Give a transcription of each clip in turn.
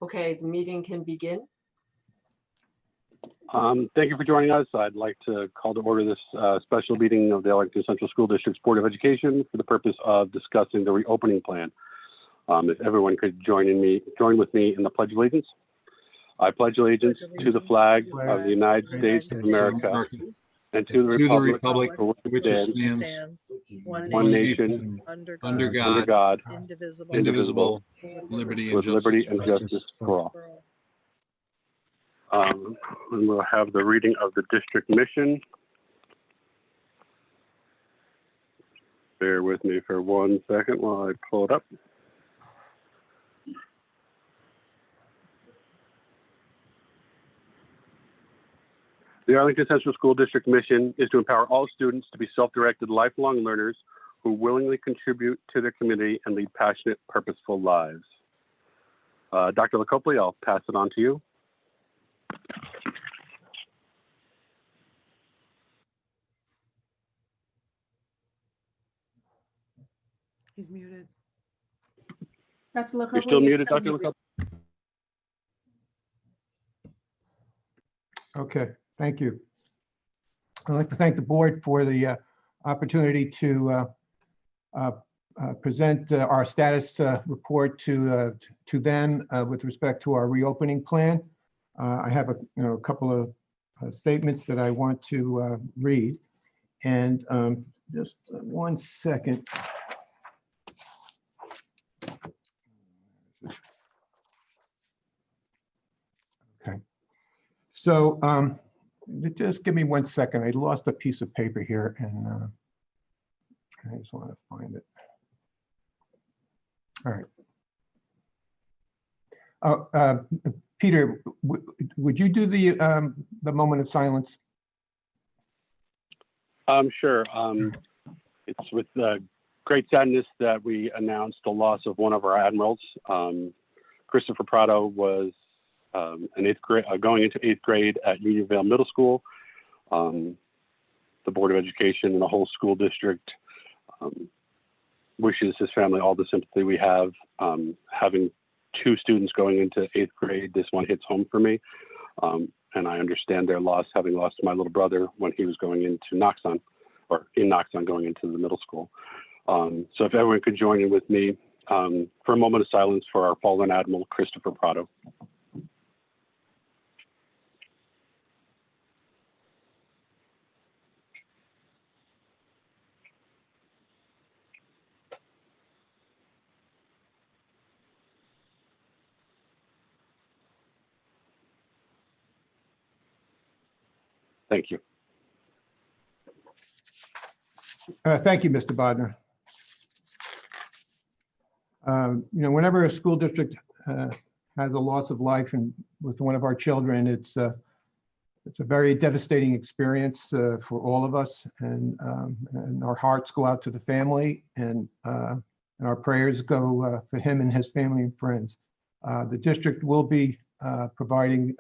Okay, the meeting can begin. Thank you for joining us. I'd like to call to order this special meeting of the Arlington Central School District's Board of Education for the purpose of discussing the reopening plan. If everyone could join with me in the Pledge of Allegiance. I pledge allegiance to the flag of the United States of America and to the republic for which it stands, one nation, under God, indivisible, with liberty and justice for all. And we'll have the reading of the district mission. Bear with me for 1 second while I pull it up. The Arlington Central School District mission is to empower all students to be self-directed, lifelong learners who willingly contribute to their community and lead passionate, purposeful lives. Dr. LaCopley, I'll pass it on to you. He's muted. Dr. LaCopley, You're still muted, Dr. LaCopley? Okay, thank you. I'd like to thank the board for the opportunity to present our status report to them with respect to our reopening plan. I have a couple of statements that I want to read, and just 1 second. Okay, so just give me 1 second. I lost a piece of paper here, and I just want to find it. All right. Peter, would you do the moment of silence? Sure. It's with great sadness that we announced the loss of one of our admirals. Christopher Prado was going into 8th grade at Unionville Middle School. The Board of Education and the whole school district wishes his family all the sympathy we have. Having 2 students going into 8th grade, this one hits home for me. And I understand their loss, having lost my little brother when he was going into Knoxon, or in Knoxon going into the middle school. So if everyone could join in with me for a moment of silence for our fallen Admiral, Christopher Prado. Thank you. Thank you, Mr. Bodner. Whenever a school district has a loss of life and with one of our children, it's a very devastating experience for all of us, and our hearts go out to the family, and our prayers go for him and his family and friends. The district will be providing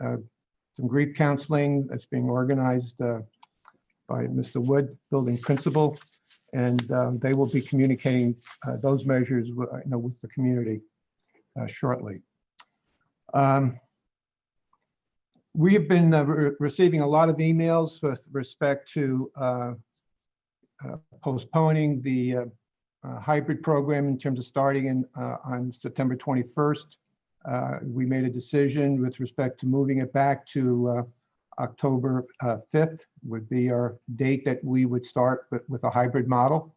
some grief counseling that's being organized by Mr. Wood, building principal, and they will be communicating those measures with the community shortly. We have been receiving a lot of emails with respect to postponing the hybrid program in terms of starting on September 21st. We made a decision with respect to moving it back to October 5th would be our date that we would start with a hybrid model.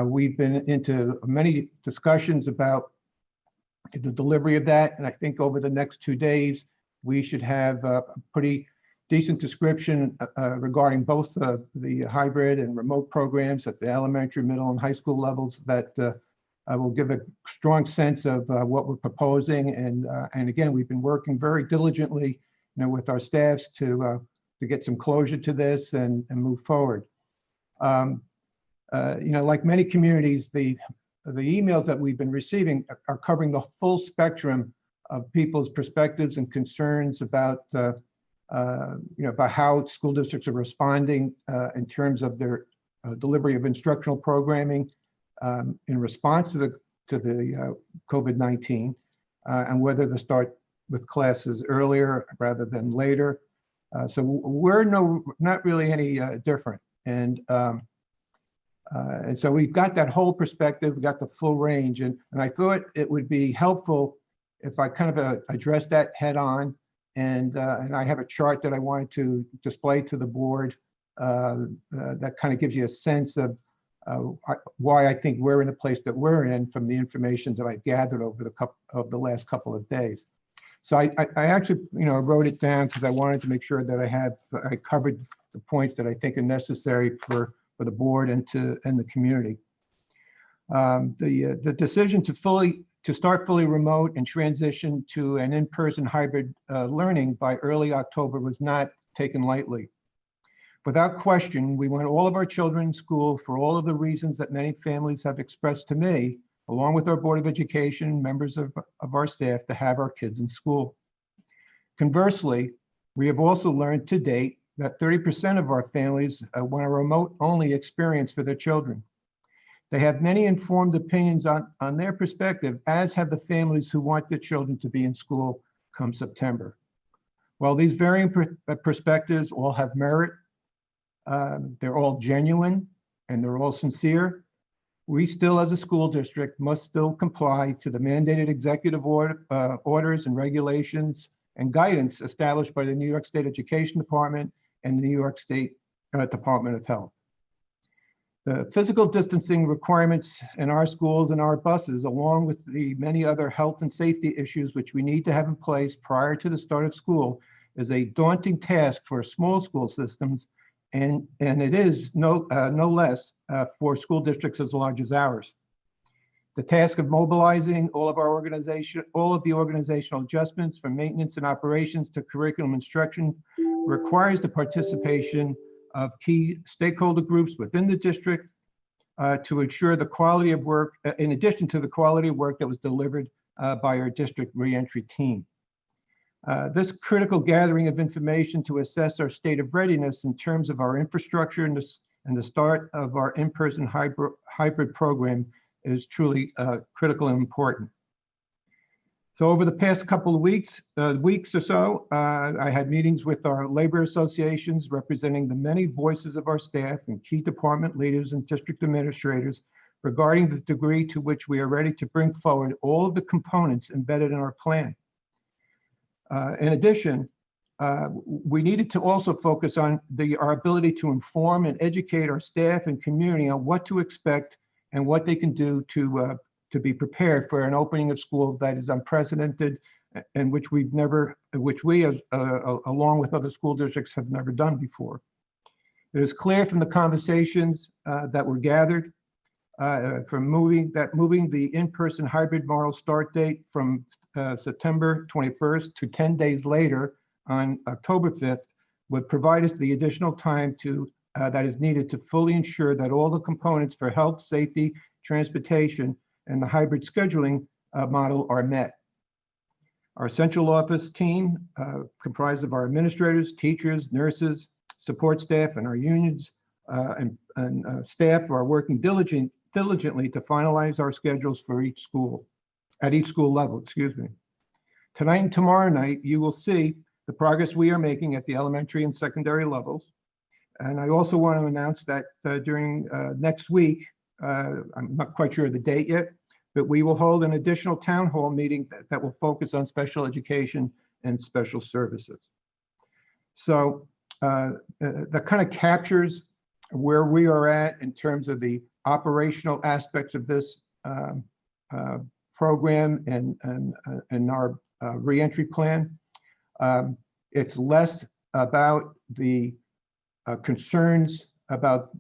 We've been into many discussions about the delivery of that, and I think over the next 2 days, we should have a pretty decent description regarding both the hybrid and remote programs at the elementary, middle, and high school levels that will give a strong sense of what we're proposing. And again, we've been working very diligently, with our staffs to get some closure to this and move forward. Like many communities, the emails that we've been receiving are covering the full spectrum of people's perspectives and concerns about about how school districts are responding in terms of their delivery of instructional programming in response to the COVID-19, and whether to start with classes earlier rather than later. So we're not really any different. And so we've got that whole perspective, we got the full range. And I thought it would be helpful if I kind of address that head on. And I have a chart that I wanted to display to the board that kind of gives you a sense of why I think we're in the place that we're in from the information that I've gathered over the last couple of days. So I actually, wrote it down because I wanted to make sure that I covered the points that I think are necessary for the board and the community. The decision to start fully remote and transition to an in-person hybrid learning by early October was not taken lightly. Without question, we want all of our children in school for all of the reasons that many families have expressed to me, along with our Board of Education, members of our staff, to have our kids in school. Conversely, we have also learned to date that 30% of our families want a remote-only experience for their children. They have many informed opinions on their perspective, as have the families who want their children to be in school come September. While these varying perspectives all have merit, they're all genuine and they're all sincere, we still, as a school district, must still comply to the mandated executive orders and regulations and guidance established by the New York State Education Department and the New York State Department of Health. The physical distancing requirements in our schools and our buses, along with the many other health and safety issues which we need to have in place prior to the start of school, is a daunting task for small school systems, and it is no less for school districts as large as ours. The task of mobilizing all of the organizational adjustments from maintenance and operations to curriculum instruction requires the participation of key stakeholder groups within the district to ensure the quality of work, in addition to the quality of work that was delivered by our district reentry team. This critical gathering of information to assess our state of readiness in terms of our infrastructure and the start of our in-person hybrid program is truly critical and important. So over the past couple of weeks or so, I had meetings with our labor associations representing the many voices of our staff and key department leaders and district administrators regarding the degree to which we are ready to bring forward all of the components embedded in our plan. In addition, we needed to also focus on our ability to inform and educate our staff and community on what to expect and what they can do to be prepared for an opening of schools that is unprecedented and which we along with other school districts have never done before. It is clear from the conversations that were gathered from moving the in-person hybrid model start date from September 21st to 10 days later on October 5th would provide us the additional time that is needed to fully ensure that all the components for health, safety, transportation, and the hybrid scheduling model are met. Our central office team, comprised of our administrators, teachers, nurses, support staff, and our unions and staff, are working diligently to finalize our schedules for each school, at each school level, excuse me. Tonight and tomorrow night, you will see the progress we are making at the elementary and secondary levels. And I also want to announce that during next week, I'm not quite sure of the date yet, but we will hold an additional town hall meeting that will focus on special education and special services. So that kind of captures where we are at in terms of the operational aspects of this program and our reentry plan. It's less about the concerns about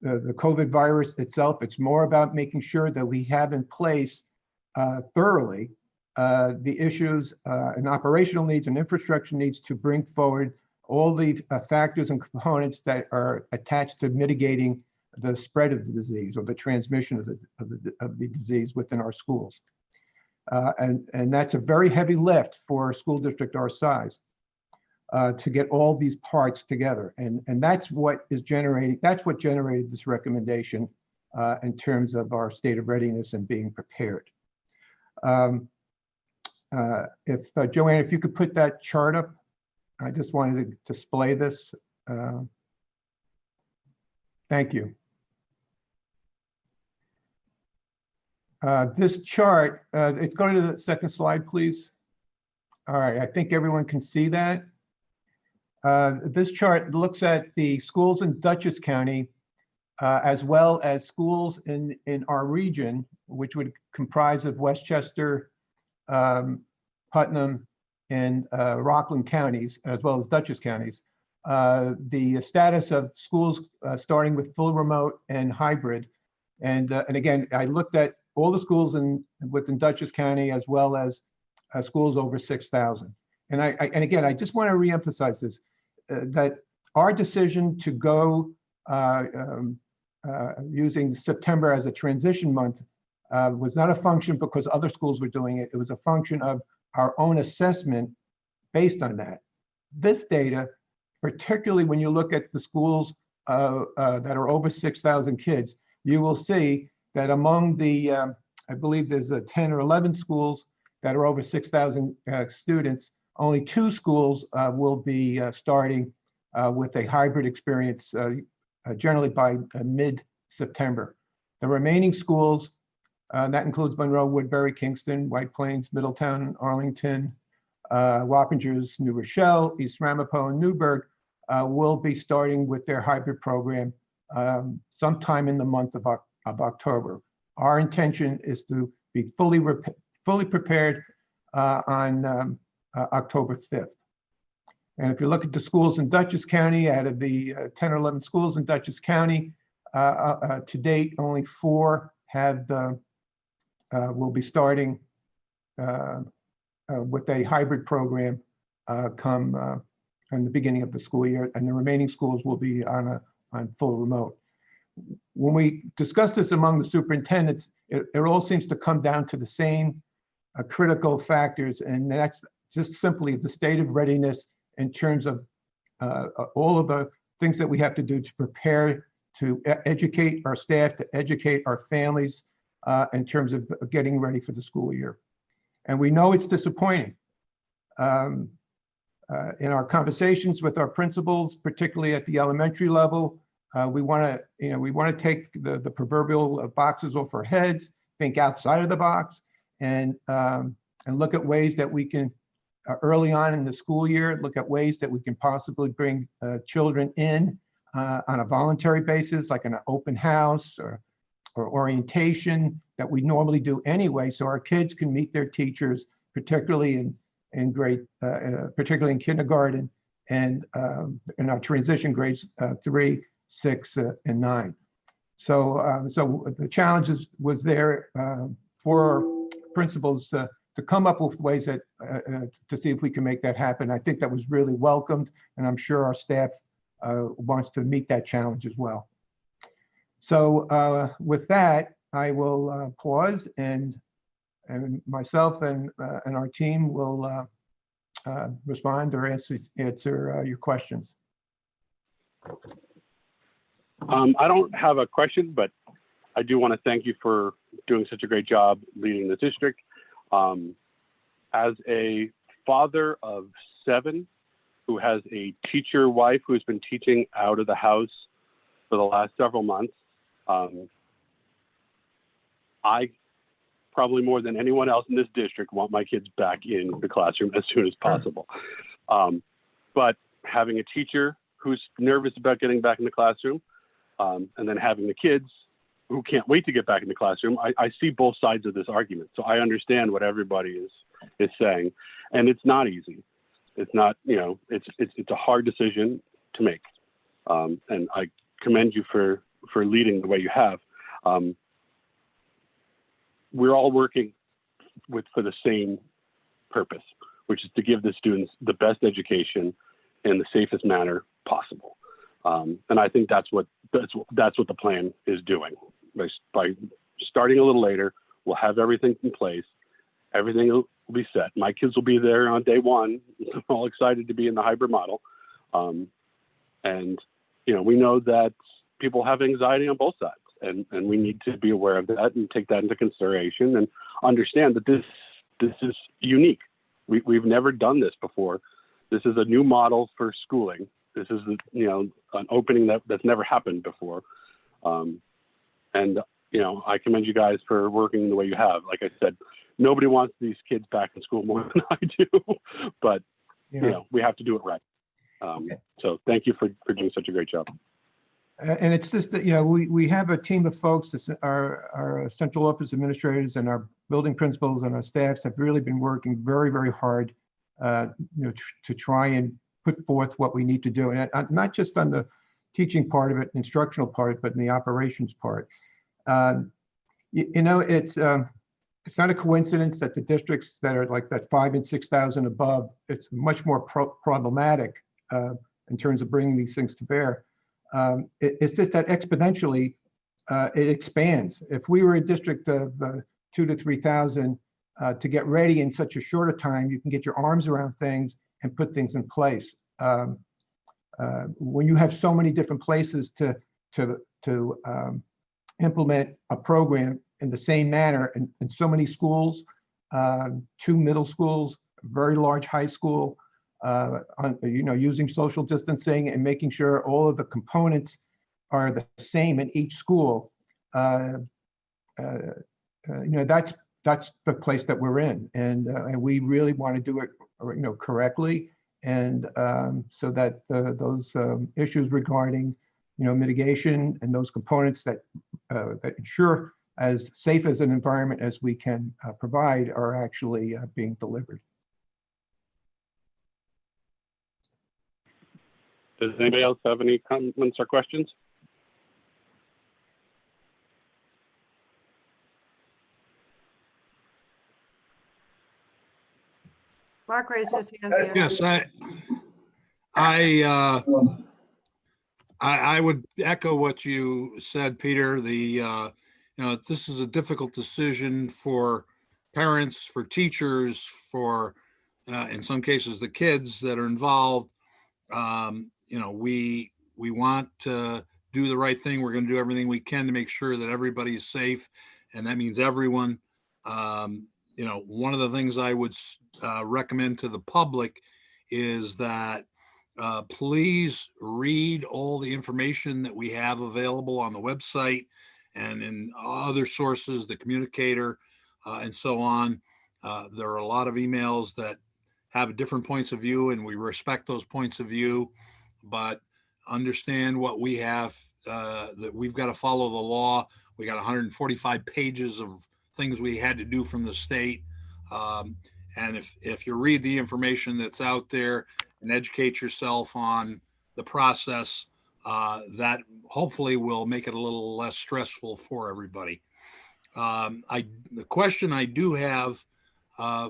the COVID virus itself. It's more about making sure that we have in place thoroughly the issues and operational needs and infrastructure needs to bring forward all the factors and components that are attached to mitigating the spread of the disease or the transmission of the disease within our schools. And that's a very heavy lift for a school district our size. To get all these parts together. And that's what generated this recommendation in terms of our state of readiness and being prepared. If Joanne, if you could put that chart up, I just wanted to display this. Thank you. This chart, it's going to the second slide, please. All right, I think everyone can see that. This chart looks at the schools in Dutchess County, as well as schools in our region, which would comprise of Westchester, Putnam, and Rockland counties, as well as Dutchess counties. The status of schools starting with full remote and hybrid. And again, I looked at all the schools within Dutchess County, as well as schools over 6,000. And again, I just want to reemphasize this, that our decision to go using September as a transition month was not a function because other schools were doing it. It was a function of our own assessment based on that. This data, particularly when you look at the schools that are over 6,000 kids, you will see that among the, I believe there's 10 or 11 schools that are over 6,000 students, only 2 schools will be starting with a hybrid experience, generally by mid-September. The remaining schools, that includes Monroe, Woodbury, Kingston, White Plains, Middletown, Arlington, Wappingers, New Rochelle, East Ramapo, and Newburgh, will be starting with their hybrid program sometime in the month of October. Our intention is to be fully prepared on October 5th. And if you look at the schools in Dutchess County, out of the 10 or 11 schools in Dutchess County, to date, only 4 will be starting with a hybrid program come in the beginning of the school year, and the remaining schools will be on full remote. When we discuss this among the superintendents, it all seems to come down to the same critical factors, and that's just simply the state of readiness in terms of all of the things that we have to do to prepare to educate our staff, to educate our families in terms of getting ready for the school year. And we know it's disappointing. In our conversations with our principals, particularly at the elementary level, we want to take the proverbial boxes off our heads, think outside of the box, and look at ways that we can early on in the school year, look at ways that we can possibly bring children in on a voluntary basis, like an open house or orientation that we normally do anyway, so our kids can meet their teachers, particularly in grade, particularly in kindergarten and in our transition grades 3, 6, and 9. So, so the challenges was there for principals to come up with ways that to see if we can make that happen. I think that was really welcomed, and I'm sure our staff wants to meet that challenge as well. So with that, I will pause, and myself and our team will respond or answer your questions. I don't have a question, but I do want to thank you for doing such a great job leading the district. As a father of 7 who has a teacher wife who's been teaching out of the house for the last several months, I probably more than anyone else in this district want my kids back in the classroom as soon as possible. But having a teacher who's nervous about getting back in the classroom, and then having the kids who can't wait to get back in the classroom, I see both sides of this argument. So I understand what everybody is saying, and it's not easy. It's not, it's a hard decision to make. And I commend you for leading the way you have. We're all working for the same purpose, which is to give the students the best education in the safest manner possible. And I think that's what the plan is doing. By starting a little later, we'll have everything in place. Everything will be set. My kids will be there on day 1. I'm all excited to be in the hybrid model. And we know that people have anxiety on both sides, and we need to be aware of that and take that into consideration and understand that this this is unique. We've never done this before. This is a new model for schooling. This is, an opening that's never happened before. I commend you guys for working the way you have. Like I said, nobody wants these kids back in school more than I do, but we have to do it right. So thank you for doing such a great job. And it's just that, we have a team of folks, our central office administrators and our building principals and our staffs have really been working very, very hard, to try and put forth what we need to do. And not just on the teaching part of it, instructional part, but in the operations part. It's not a coincidence that the districts that are like that 5,000 and 6,000 above, it's much more problematic in terms of bringing these things to bear. It's just that exponentially it expands. If we were a district of 2,000 to 3,000 to get ready in such a short a time, you can get your arms around things and put things in place. When you have so many different places to implement a program in the same manner, and so many schools, 2 middle schools, a very large high school, using social distancing and making sure all of the components are the same in each school. That's the place that we're in, and we really want to do it, correctly, and so that those issues regarding, mitigation and those components that ensure as safe as an environment as we can provide are actually being delivered. Does anybody else have any comments or questions? Mark raised his hand. again. Yes, I would echo what you said, Peter. This is a difficult decision for parents, for teachers, for in some cases the kids that are involved. We want to do the right thing. We're going to do everything we can to make sure that everybody's safe, and that means everyone. One of the things I would recommend to the public is that please read all the information that we have available on the website and in other sources, the communicator, and so on. There are a lot of emails that have different points of view, and we respect those points of view, but understand what we have, that we've got to follow the law. We got 145 pages of things we had to do from the state. And if you read the information that's out there and educate yourself on the process, that hopefully will make it a little less stressful for everybody. The question I do have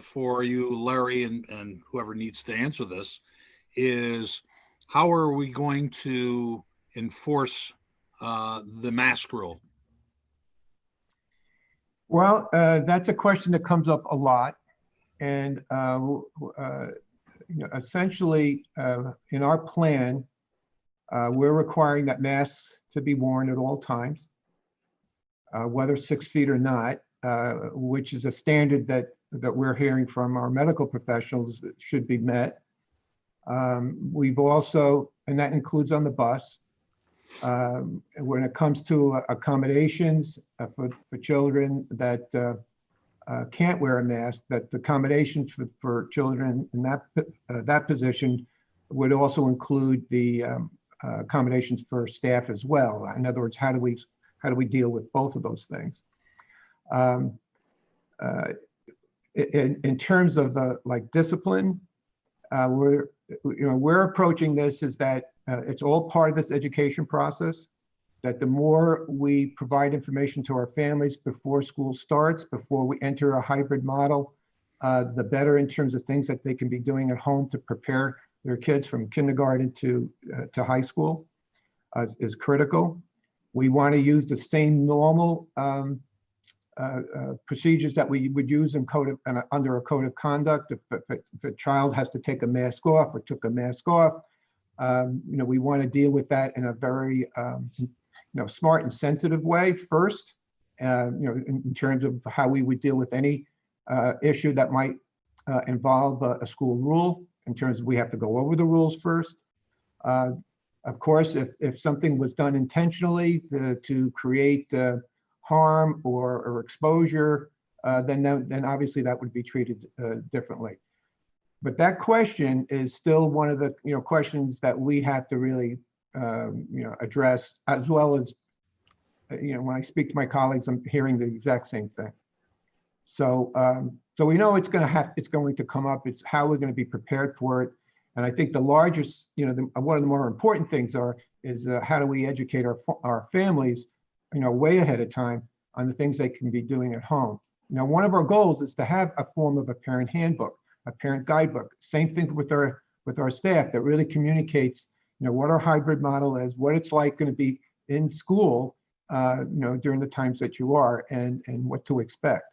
for you, Larry, and whoever needs to answer this, is how are we going to enforce the mask rule? Well, that's a question that comes up a lot. And essentially, in our plan, we're requiring that masks to be worn at all times, whether 6 feet or not, which is a standard that we're hearing from our medical professionals that should be met. We've also, and that includes on the bus, when it comes to accommodations for children that can't wear a mask, that the accommodations for children in that position would also include the accommodations for staff as well. In other words, how do we deal with both of those things? In terms of like discipline, we're approaching this is that it's all part of this education process, that the more we provide information to our families before school starts, before we enter a hybrid model, the better in terms of things that they can be doing at home to prepare their kids from kindergarten to high school is critical. We want to use the same normal procedures that we would use in under a code of conduct. If a child has to take a mask off or took a mask off, we want to deal with that in a very smart and sensitive way first, in terms of how we would deal with any issue that might involve a school rule in terms of we have to go over the rules first. Of course, if something was done intentionally to create harm or exposure, then obviously that would be treated differently. But that question is still one of the questions that we have to really address, as well as when I speak to my colleagues, I'm hearing the exact same thing. So so we know it's going to come up. It's how we're going to be prepared for it. And I think the largest, one of the more important things is how do we educate our families, way ahead of time on the things they can be doing at home. One of our goals is to have a form of a parent handbook, a parent guidebook. Same thing with our staff that really communicates, what our hybrid model is, what it's like going to be in school, during the times that you are, and what to expect.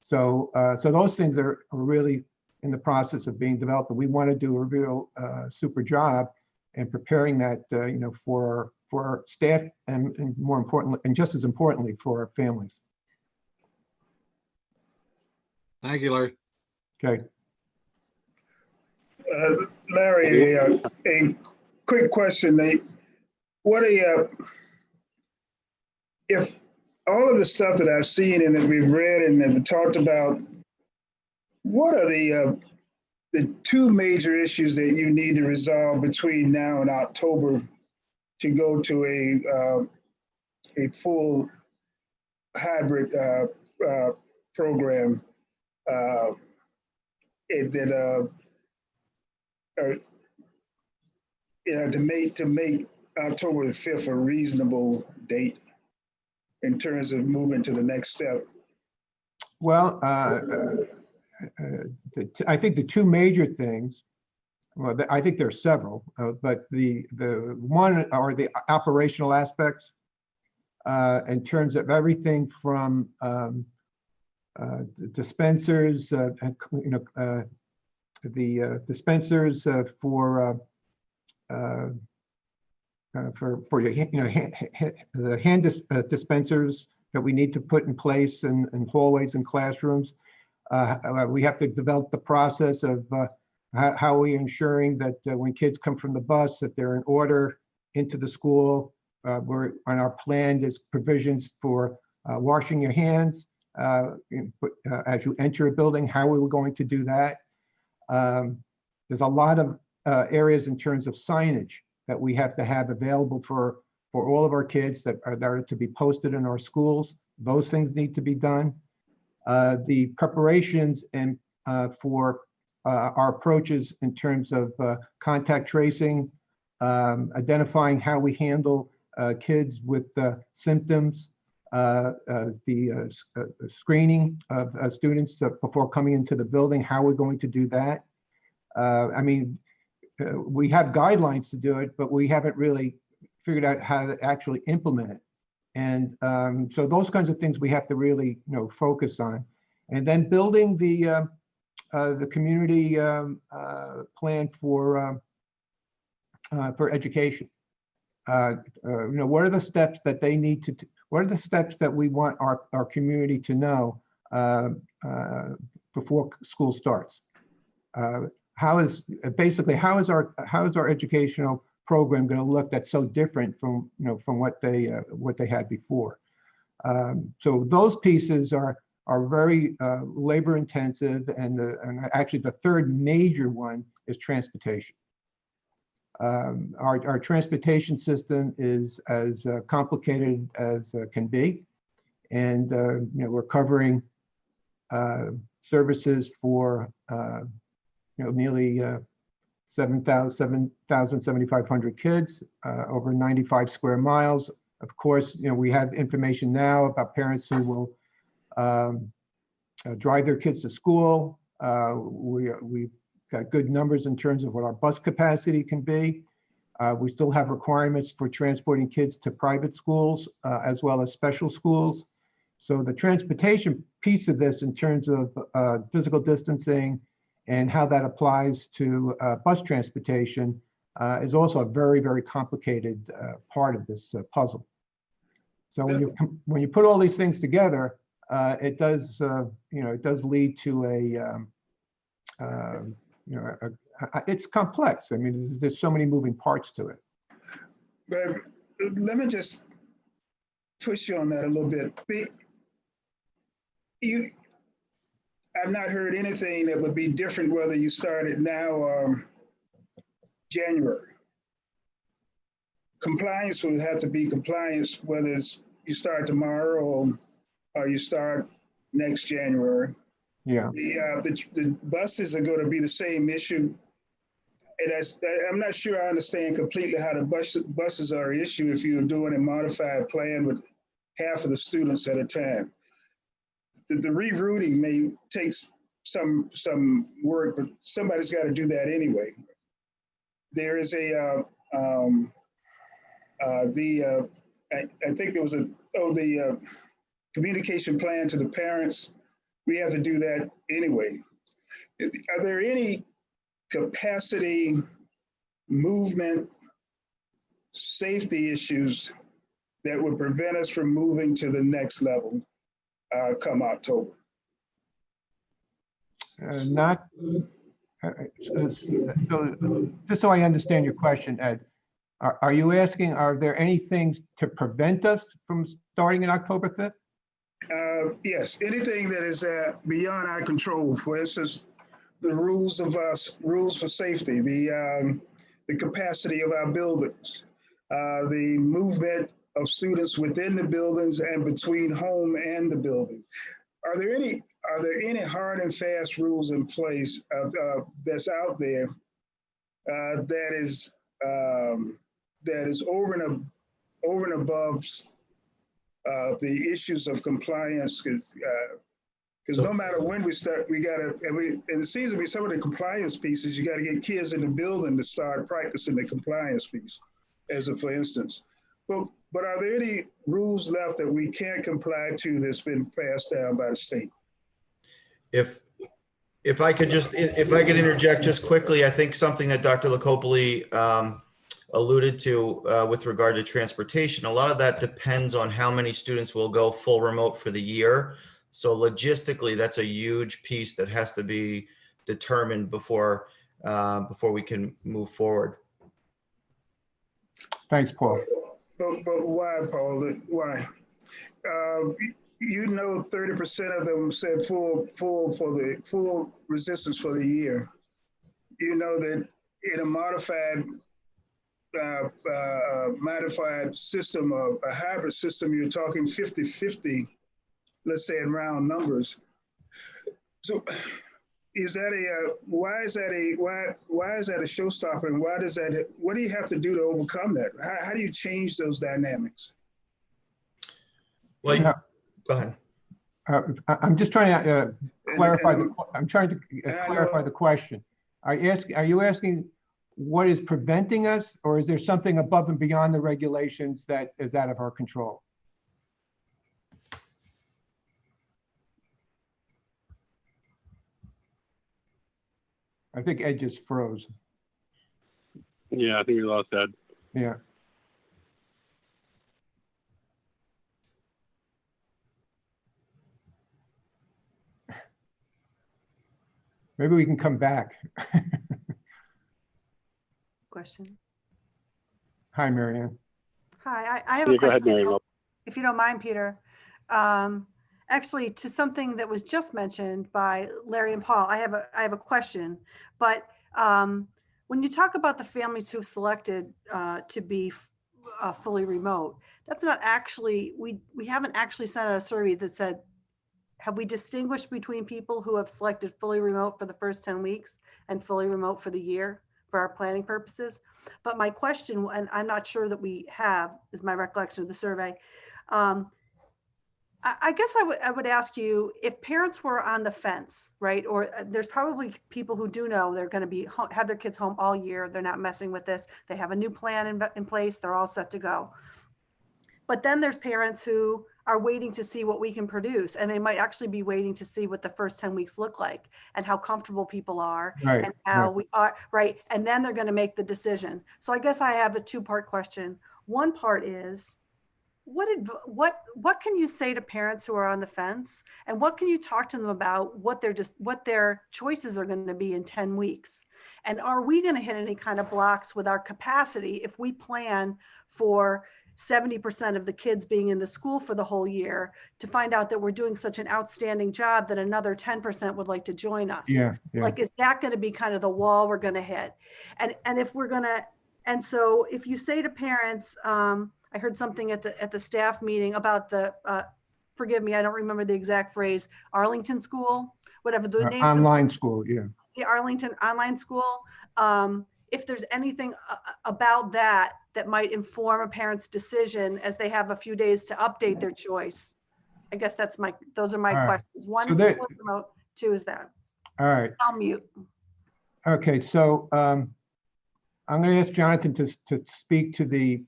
So those things are really in the process of being developed, and we want to do a real super job in preparing that, for our staff and more importantly, and just as importantly, for our families. Thank you, Larry. Okay. Larry, a quick question. If all of the stuff that I've seen and that we've read and that we talked about, what are the two major issues that you need to resolve between now and October to go to a full hybrid program to make October the 5th a reasonable date in terms of moving to the next step? Well, I think the two major things, well, I think there are several, but the one are the operational aspects in terms of everything from dispensers, the dispensers for your, the hand dispensers that we need to put in place in hallways and classrooms. We have to develop the process of how we ensuring that when kids come from the bus, that they're in order into the school. We're on our plan, there's provisions for washing your hands as you enter a building. How are we going to do that? There's a lot of areas in terms of signage that we have to have available for all of our kids that are to be posted in our schools. Those things need to be done. The preparations and for our approaches in terms of contact tracing, identifying how we handle kids with symptoms, the screening of students before coming into the building, how we're going to do that. I mean, we have guidelines to do it, but we haven't really figured out how to actually implement it. And so those kinds of things we have to really focus on. And then building the community plan for education. What are the steps that they need to, what are the steps that we want our community to know before school starts? How is our educational program going to look that's so different from from what they had before? So those pieces are very labor intensive, and actually the third major one is transportation. Our transportation system is as complicated as can be, and we're covering services for nearly 7,700 kids, over 95 square miles. Of course, we have information now about parents who will drive their kids to school. We've got good numbers in terms of what our bus capacity can be. We still have requirements for transporting kids to private schools as well as special schools. So the transportation piece of this in terms of physical distancing and how that applies to bus transportation is also a very, very complicated part of this puzzle. So when you put all these things together, it does, it does lead to it's complex. I mean, there's so many moving parts to it. But let me just push you on that a little bit. I've not heard anything that would be different whether you started now or January. Compliance would have to be compliance, whether it's you start tomorrow or you start next January. Yeah. The buses are going to be the same issue. And I'm not sure I understand completely how the buses are an issue if you're doing a modified plan with half of the students at a time. The rerouting may take some work, but somebody's got to do that anyway. There is I think there was the communication plan to the parents. We have to do that anyway. Are there any capacity, movement, safety issues that would prevent us from moving to the next level come October? So just so I understand your question, Ed, are you asking, are there any things to prevent us from starting in October 5th? Yes, anything that is beyond our control. For instance, the rules for safety, the capacity of our buildings, the movement of students within the buildings and between home and the buildings. Are there any hard and fast rules in place that's out there that is over and above the issues of compliance? Because no matter when we start, we gotta, and it seems to be some of the compliance pieces, you gotta get kids in the building to start practicing the compliance piece, as a for instance. But are there any rules left that we can't comply to that's been passed down by the state? If I could interject just quickly, I think something that Dr. Lacopoli alluded to with regard to transportation, a lot of that depends on how many students will go full remote for the year. So logistically, that's a huge piece that has to be determined before we can move forward. Thanks, Paul. But why, Paul? Why? 30% of them said full resistance for the year. You know that in a modified system, a hybrid system, you're talking 50-50, let's say in round numbers. So is that why is that a showstopper, and what do you have to do to overcome that? How do you change those dynamics? Well, go ahead. I'm just trying to clarify the question. Are you asking what is preventing us, or is there something above and beyond the regulations that is out of our control? I think Ed just froze. Yeah, I think we lost Ed. Yeah. Maybe we can come back. Question. Hi, Marianne. Hi, I have a Yeah, go ahead, question, Marianne. if you don't mind, Peter. Actually, to something that was just mentioned by Larry and Paul, I have a question. But when you talk about the families who selected to be fully remote, that's not actually, we haven't actually sent out a survey that said, have we distinguished between people who have selected fully remote for the first 10 weeks and fully remote for the year for our planning purposes? But my question, and I'm not sure that we have, is my recollection of the survey. I guess I would ask you, if parents were on the fence, right? Or there's probably people who do know they're going to have their kids home all year. They're not messing with this. They have a new plan in place. They're all set to go. But then there's parents who are waiting to see what we can produce. And they might actually be waiting to see what the first 10 weeks look like and how comfortable people are, Right, and how right. we are, right? And then they're going to make the decision. So I guess I have a two-part question. One part is, what can you say to parents who are on the fence, and what can you talk to them about what their choices are going to be in 10 weeks? And are we going to hit any kind of blocks with our capacity if we plan for 70% of the kids being in the school for the whole year, to find out that we're doing such an outstanding job that another 10% would like to join us? Yeah, yeah. Like, is that going to be kind of the wall we're going to hit? And if we're going to, and so if you say to parents, I heard something at the staff meeting about the, forgive me, I don't remember the exact phrase, Arlington school, whatever the name. Online school, yeah. The Arlington online school. If there's anything about that might inform a parent's decision as they have a few days to update their choice. I guess those are my All right. questions. One So is that- the remote, two is that. All right. I'll mute. Okay, so I'm going to ask Jonathan to speak to the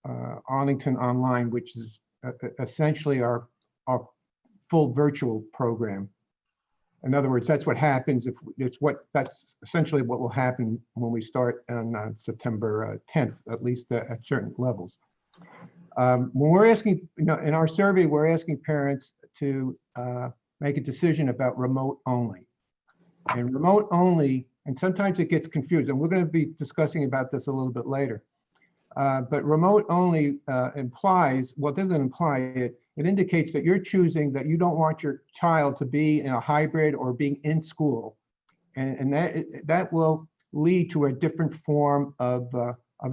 Arlington Online, which is essentially our full virtual program. In other words, that's what happens that's essentially what will happen when we start on September 10th, at least at certain levels. When we're asking, in our survey, we're asking parents to make a decision about remote only. And remote only, and sometimes it gets confused, and we're going to be discussing about this a little bit later. But remote only implies, well, it doesn't imply it, it indicates that you're choosing that you don't want your child to be in a hybrid or being in school. And that will lead to a different form of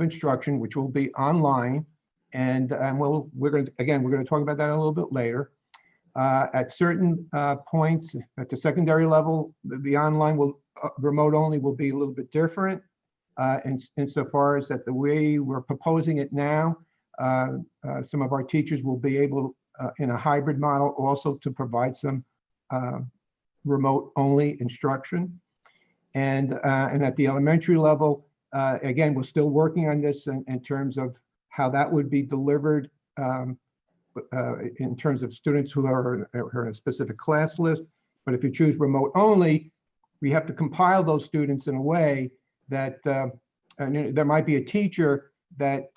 instruction, which will be online. And we're going to talk about that a little bit later. At certain points at the secondary level, the online remote only will be a little bit different. Insofar as that the way we're proposing it now, some of our teachers will be able, in a hybrid model, also to provide some remote only instruction. And at the elementary level, again, we're still working on this in terms of how that would be delivered in terms of students who are in a specific class list. But if you choose remote only, we have to compile those students in a way that and there might be a teacher that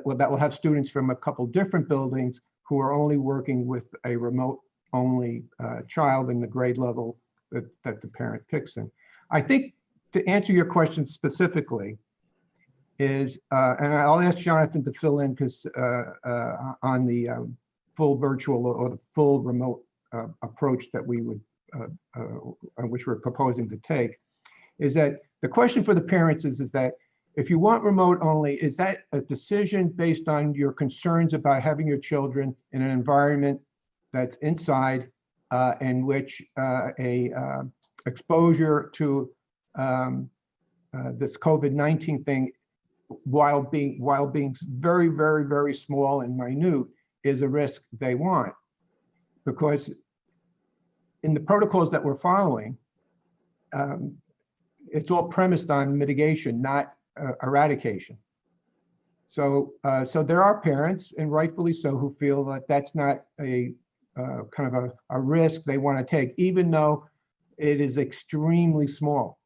will have students from a couple different buildings who are only working with a remote only child in the grade level that the parent picks in. I think to answer your question specifically is, and I'll ask Jonathan to fill in because on the full virtual or the full remote approach that we would, which we're proposing to take, is that the question for the parents is that if you want remote only, is that a decision based on your concerns about having your children in an environment that's inside, in which exposure to this COVID-19 thing, while being very, very, very small and minute, is a risk they want? Because in the protocols that we're following, it's all premised on mitigation, not eradication. So there are parents, and rightfully so, who feel that that's not a kind of a risk they want to take, even though it is extremely small.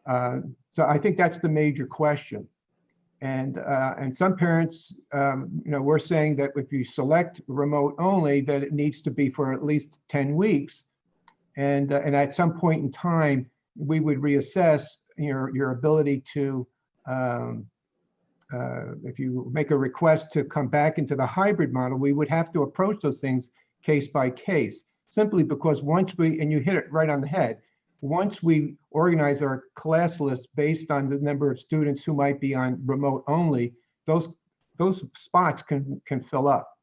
So I think that's the major question. And some parents, we're saying that if you select remote only, that it needs to be for at least 10 weeks. And at some point in time, we would reassess your ability to, if you make a request to come back into the hybrid model, we would have to approach those things case by case, simply because once and you hit it right on the head, once we organize our class list based on the number of students who might be on remote only, those spots can fill up.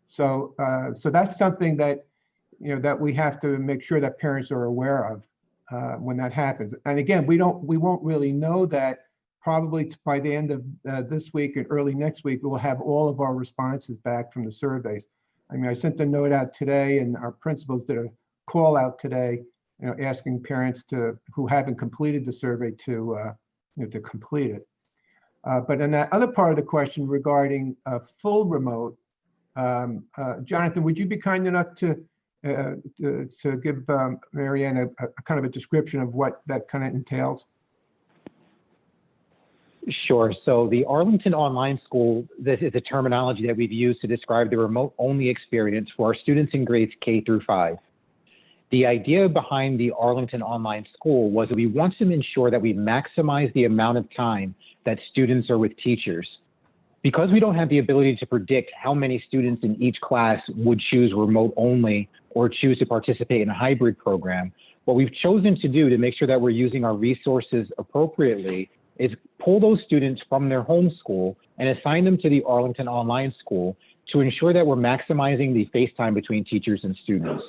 So that's something that, that we have to make sure that parents are aware of when that happens. And again, we won't really know that probably by the end of this week and early next week. We'll have all of our responses back from the surveys. I mean, I sent a note out today, and our principals did a call out today, asking parents who haven't completed the survey to complete it. But in that other part of the question regarding full remote, Jonathan, would you be kind enough to give Marianne a kind of a description of what that kind of entails? Sure. So the Arlington Online School, this is a terminology that we've used to describe the remote-only experience for our students in grades K through 5. The idea behind the Arlington Online School was that we want to ensure that we maximize the amount of time that students are with teachers. Because we don't have the ability to predict how many students in each class would choose remote only or choose to participate in a hybrid program, what we've chosen to do to make sure that we're using our resources appropriately is pull those students from their home school and assign them to the Arlington Online School to ensure that we're maximizing the face time between teachers and students.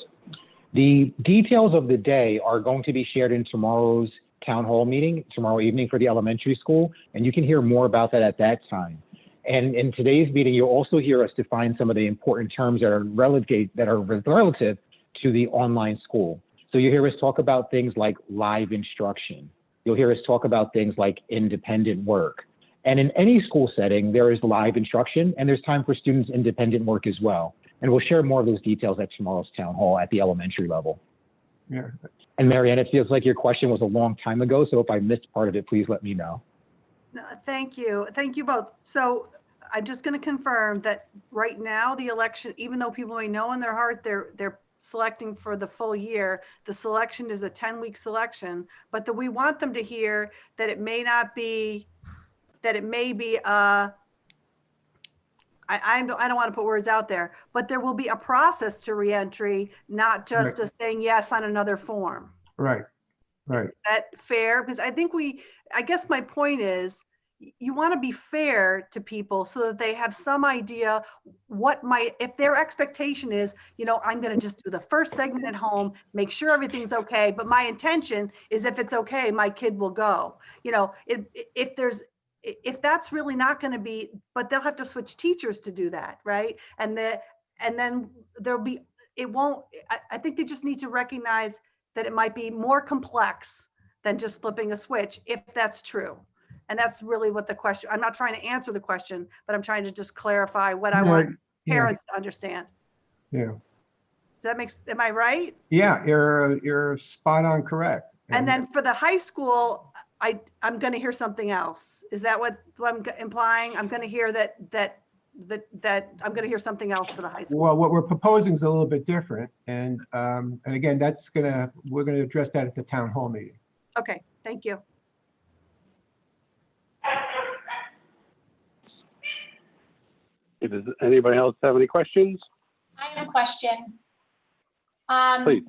The details of the day are going to be shared in tomorrow's town hall meeting, tomorrow evening for the elementary school, and you can hear more about that at that time. And in today's meeting, you'll also hear us define some of the important terms that are relative to the online school. So you'll hear us talk about things like live instruction. You'll hear us talk about things like independent work. And in any school setting, there is live instruction and there's time for students' independent work as well. And we'll share more of those details at tomorrow's town hall at the elementary level. Yeah. And Marianne, it feels like your question was a long time ago. So if I missed part of it, please let me know. No, thank you. Thank you both. So I'm just going to confirm that right now the election, even though people may know in their heart they're selecting for the full year, the selection is a 10-week selection, but that we want them to hear that it may not be, that it may be I don't want to put words out there, but there will be a process to reentry, not just a saying yes on another form. Right, right. Is that fair? Because I think I guess my point is, you want to be fair to people so that they have some idea if their expectation is, I'm going to just do the first segment at home, make sure everything's okay. But my intention is if it's okay, my kid will go. If that's really not going to be, but they'll have to switch teachers to do that. Right. And then there'll be, I think they just need to recognize that it might be more complex than just flipping a switch, if that's true. And that's really what the question, I'm not trying to answer the question, but I'm trying to just clarify what I want parents to understand. Yeah. Does that am I right? Yeah, you're spot on correct. And then for the high school, I'm going to hear something else. Is that what I'm implying? I'm going to hear that I'm going to hear something else for the high school. Well, what we're proposing is a little bit different. And again, we're going to address that at the town hall meeting. Okay, thank you. Does anybody else have any questions? I have a question. Please.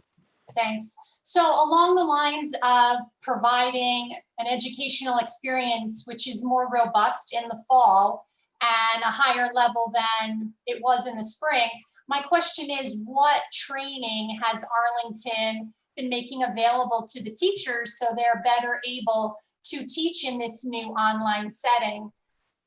Thanks. So along the lines of providing an educational experience, which is more robust in the fall and a higher level than it was in the spring, my question is, what training has Arlington been making available to the teachers so they're better able to teach in this new online setting?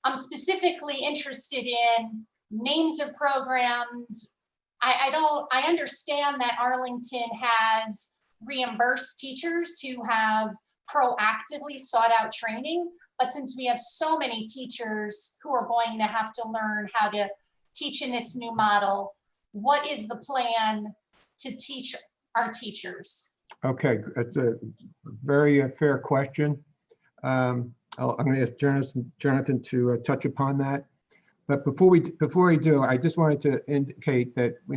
I'm specifically interested in names of programs. I understand that Arlington has reimbursed teachers who have proactively sought out training, but since we have so many teachers who are going to have to learn how to teach in this new model, what is the plan to teach our teachers? Okay, that's a very fair question. I'm going to ask Jonathan to touch upon that. But before we do, I just wanted to indicate that we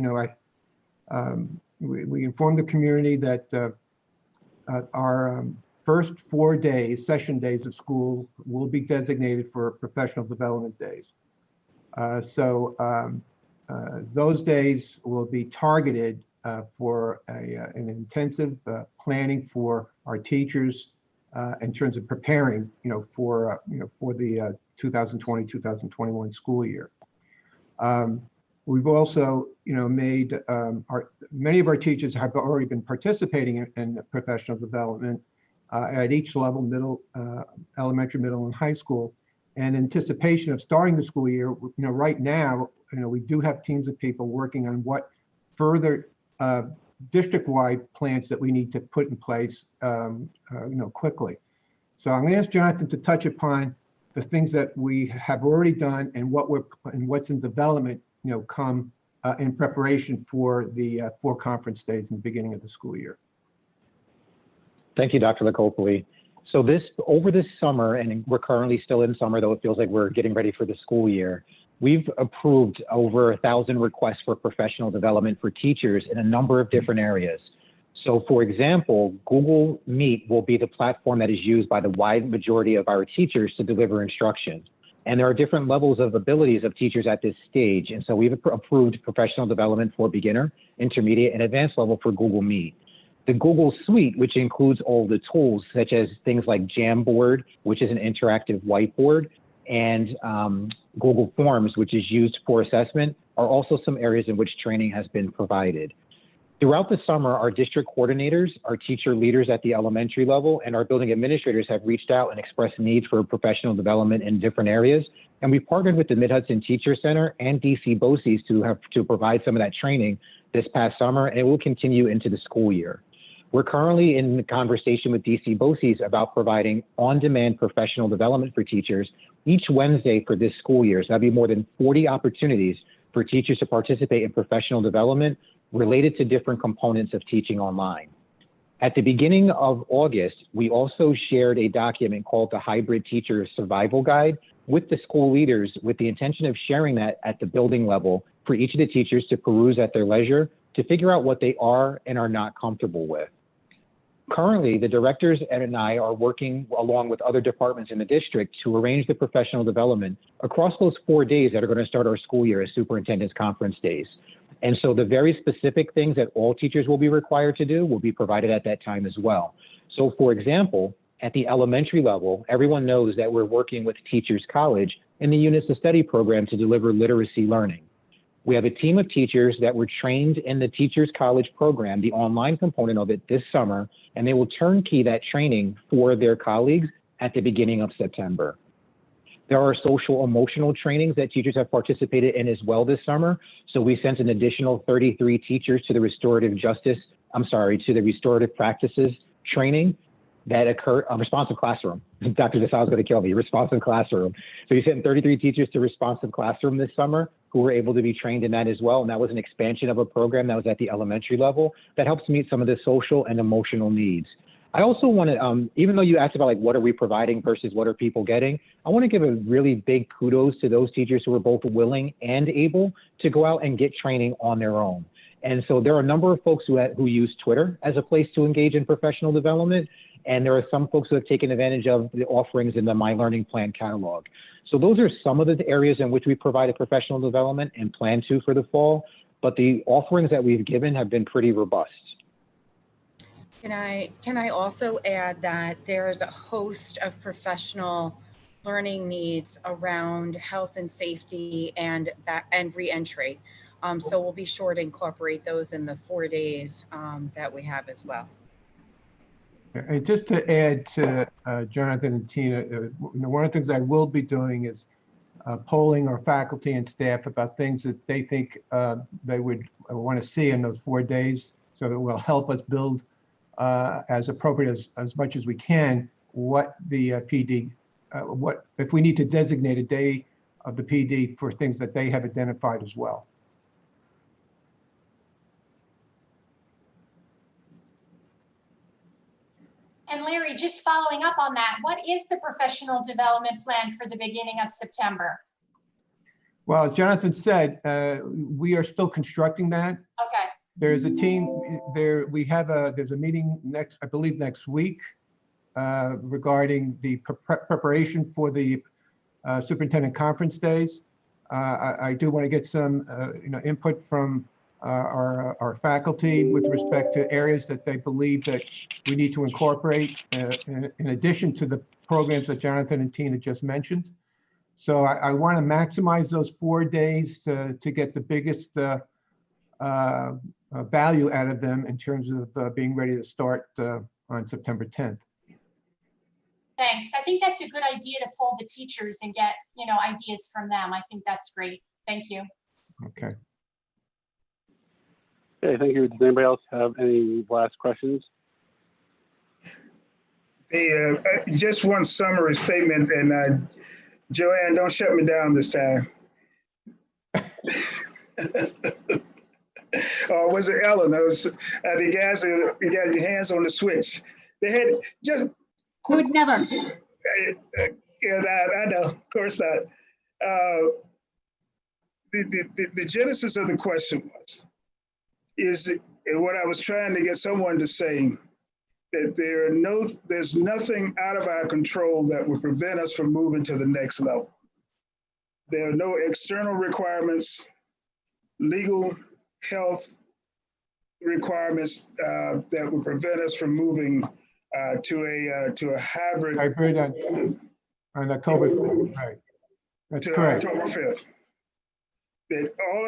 informed the community that our first 4 days, session days of school, will be designated for professional development days. Those days will be targeted for an intensive planning for our teachers in terms of preparing, for the 2020-2021 school year. We've also, made many of our teachers have already been participating in professional development at each level, middle, elementary, middle, and high school. And in anticipation of starting the school year, right now, we do have teams of people working on what further district-wide plans that we need to put in place, quickly. So I'm going to ask Jonathan to touch upon the things that we have already done and what's in development, come in preparation for the 4 conference days in the beginning of the school year. Thank you, Dr. Lacopoli. So over this summer, and we're currently still in summer, though it feels like we're getting ready for the school year, we've approved over 1,000 requests for professional development for teachers in a number of different areas. So for example, Google Meet will be the platform that is used by the wide majority of our teachers to deliver instruction. And there are different levels of abilities of teachers at this stage. And so we've approved professional development for beginner, intermediate, and advanced level for Google Meet. The Google Suite, which includes all the tools such as things like Jamboard, which is an interactive whiteboard, and Google Forms, which is used for assessment, are also some areas in which training has been provided. Throughout the summer, our district coordinators, our teacher leaders at the elementary level, and our building administrators have reached out and expressed needs for professional development in different areas. And we've partnered with the Mid-Hudson Teacher Center and DC BOCES to provide some of that training this past summer, and it will continue into the school year. We're currently in conversation with DC BOCES about providing on-demand professional development for teachers each Wednesday for this school year. So that'd be more than 40 opportunities for teachers to participate in professional development related to different components of teaching online. At the beginning of August, we also shared a document called the Hybrid Teacher Survival Guide with the school leaders with the intention of sharing that at the building level for each of the teachers to peruse at their leisure to figure out what they are and are not comfortable with. Currently, the directors and I are working along with other departments in the district to arrange the professional development across those 4 days that are going to start our school year as superintendent's conference days. And so the very specific things that all teachers will be required to do will be provided at that time as well. So for example, at the elementary level, everyone knows that we're working with Teachers College in the Units of Study program to deliver literacy learning. We have a team of teachers that were trained in the Teachers College program, the online component of it this summer, and they will turnkey that training for their colleagues at the beginning of September. There are social emotional trainings that teachers have participated in as well this summer. So we sent an additional 33 teachers to the restorative practices training that occurred, responsive classroom. Dr. Desai is going to kill me, responsive classroom. So we sent 33 teachers to responsive classroom this summer who were able to be trained in that as well. And that was an expansion of a program that was at the elementary level that helps meet some of the social and emotional needs. I also want to, even though you asked about like, what are we providing versus what are people getting, I want to give a really big kudos to those teachers who are both willing and able to go out and get training on their own. And so there are a number of folks who use Twitter as a place to engage in professional development. And there are some folks who have taken advantage of the offerings in the My Learning Plan catalog. So those are some of the areas in which we provided professional development and plan to for the fall. But the offerings that we've given have been pretty robust. Can I also add that there's a host of professional learning needs around health and safety and reentry. So we'll be sure to incorporate those in the 4 days that we have as well. And just to add to Jonathan and Tina, one of the things I will be doing is polling our faculty and staff about things that they think they would want to see in those 4 days, so that will help us build as appropriate as much as we can what the PD, what if we need to designate a day of the PD for things that they have identified as well. And Larry, just following up on that, what is the professional development plan for the beginning of September? Well, as Jonathan said, we are still constructing that. Okay. There's a team there. There's a meeting next, I believe next week, regarding the preparation for the superintendent conference days. I do want to get some input from our faculty with respect to areas that they believe that we need to incorporate in addition to the programs that Jonathan and Tina just mentioned. So I want to maximize those 4 days to get the biggest value out of them in terms of being ready to start on September 10th. Thanks. I think that's a good idea to poll the teachers and get, ideas from them. I think that's great. Thank you. Okay. Okay, thank you. Does anybody else have any last questions? Just one summary statement, and Joanne, don't shut me down this time. Or was it Ellen? I think guys, you got your hands on the switch. They had just Who would never? Yeah, I know, of course not. The genesis of the question is what I was trying to get someone to say, that there's nothing out of our control that will prevent us from moving to the next level. There are no external requirements, legal, health requirements that would prevent us from moving to a hybrid. Hybrid on October 5th, right? That's to correct. October 5th. That all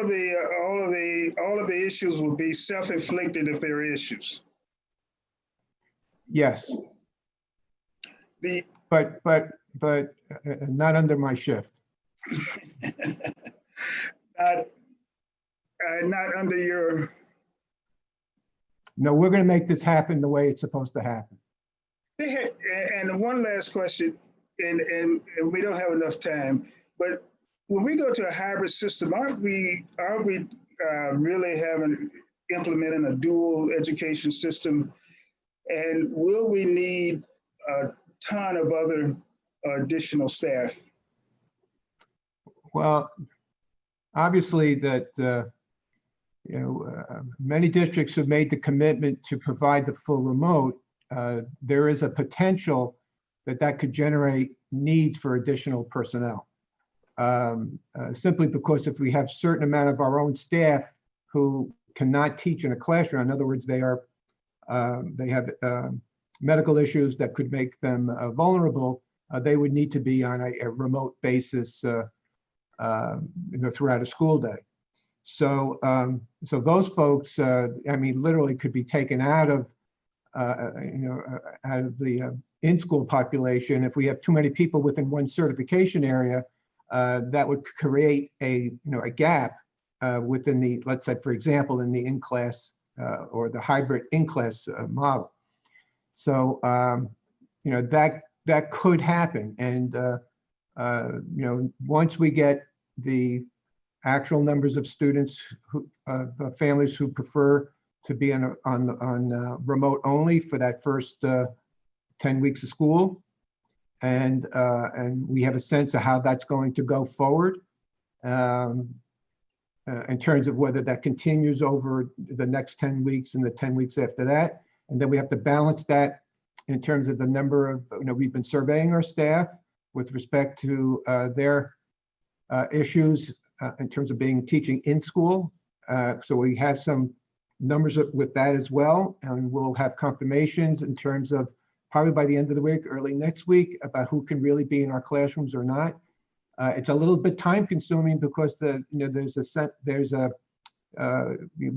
of the issues will be self-inflicted if there are issues. Yes, The but not under my shift. not under your. No, we're going to make this happen the way it's supposed to happen. And one last question, and we don't have enough time, but when we go to a hybrid system, aren't we really implementing a dual education system? And will we need a ton of other additional staff? Well, obviously that, many districts have made the commitment to provide the full remote. There is a potential that could generate needs for additional personnel. Simply because if we have certain amount of our own staff who cannot teach in a classroom, in other words, they have medical issues that could make them vulnerable, they would need to be on a remote basis throughout a school day. So those folks, literally could be taken out of the in-school population. If we have too many people within one certification area, that would create a gap within the, let's say, for example, in the in-class or the hybrid in-class model. So, that could happen. And, once we get the actual numbers of students, families who prefer to be on remote only for that first 10 weeks of school, and we have a sense of how that's going to go forward in terms of whether that continues over the next 10 weeks and the 10 weeks after that. And then we have to balance that in terms of the number of, we've been surveying our staff with respect to their issues in terms of teaching in school. So we have some numbers with that as well. And we'll have confirmations in terms of probably by the end of the week, early next week, about who can really be in our classrooms or not. It's a little bit time consuming because we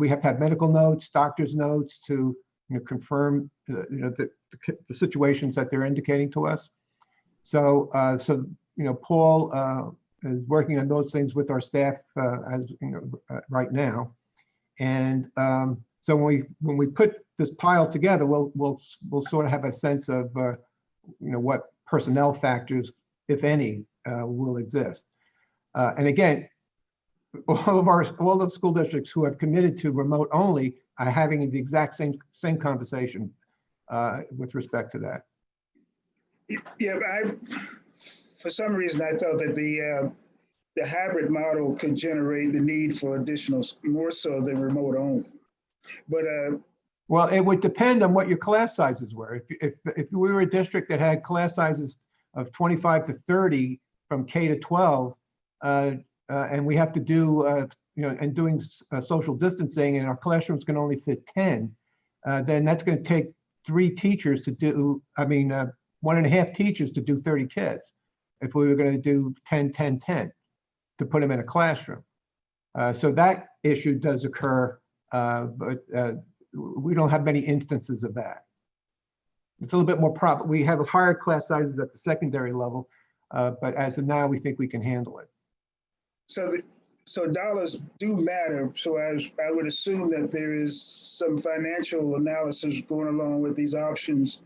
have to have medical notes, doctor's notes to confirm the situations that they're indicating to us. So Paul is working on those things with our staff right now. And so when we put this pile together, we'll sort of have a sense of what personnel factors, if any, will exist. And again, all the school districts who have committed to remote only are having the exact same conversation with respect to that. Yeah, for some reason, I thought that the hybrid model could generate the need for additional, more so than remote only. But well, it would depend on what your class sizes were. If we were a district that had class sizes of 25 to 30 from K to 12, and we have to do, and doing social distancing, and our classrooms can only fit 10, then that's going to take 3 teachers to do, 1.5 teachers to do 30 kids. If we were going to do 10, 10, 10 to put them in a classroom. So that issue does occur, but we don't have many instances of that. It's a little bit more we have higher class sizes at the secondary level, but as of now, we think we can handle it. So dollars do matter. So I would assume that there is some financial analysis going along with these options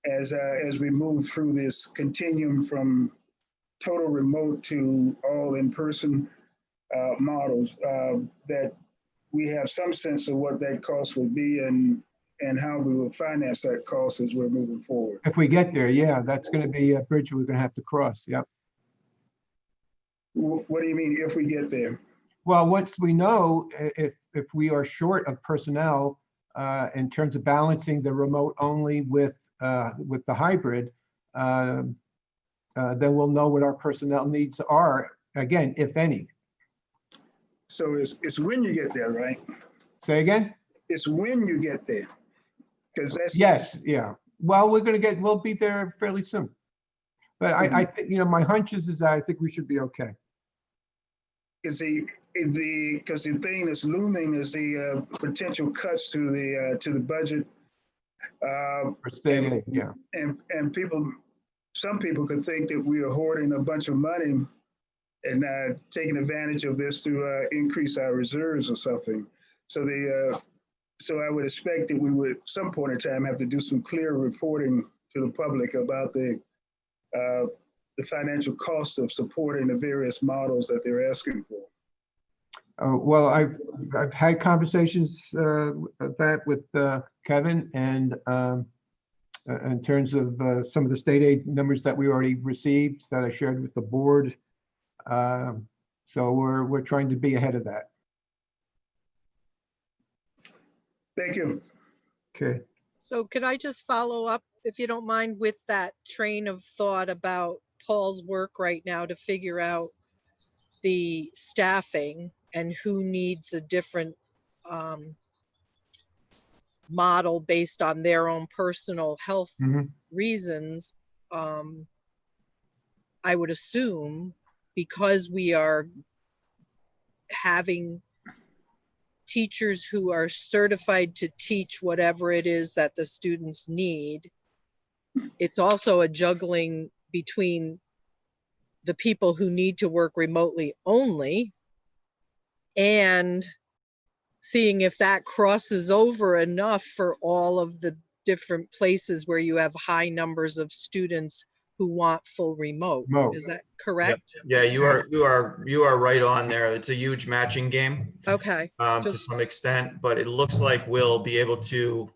as we move through this continuum from total remote to all in-person models, that we have some sense of what that cost would be, and and how we will finance that cost as we're moving forward. If we get there, yeah, that's going to be a bridge we're going to have to cross. Yep. What do you mean if we get there? Well, once we know if we are short of personnel in terms of balancing the remote only with the hybrid, then we'll know what our personnel needs are, again, if any. So it's when you get there, right? Say again? It's when you get there. Because that's Yes, yeah. Well, we'll be there fairly soon. But I think, my hunch is that I think we should be okay. because the thing that's looming is the potential cuts to the budget. For state aid, yeah. And some people could think that we are hoarding a bunch of money and taking advantage of this to increase our reserves or something. So I would expect that we would, at some point in time, have to do some clear reporting to the public about the financial costs of supporting the various models that they're asking for. Well, I've had conversations of that with Kevin, and in terms of some of the state aid numbers that we already received that I shared with the board. So we're trying to be ahead of that. Thank you. Okay. So could I just follow up, if you don't mind, with that train of thought about Paul's work right now to figure out the staffing and who needs a different model based on their own personal health reasons. I would assume because we are having teachers who are certified to teach whatever it is that the students need, it's also a juggling between the people who need to work remotely only and seeing if that crosses over enough for all of the different places where you have high numbers of students who want full remote. Is that correct? Yeah, you are right on there. It's a huge matching game. Okay. To some extent, but it looks like we'll be able to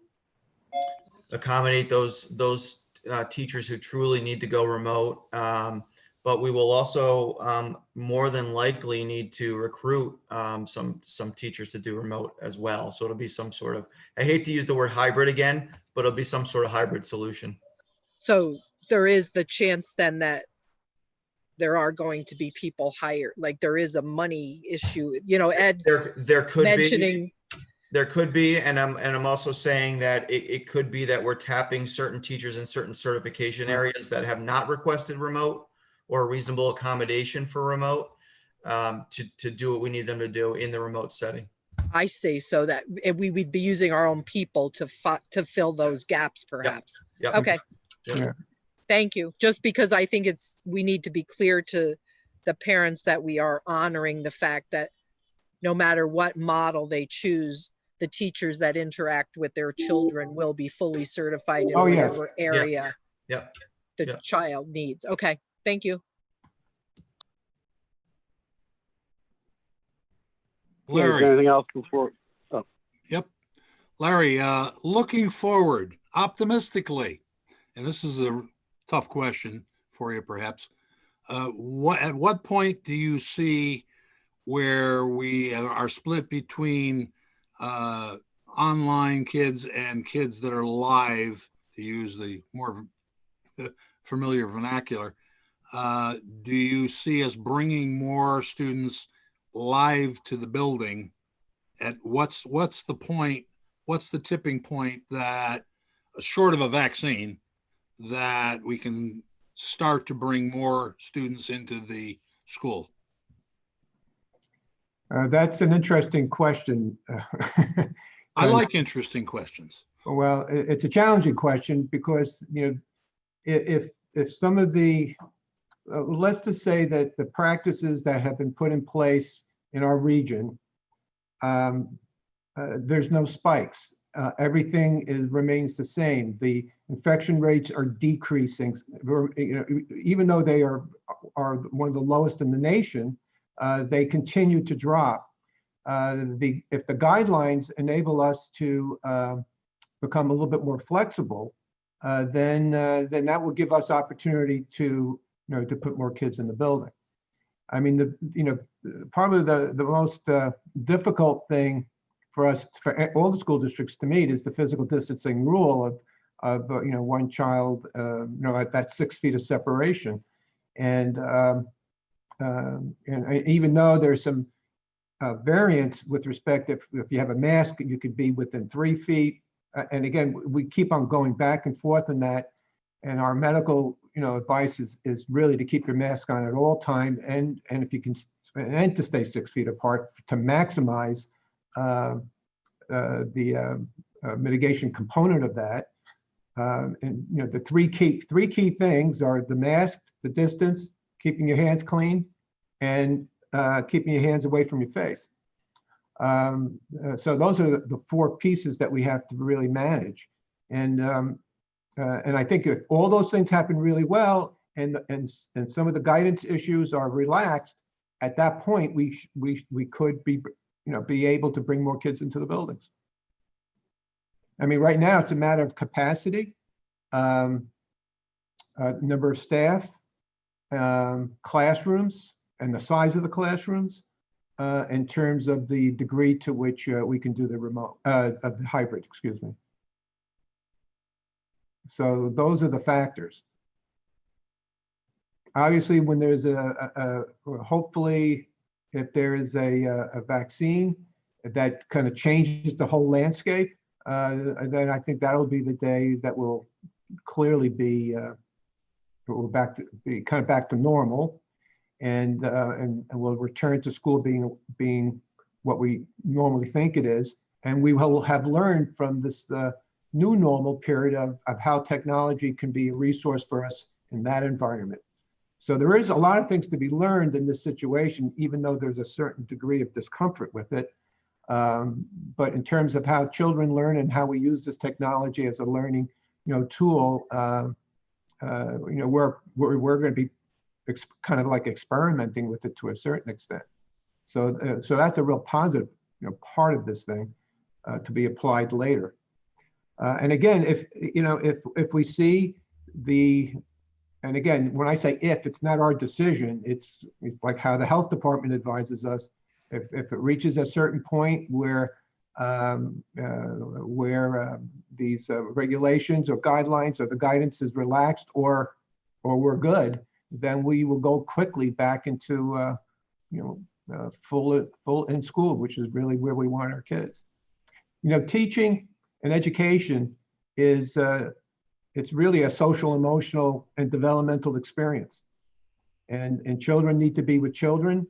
accommodate those teachers who truly need to go remote. But we will also more than likely need to recruit some teachers to do remote as well. So it'll be some sort of, I hate to use the word hybrid again, but it'll be some sort of hybrid solution. So there is the chance then that there are going to be people hired, like there is a money issue, Ed's there could mentioning. There could be, and I'm also saying that it could be that we're tapping certain teachers in certain certification areas that have not requested remote or reasonable accommodation for remote to do what we need them to do in the remote setting. I see. So that we would be using our own people to fill those gaps, perhaps. Yep. Okay. Yep. Yeah. Thank you. Just because I think we need to be clear to the parents that we are honoring the fact that no matter what model they choose, the teachers that interact with their children will be fully certified in whatever area the child needs. Okay. Thank you. Larry. Anything else before? Oh. Yep. Larry, looking forward optimistically, and this is a tough question for you perhaps, at what point do you see where we are split between online kids and kids that are live, to use the more familiar vernacular? Do you see us bringing more students live to the building? At what's the point, what's the tipping point that, short of a vaccine, that we can start to bring more students into the school? That's an interesting question. I like interesting questions. Well, it's a challenging question because, if some of the, let's just say that the practices that have been put in place in our region, there's no spikes. Everything remains the same. The infection rates are decreasing. Even though they are one of the lowest in the nation, they continue to drop. If the guidelines enable us to become a little bit more flexible, then that will give us opportunity to, to put more kids in the building. I mean, probably the most difficult thing for us, for all the school districts to meet, is the physical distancing rule of one child, at that 6 feet of separation. And even though there's some variance with respect, if you have a mask, you could be within 3 feet. And again, we keep on going back and forth in that. And our medical, advice is really to keep your mask on at all time, and if you can, and to stay 6 feet apart to maximize the mitigation component of that. And the three key things are the mask, the distance, keeping your hands clean, and keeping your hands away from your face. So those are the 4 pieces that we have to really manage. And I think if all those things happen really well, and some of the guidance issues are relaxed, at that point we could be able to bring more kids into the buildings. I mean, right now it's a matter of capacity, number of staff, classrooms, and the size of the classrooms, in terms of the degree to which we can do the remote, the hybrid, excuse me. So those are the factors. Obviously, when there's hopefully, if there is a vaccine that kind of changes the whole landscape, then I think that'll be the day that will clearly be we're back to normal, and we'll return to school being what we normally think it is, and we will have learned from this new normal period of how technology can be a resource for us in that environment. So there is a lot of things to be learned in this situation, even though there's a certain degree of discomfort with it. But in terms of how children learn and how we use this technology as a learning, tool, we're going to be kind of like experimenting with it to a certain extent. So that's a real positive, part of this thing to be applied later. And again, if we see and again, when I say if, it's not our decision. It's like how the health department advises us. If it reaches a certain point where these regulations or guidelines or the guidance is relaxed or we're good, then we will go quickly back into full in school, which is really where we want our kids. Teaching and education is it's really a social, emotional, and developmental experience. And children need to be with children.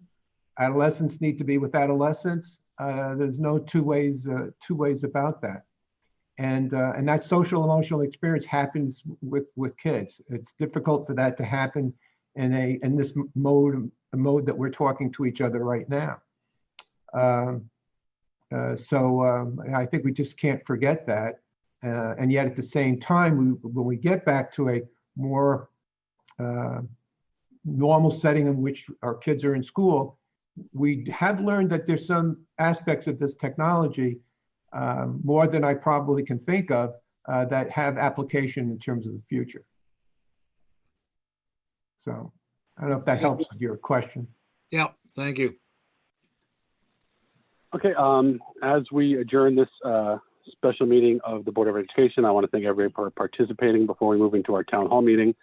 Adolescents need to be with adolescents. There's no two ways about that. And that social, emotional experience happens with kids. It's difficult for that to happen in this mode that we're talking to each other right now. So I think we just can't forget that. And yet at the same time, when we get back to a more normal setting in which our kids are in school, we have learned that there's some aspects of this technology, more than I probably can think of, that have application in terms of the future. So I don't know if that helps with your question. Yeah, thank you. Okay, as we adjourn this special meeting of the Board of Education, I want to thank everybody for participating before we move into our town hall meeting.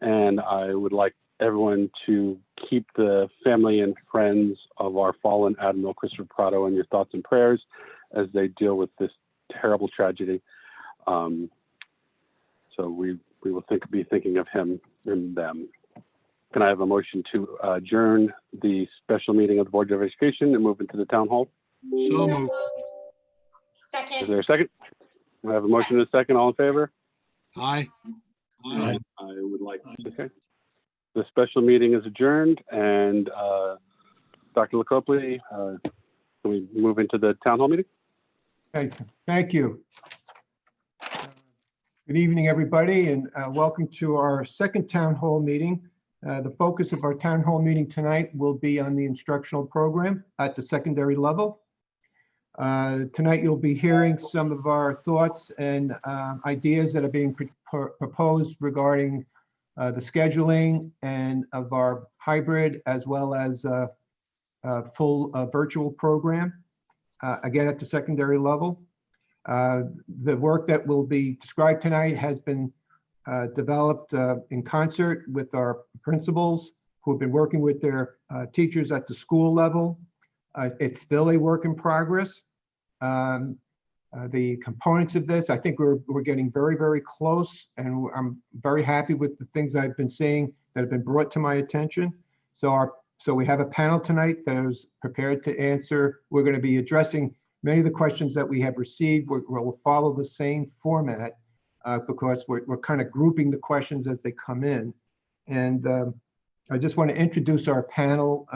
And I would like everyone to keep the family and friends of our fallen Admiral Christopher Prado in your thoughts and prayers as they deal with this terrible tragedy. So we will be thinking of him and them. Can I have a motion to adjourn the special meeting of the Board of Education and move into the town hall? So moved. Second. Is there a second? I have a motion and a second. All in favor? Aye. I would like, okay. The special meeting is adjourned, and Dr. LaCopley, can we move into the town hall meeting? Okay, thank you. Good evening, everybody, and welcome to our second town hall meeting. The focus of our town hall meeting tonight will be on the instructional program at the secondary level. Tonight, you'll be hearing some of our thoughts and ideas that are being proposed regarding the scheduling and of our hybrid as well as full virtual program, again, at the secondary level. The work that will be described tonight has been developed in concert with our principals who have been working with their teachers at the school level. It's still a work in progress. The components of this, I think we're getting very, very close, and I'm very happy with the things I've been seeing that have been brought to my attention. So we have a panel tonight that is prepared to answer. We're going to be addressing many of the questions that we have received. We'll follow the same format because we're kind of grouping the questions as they come in. And I just want to introduce our panel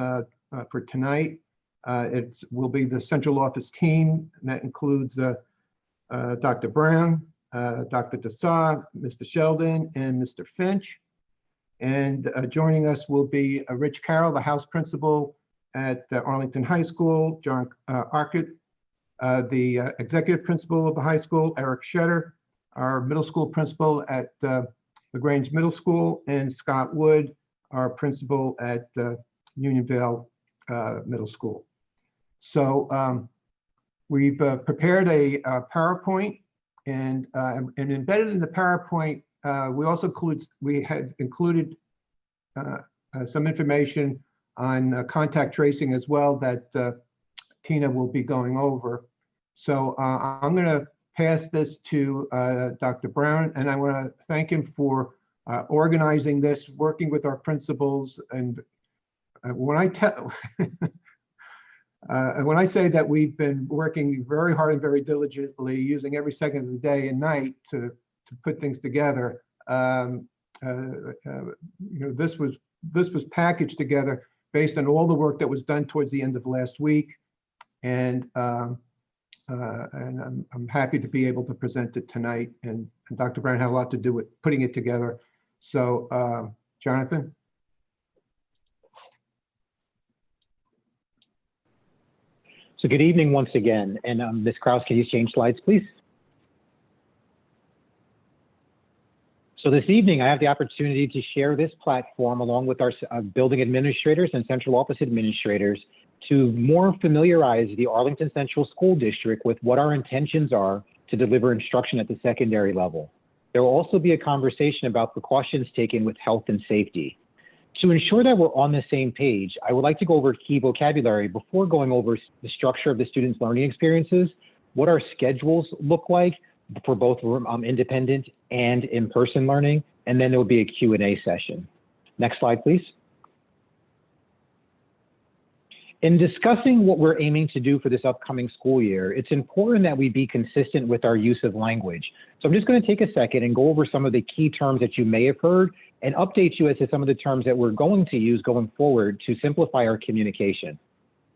for tonight. It will be the central office team, and that includes Dr. Brown, Dr. Dessau, Mr. Sheldon, and Mr. Finch. And joining us will be Rich Carroll, the house principal at Arlington High School, John Arkett, the executive principal of the high school, Eric Shetter, our middle school principal at LaGrange Middle School, and Scott Wood, our principal at Unionville Middle School. So we've prepared a PowerPoint, and embedded in the PowerPoint, we had included some information on contact tracing as well that Tina will be going over. So I'm going to pass this to Dr. Brown, and I want to thank him for organizing this, working with our principals. And when I say that we've been working very hard and very diligently, using every second of the day and night to put things together, this was packaged together based on all the work that was done towards the end of last week, and I'm happy to be able to present it tonight. And Dr. Brown had a lot to do with putting it together. So, Jonathan. So good evening once again. And Ms. Krause, can you change slides, please? So this evening, I have the opportunity to share this platform along with our building administrators and central office administrators to more familiarize the Arlington Central School District with what our intentions are to deliver instruction at the secondary level. There will also be a conversation about precautions taken with health and safety. To ensure that we're on the same page, I would like to go over key vocabulary before going over the structure of the students' learning experiences, what our schedules look like for both independent and in-person learning, and then there will be a Q&A session. Next slide, please. In discussing what we're aiming to do for this upcoming school year, it's important that we be consistent with our use of language. So I'm just going to take a second and go over some of the key terms that you may have heard and update you as to some of the terms that we're going to use going forward to simplify our communication.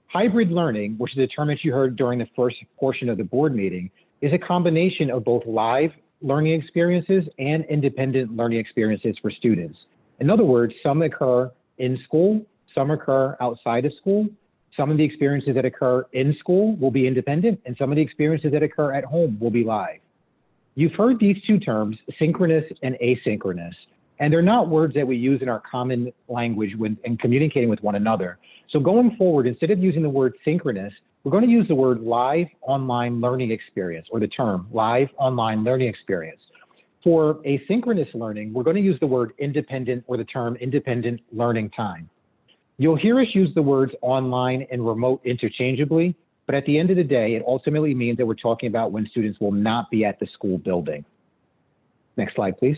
Hybrid learning, which is a term that you heard during the first portion of the board meeting, is a combination of both live learning experiences and independent learning experiences for students. In other words, some occur in school, some occur outside of school. Some of the experiences that occur in school will be independent, and some of the experiences that occur at home will be live. You've heard these two terms, synchronous and asynchronous, and they're not words that we use in our common language when communicating with one another. So going forward, instead of using the word synchronous, we're going to use the word live online learning experience, or the term live online learning experience. For asynchronous learning, we're going to use the word independent, or the term independent learning time. You'll hear us use the words online and remote interchangeably, but at the end of the day, it ultimately means that we're talking about when students will not be at the school building. Next slide, please.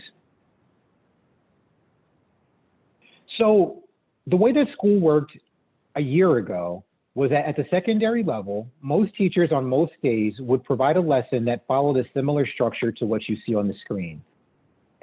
So the way that school worked a year ago was that at the secondary level, most teachers on most days would provide a lesson that followed a similar structure to what you see on the screen.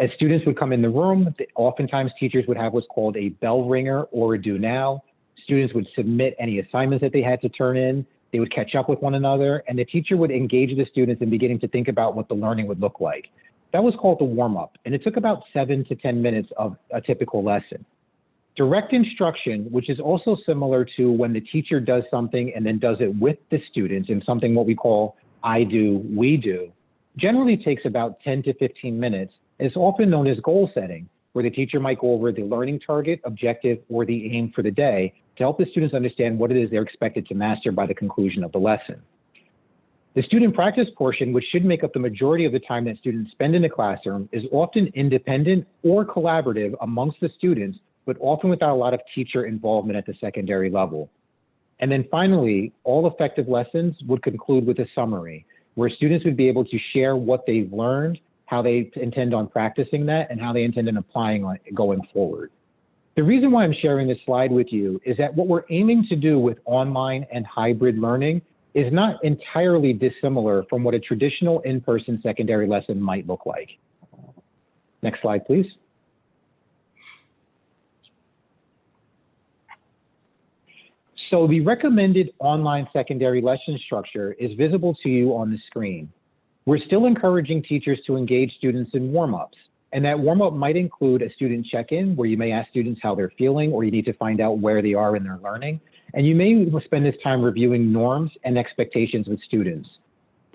As students would come in the room, oftentimes teachers would have what's called a bell ringer or a do now. Students would submit any assignments that they had to turn in. They would catch up with one another, and the teacher would engage the students in beginning to think about what the learning would look like. That was called the warm-up, and it took about 7 to 10 minutes of a typical lesson. Direct instruction, which is also similar to when the teacher does something and then does it with the students in something what we call I do, we do, generally takes about 10 to 15 minutes. It's often known as goal setting, where the teacher might go over the learning target, objective, or the aim for the day to help the students understand what it is they're expected to master by the conclusion of the lesson. The student practice portion, which should make up the majority of the time that students spend in the classroom, is often independent or collaborative amongst the students, but often without a lot of teacher involvement at the secondary level. And then finally, all effective lessons would conclude with a summary, where students would be able to share what they've learned, how they intend on practicing that, and how they intend on applying it going forward. The reason why I'm sharing this slide with you is that what we're aiming to do with online and hybrid learning is not entirely dissimilar from what a traditional in-person secondary lesson might look like. Next slide, please. So the recommended online secondary lesson structure is visible to you on the screen. We're still encouraging teachers to engage students in warm-ups, and that warm-up might include a student check-in where you may ask students how they're feeling, or you need to find out where they are in their learning. And you may spend this time reviewing norms and expectations with students.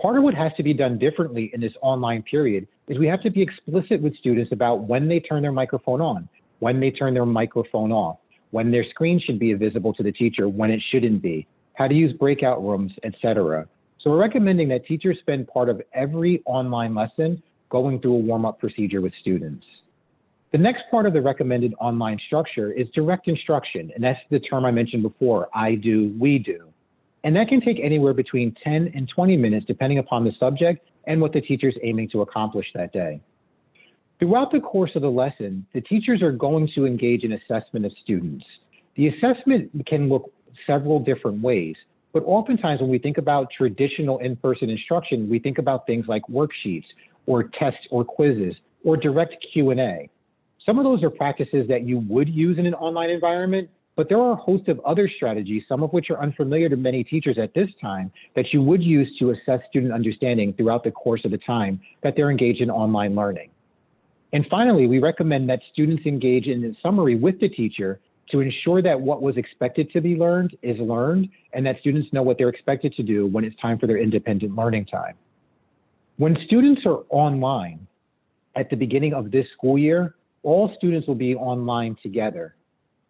Part of what has to be done differently in this online period is we have to be explicit with students about when they turn their microphone on, when they turn their microphone off, when their screen should be visible to the teacher, when it shouldn't be, how to use breakout rooms, etc. So we're recommending that teachers spend part of every online lesson going through a warm-up procedure with students. The next part of the recommended online structure is direct instruction, and that's the term I mentioned before, I do, we do. And that can take anywhere between 10 and 20 minutes depending upon the subject and what the teacher's aiming to accomplish that day. Throughout the course of the lesson, the teachers are going to engage in assessment of students. The assessment can look several different ways, but oftentimes when we think about traditional in-person instruction, we think about things like worksheets or tests or quizzes or direct Q&A. Some of those are practices that you would use in an online environment, but there are a host of other strategies, some of which are unfamiliar to many teachers at this time, that you would use to assess student understanding throughout the course of the time that they're engaged in online learning. And finally, we recommend that students engage in a summary with the teacher to ensure that what was expected to be learned is learned, and that students know what they're expected to do when it's time for their independent learning time. When students are online at the beginning of this school year, all students will be online together.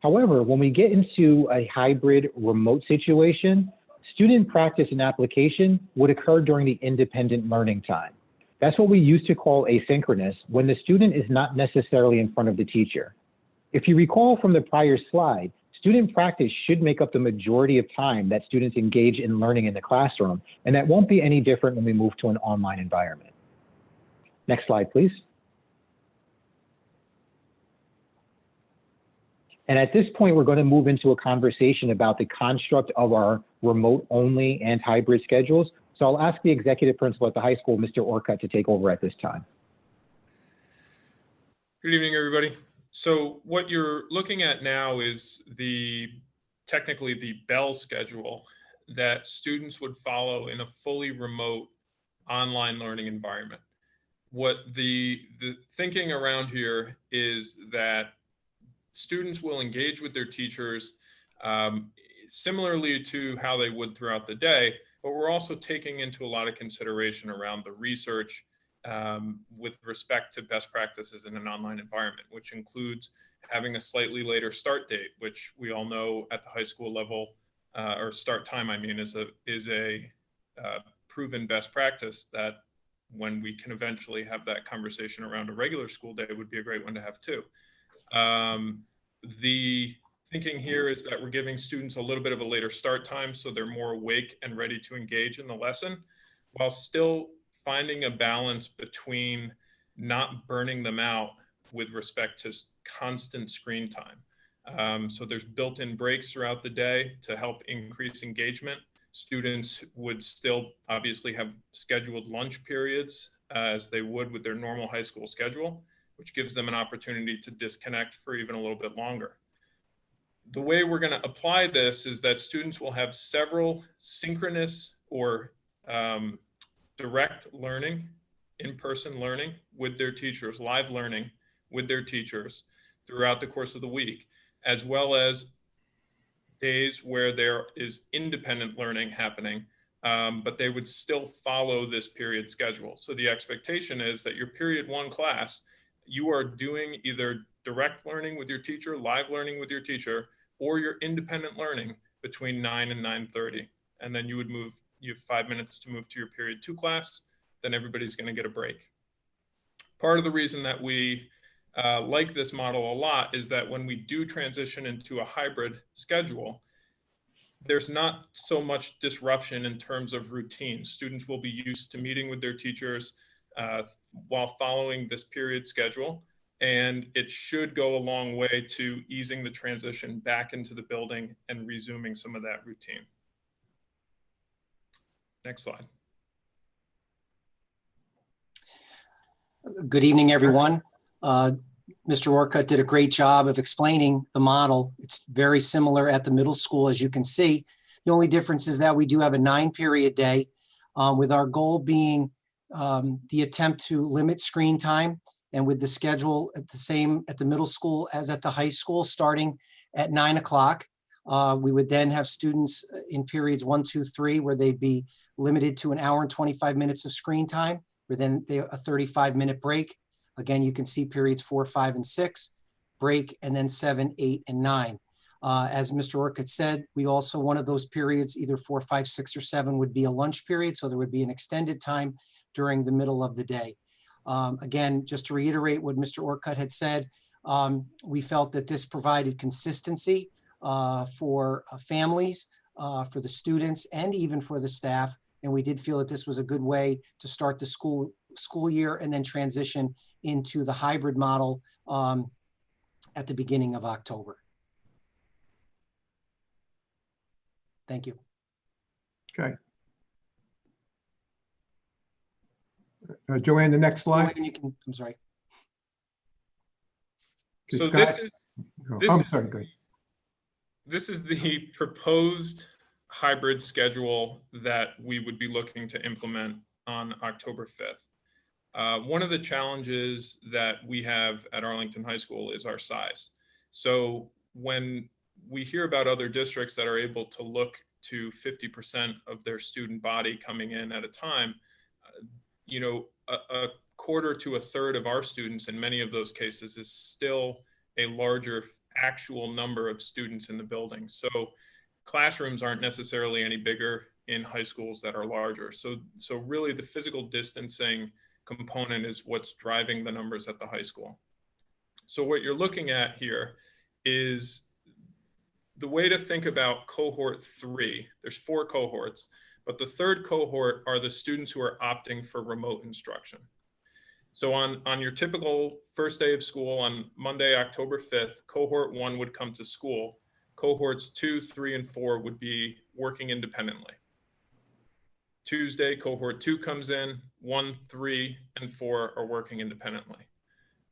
However, when we get into a hybrid remote situation, student practice and application would occur during the independent learning time. That's what we used to call asynchronous, when the student is not necessarily in front of the teacher. If you recall from the prior slide, student practice should make up the majority of time that students engage in learning in the classroom, and that won't be any different when we move to an online environment. Next slide, please. And at this point, we're going to move into a conversation about the construct of our remote only and hybrid schedules. So I'll ask the executive principal at the high school, Mr. Orcutt, to take over at this time. Good evening, everybody. So what you're looking at now is technically the Bell schedule that students would follow in a fully remote online learning environment. What the thinking around here is that students will engage with their teachers similarly to how they would throughout the day, but we're also taking into a lot of consideration around the research with respect to best practices in an online environment, which includes having a slightly later start date, which we all know at the high school level, or start time, I mean, is a proven best practice that when we can eventually have that conversation around a regular school day would be a great one to have too. The thinking here is that we're giving students a little bit of a later start time so they're more awake and ready to engage in the lesson, while still finding a balance between not burning them out with respect to constant screen time. So there's built-in breaks throughout the day to help increase engagement. Students would still obviously have scheduled lunch periods as they would with their normal high school schedule, which gives them an opportunity to disconnect for even a little bit longer. The way we're going to apply this is that students will have several synchronous or direct learning, in-person learning with their teachers, live learning with their teachers throughout the course of the week. as well as days where there is independent learning happening, but they would still follow this period schedule. So the expectation is that your period 1 class, you are doing either direct learning with your teacher, live learning with your teacher, or your independent learning between 9 and 9:30. And then you would move, you have 5 minutes to move to your period 2 class, then everybody's going to get a break. Part of the reason that we like this model a lot is that when we do transition into a hybrid schedule, there's not so much disruption in terms of routine. Students will be used to meeting with their teachers while following this period schedule, and it should go a long way to easing the transition back into the building and resuming some of that routine. Next slide. Good evening, everyone. Mr. Orcutt did a great job of explaining the model. It's very similar at the middle school, as you can see. The only difference is that we do have a 9-period day, with our goal being the attempt to limit screen time, and with the schedule at the same at the middle school as at the high school, starting at 9 o'clock. We would then have students in periods 1, 2, 3, where they'd be limited to 1 hour and 25 minutes of screen time, with then a 35-minute break. Again, you can see periods 4, 5, and 6, break, and then 7, 8, and 9. As Mr. Orcutt said, we also, one of those periods, either 4, 5, 6, or 7, would be a lunch period. So there would be an extended time during the middle of the day. Again, just to reiterate what Mr. Orcutt had said, we felt that this provided consistency for families, for the students, and even for the staff. And we did feel that this was a good way to start the school year and then transition into the hybrid model at the beginning of October. Thank you. Okay. Joanne, the next slide. Joanne, you can, I'm sorry. So Scott? this is the proposed hybrid schedule that we would be looking to implement on October 5th. One of the challenges that we have at Arlington High School is our size. So when we hear about other districts that are able to look to 50% of their student body coming in at a time, you know, a quarter to a third of our students in many of those cases is still a larger actual number of students in the building. So classrooms aren't necessarily any bigger in high schools that are larger. So really the physical distancing component is what's driving the numbers at the high school. So what you're looking at here is the way to think about cohort 3. There's 4 cohorts, but the third cohort are the students who are opting for remote instruction. So on your typical first day of school on Monday, October 5th, cohort 1 would come to school. Cohorts 2, 3, and 4 would be working independently. Tuesday, cohort 2 comes in, 1, 3, and 4 are working independently.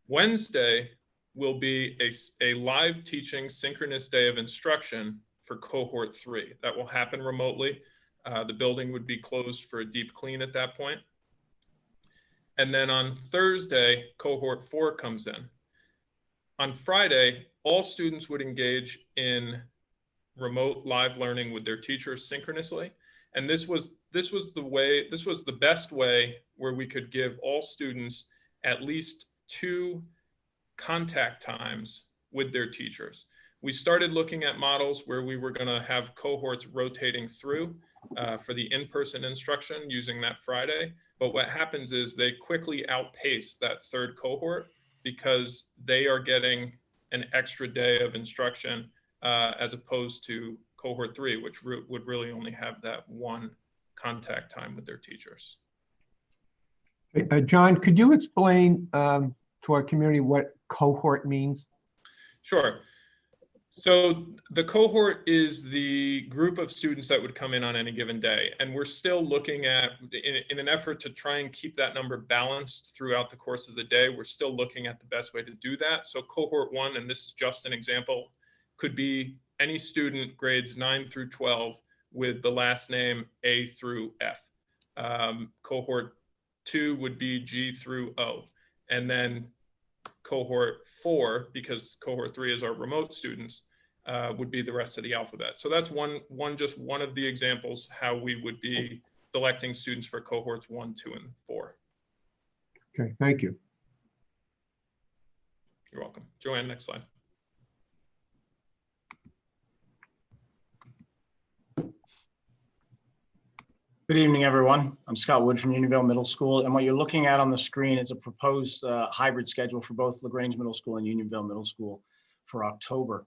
Wednesday will be a live teaching synchronous day of instruction for cohort 3. That will happen remotely. The building would be closed for a deep clean at that point. And then on Thursday, cohort 4 comes in. On Friday, all students would engage in remote live learning with their teachers synchronously. And this was the best way where we could give all students at least 2 contact times with their teachers. We started looking at models where we were going to have cohorts rotating through for the in-person instruction using that Friday. But what happens is they quickly outpace that third cohort because they are getting an extra day of instruction as opposed to cohort 3, which would really only have that 1 contact time with their teachers. John, could you explain to our community what cohort means? Sure. So the cohort is the group of students that would come in on any given day. And we're still looking at, in an effort to try and keep that number balanced throughout the course of the day, we're still looking at the best way to do that. So cohort 1, and this is just an example, could be any student grades 9 through 12 with the last name A through F. Cohort 2 would be G through O. And then cohort 4, because cohort 3 is our remote students, would be the rest of the alphabet. So that's just one of the examples how we would be selecting students for cohorts 1, 2, and 4. Okay, thank you. You're welcome. Joanne, next slide. Good evening, everyone. I'm Scott Wood from Unionville Middle School, and what you're looking at on the screen is a proposed hybrid schedule for both LaGrange Middle School and Unionville Middle School for October.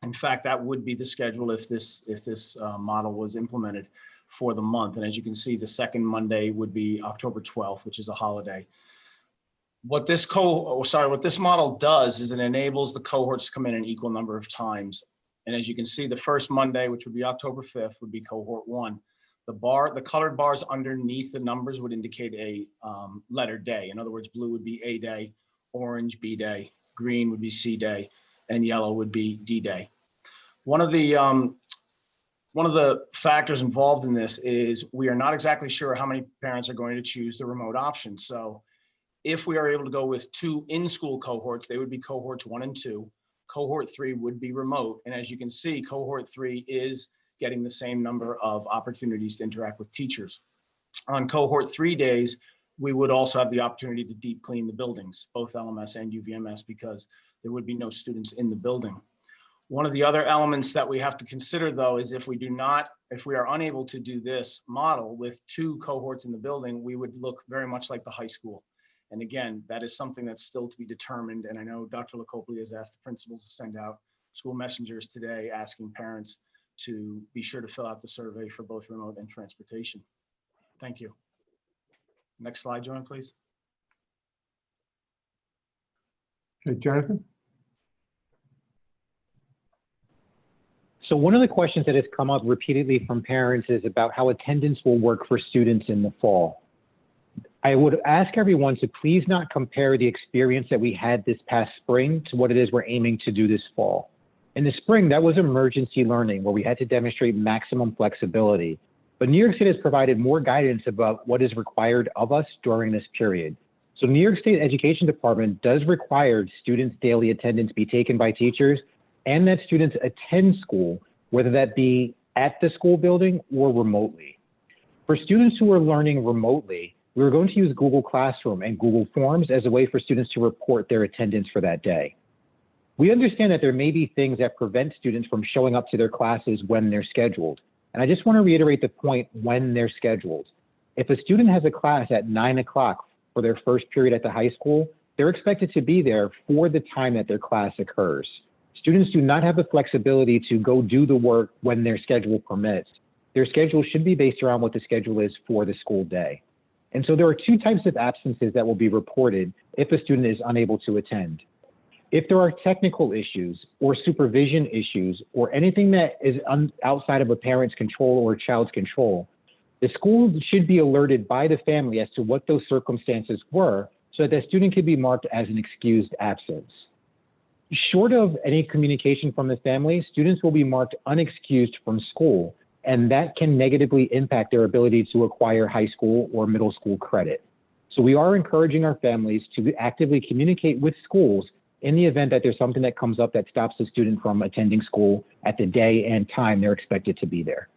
In fact, that would be the schedule if this model was implemented for the month. And as you can see, the second Monday would be October 12th, which is a holiday. What this model does is it enables the cohorts to come in an equal number of times. And as you can see, the first Monday, which would be October 5th, would be cohort 1. The colored bars underneath the numbers would indicate a letter day. In other words, blue would be A day, orange B day, green would be C day, and yellow would be D day. One of the factors involved in this is we are not exactly sure how many parents are going to choose the remote option. So if we are able to go with 2 in-school cohorts, they would be cohorts 1 and 2. Cohort 3 would be remote. And as you can see, cohort 3 is getting the same number of opportunities to interact with teachers. On cohort 3 days, we would also have the opportunity to deep clean the buildings, both LMS and UVMS, because there would be no students in the building. One of the other elements that we have to consider, though, is if we are unable to do this model with 2 cohorts in the building, we would look very much like the high school. And again, that is something that's still to be determined. And I know Dr. Lacopoli has asked the principals to send out school messengers today asking parents to be sure to fill out the survey for both remote and transportation. Thank you. Next slide, Joanne, please. Okay, Jonathan? So one of the questions that has come up repeatedly from parents is about how attendance will work for students in the fall. I would ask everyone to please not compare the experience that we had this past spring to what it is we're aiming to do this fall. In the spring, that was emergency learning where we had to demonstrate maximum flexibility. But New York State has provided more guidance about what is required of us during this period. So New York State Education Department does require students' daily attendance be taken by teachers and that students attend school, whether that be at the school building or remotely. For students who are learning remotely, we're going to use Google Classroom and Google Forms as a way for students to report their attendance for that day. We understand that there may be things that prevent students from showing up to their classes when they're scheduled. And I just want to reiterate the point when they're scheduled. If a student has a class at 9 o'clock for their first period at the high school, they're expected to be there for the time that their class occurs. Students do not have the flexibility to go do the work when their schedule permits. Their schedule should be based around what the schedule is for the school day. And so there are 2 types of absences that will be reported if a student is unable to attend. If there are technical issues or supervision issues or anything that is outside of a parent's control or a child's control, the school should be alerted by the family as to what those circumstances were so that the student can be marked as an excused absence. Short of any communication from the family, students will be marked unexcused from school, and that can negatively impact their ability to acquire high school or middle school credit. So we are encouraging our families to actively communicate with schools in the event that there's something that comes up that stops the student from attending school at the day and time they're expected to be there.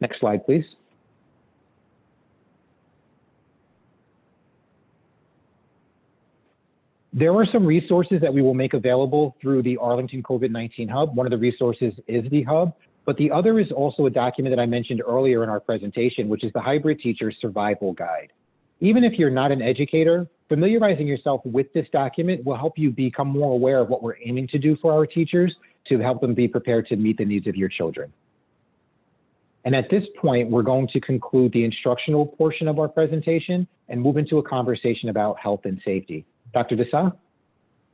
Next slide, please. There are some resources that we will make available through the Arlington COVID-19 Hub. One of the resources is the Hub, but the other is also a document that I mentioned earlier in our presentation, which is the Hybrid Teacher Survival Guide. Even if you're not an educator, familiarizing yourself with this document will help you become more aware of what we're aiming to do for our teachers to help them be prepared to meet the needs of your children. And at this point, we're going to conclude the instructional portion of our presentation and move into a conversation about health and safety. Dr. Desa?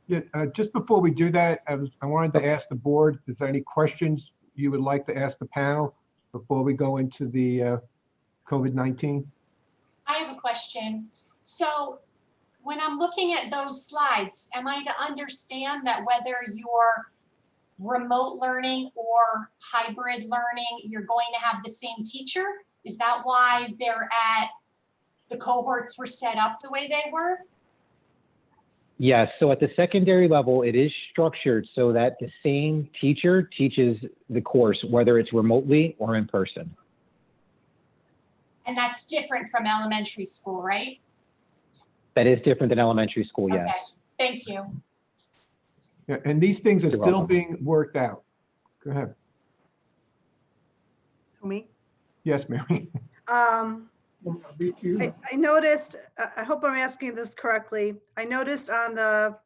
Yeah, just before we do that, I wanted to ask the board, is there any questions you would like to ask the panel before we go into the COVID-19? I have a question. So when I'm looking at those slides, am I to understand that whether you're remote learning or hybrid learning, you're going to have the same teacher? Is that why the cohorts were set up the way they were? Yes, so at the secondary level, it is structured so that the same teacher teaches the course, whether it's remotely or in person. And that's different from elementary school, right? That is different than elementary school, yes. Okay, thank you. Yeah, and these things are You're still welcome. being worked out. Go ahead. To me. Yes, Mary. I noticed, I hope I'm asking this correctly. I noticed on the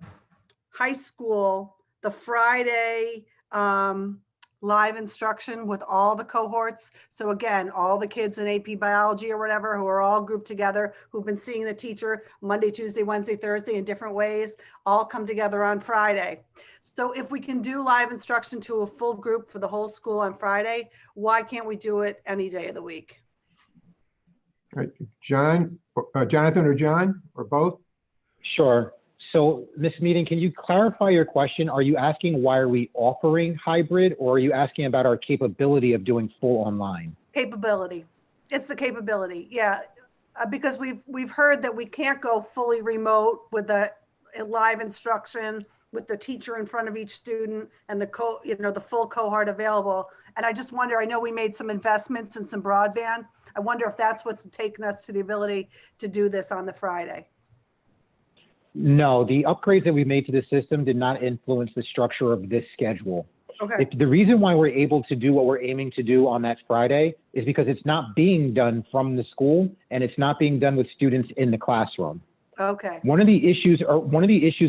high school, the Friday live instruction with all the cohorts. So again, all the kids in AP biology or whatever, who are all grouped together, who've been seeing the teacher Monday, Tuesday, Wednesday, Thursday in different ways, all come together on Friday. So if we can do live instruction to a full group for the whole school on Friday, why can't we do it any day of the week? All right, John, Jonathan or John, or both? Sure. So, Ms. Meaden, can you clarify your question? Are you asking why are we offering hybrid, or are you asking about our capability of doing full online? Capability. It's the capability, yeah. Because we've heard that we can't go fully remote with a live instruction with the teacher in front of each student and the full cohort available. And I just wonder, I know we made some investments in some broadband. I wonder if that's what's taken us to the ability to do this on the Friday. No, the upgrades that we made to the system did not influence the structure of this schedule. Okay. The reason why we're able to do what we're aiming to do on that Friday is because it's not being done from the school and it's not being done with students in the classroom. Okay. One of the issues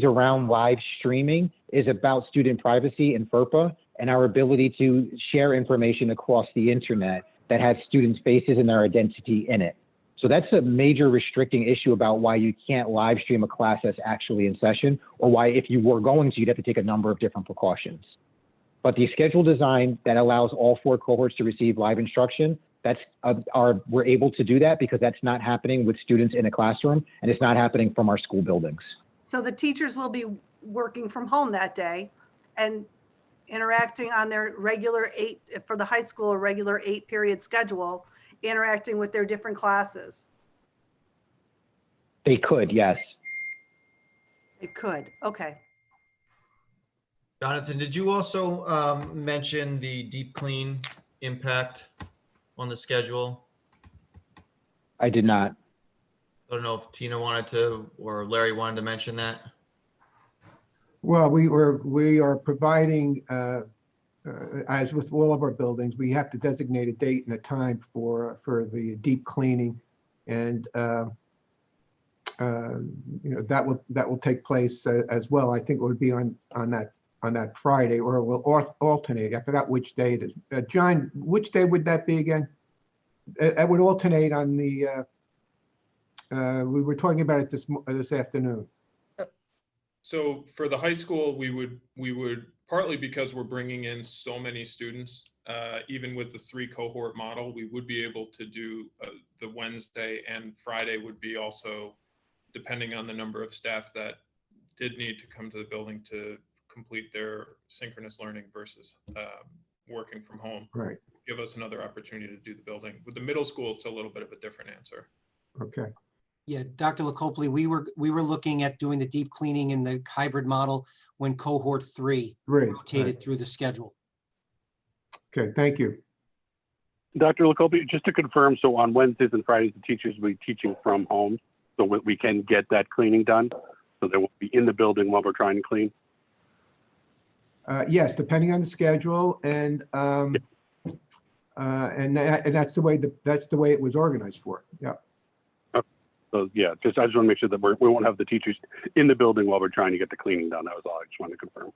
around live streaming is about student privacy and FERPA and our ability to share information across the internet that has students' faces and their identity in it. So that's a major restricting issue about why you can't live stream a class that's actually in session, or why if you were going to, you'd have to take a number of different precautions. But the schedule design that allows all 4 cohorts to receive live instruction, we're able to do that because that's not happening with students in a classroom, and it's not happening from our school buildings. So the teachers will be working from home that day and interacting on their regular 8, for the high school, a regular 8-period schedule, interacting with their different classes. They could, yes. They could, okay. Jonathan, did you also mention the deep clean impact on the schedule? I did not. I don't know if Tina wanted to, or Larry wanted to mention that. Well, we are providing, as with all of our buildings, we have to designate a date and a time for the deep cleaning, and that will take place as well. I think it would be on that Friday, or it will alternate. I forgot which day it is. John, which day would that be again? It would alternate on the. We were talking about it this afternoon. So for the high school, we would partly because we're bringing in so many students, even with the 3 cohort model, we would be able to do the Wednesday, and Friday would be also, depending on the number of staff that did need to come to the building to complete their synchronous learning versus working from home. Right. Give us another opportunity to do the building. With the middle school, it's a little bit of a different answer. Okay. Yeah, Dr. LaCopley, we were looking at doing the deep cleaning in the hybrid model when cohort 3 rotated through the schedule. Okay, thank you. Dr. LaCopley, just to confirm, so on Wednesdays and Fridays, the teachers will be teaching from home, so we can get that cleaning done, so they won't be in the building while we're trying to clean? Yes, depending on the schedule, and that's the way it was organized for. Yeah. So yeah, I just want to make sure that we won't have the teachers in the building while we're trying to get the cleaning done. That was all I just wanted to confirm.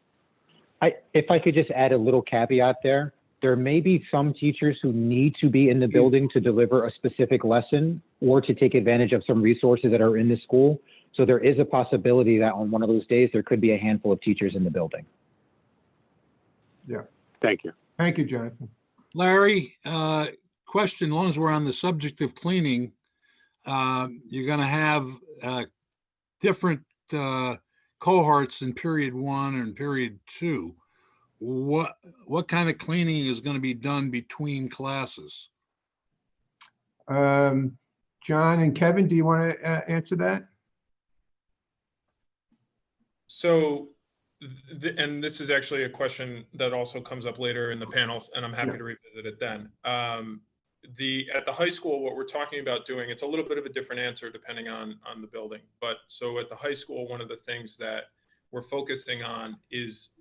If I could just add a little caveat there, there may be some teachers who need to be in the building to deliver a specific lesson or to take advantage of some resources that are in the school. So there is a possibility that on one of those days, there could be a handful of teachers in the building. Yeah. Thank you. Thank you, Jonathan. Larry, question, as long as we're on the subject of cleaning, you're going to have different cohorts in period 1 and period 2. What kind of cleaning is going to be done between classes? John and Kevin, do you want to answer that? So, and this is actually a question that also comes up later in the panels, and I'm happy to revisit it then. At the high school, what we're talking about doing, it's a little bit of a different answer depending on the building. But so at the high school, one of the things that we're focusing on is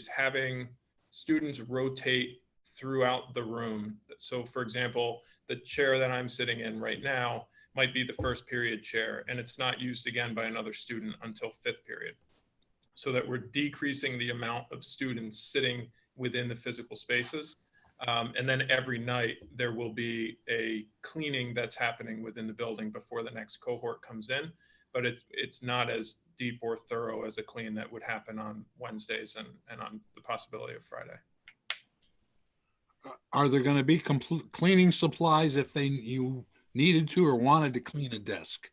having students rotate throughout the room. So for example, the chair that I'm sitting in right now might be the first period chair, and it's not used again by another student until fifth period. So that we're decreasing the amount of students sitting within the physical spaces. And then every night there will be a cleaning that's happening within the building before the next cohort comes in, but it's not as deep or thorough as a clean that would happen on Wednesdays and on the possibility of Friday. Are there going to be cleaning supplies if you needed to or wanted to clean a desk?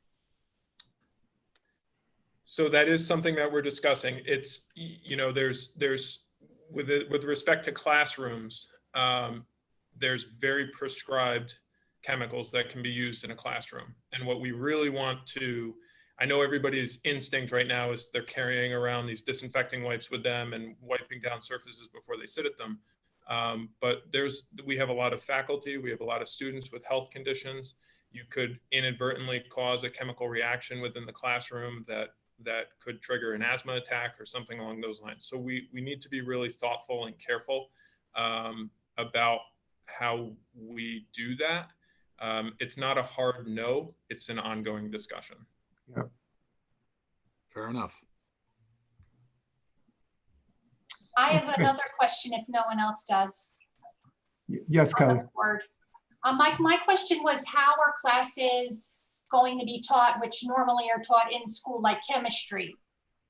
So that is something that we're discussing. It's, there's with respect to classrooms, there's very prescribed chemicals that can be used in a classroom. And what we really want to, I know everybody's instinct right now is they're carrying around these disinfecting wipes with them and wiping down surfaces before they sit at them. But we have a lot of faculty, we have a lot of students with health conditions. You could inadvertently cause a chemical reaction within the classroom that could trigger an asthma attack or something along those lines. So we need to be really thoughtful and careful about how we do that. It's not a hard no, it's an ongoing discussion. Yeah. Fair enough. I have another question if no one else does. Yes, Kelly. My question was, how are classes going to be taught, which normally are taught in school, like chemistry?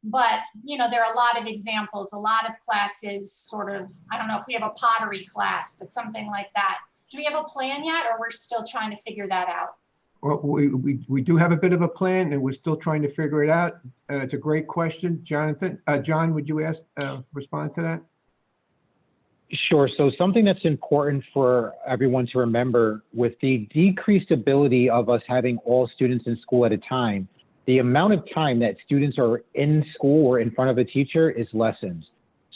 But, there are a lot of examples, a lot of classes sort of, I don't know if we have a pottery class, but something like that. Do we have a plan yet, or we're still trying to figure that out? Well, we do have a bit of a plan, and we're still trying to figure it out. It's a great question, Jonathan. John, would you respond to that? Sure. So something that's important for everyone to remember, with the decreased ability of us having all students in school at a time, the amount of time that students are in school or in front of a teacher is lessened.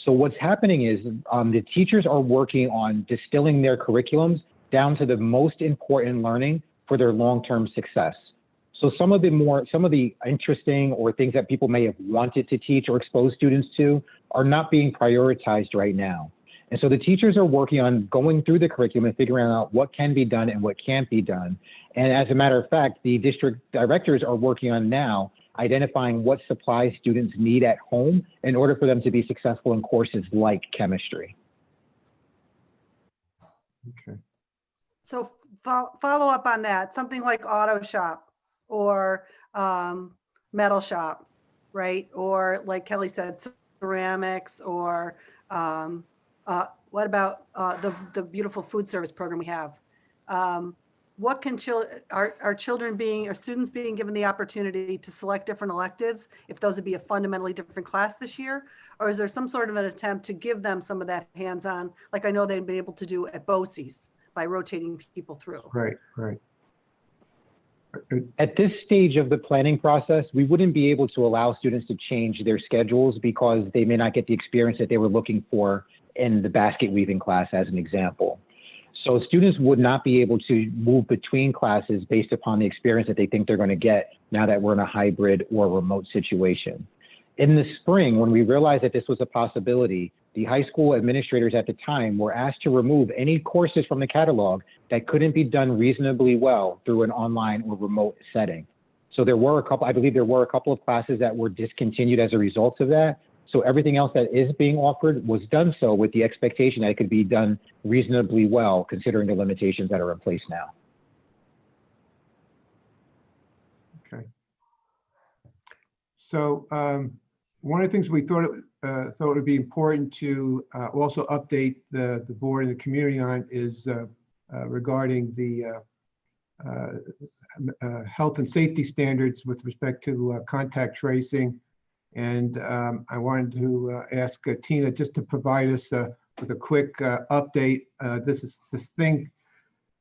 So what's happening is the teachers are working on distilling their curriculums down to the most important learning for their long-term success. So some of the interesting or things that people may have wanted to teach or expose students to are not being prioritized right now. And so the teachers are working on going through the curriculum and figuring out what can be done and what can't be done. And as a matter of fact, the district directors are working on now identifying what supplies students need at home in order for them to be successful in courses like chemistry. Okay. So follow up on that, something like auto shop or metal shop, right? Or like Kelly said, ceramics, or what about the beautiful food service program we have? What can are students being given the opportunity to select different electives if those would be a fundamentally different class this year? Or is there some sort of an attempt to give them some of that hands-on, like I know they'd be able to do at BOCES by rotating people through? Right, right. At this stage of the planning process, we wouldn't be able to allow students to change their schedules because they may not get the experience that they were looking for in the basket weaving class, as an example. So students would not be able to move between classes based upon the experience that they think they're going to get now that we're in a hybrid or remote situation. In the spring, when we realized that this was a possibility, the high school administrators at the time were asked to remove any courses from the catalog that couldn't be done reasonably well through an online or remote setting. So I believe there were a couple of classes that were discontinued as a result of that. So everything else that is being offered was done so with the expectation that it could be done reasonably well, considering the limitations that are in place now. Okay. So one of the things we thought it would be important to also update the board and the community on is regarding the health and safety standards with respect to contact tracing. And I wanted to ask Tina just to provide us with a quick update.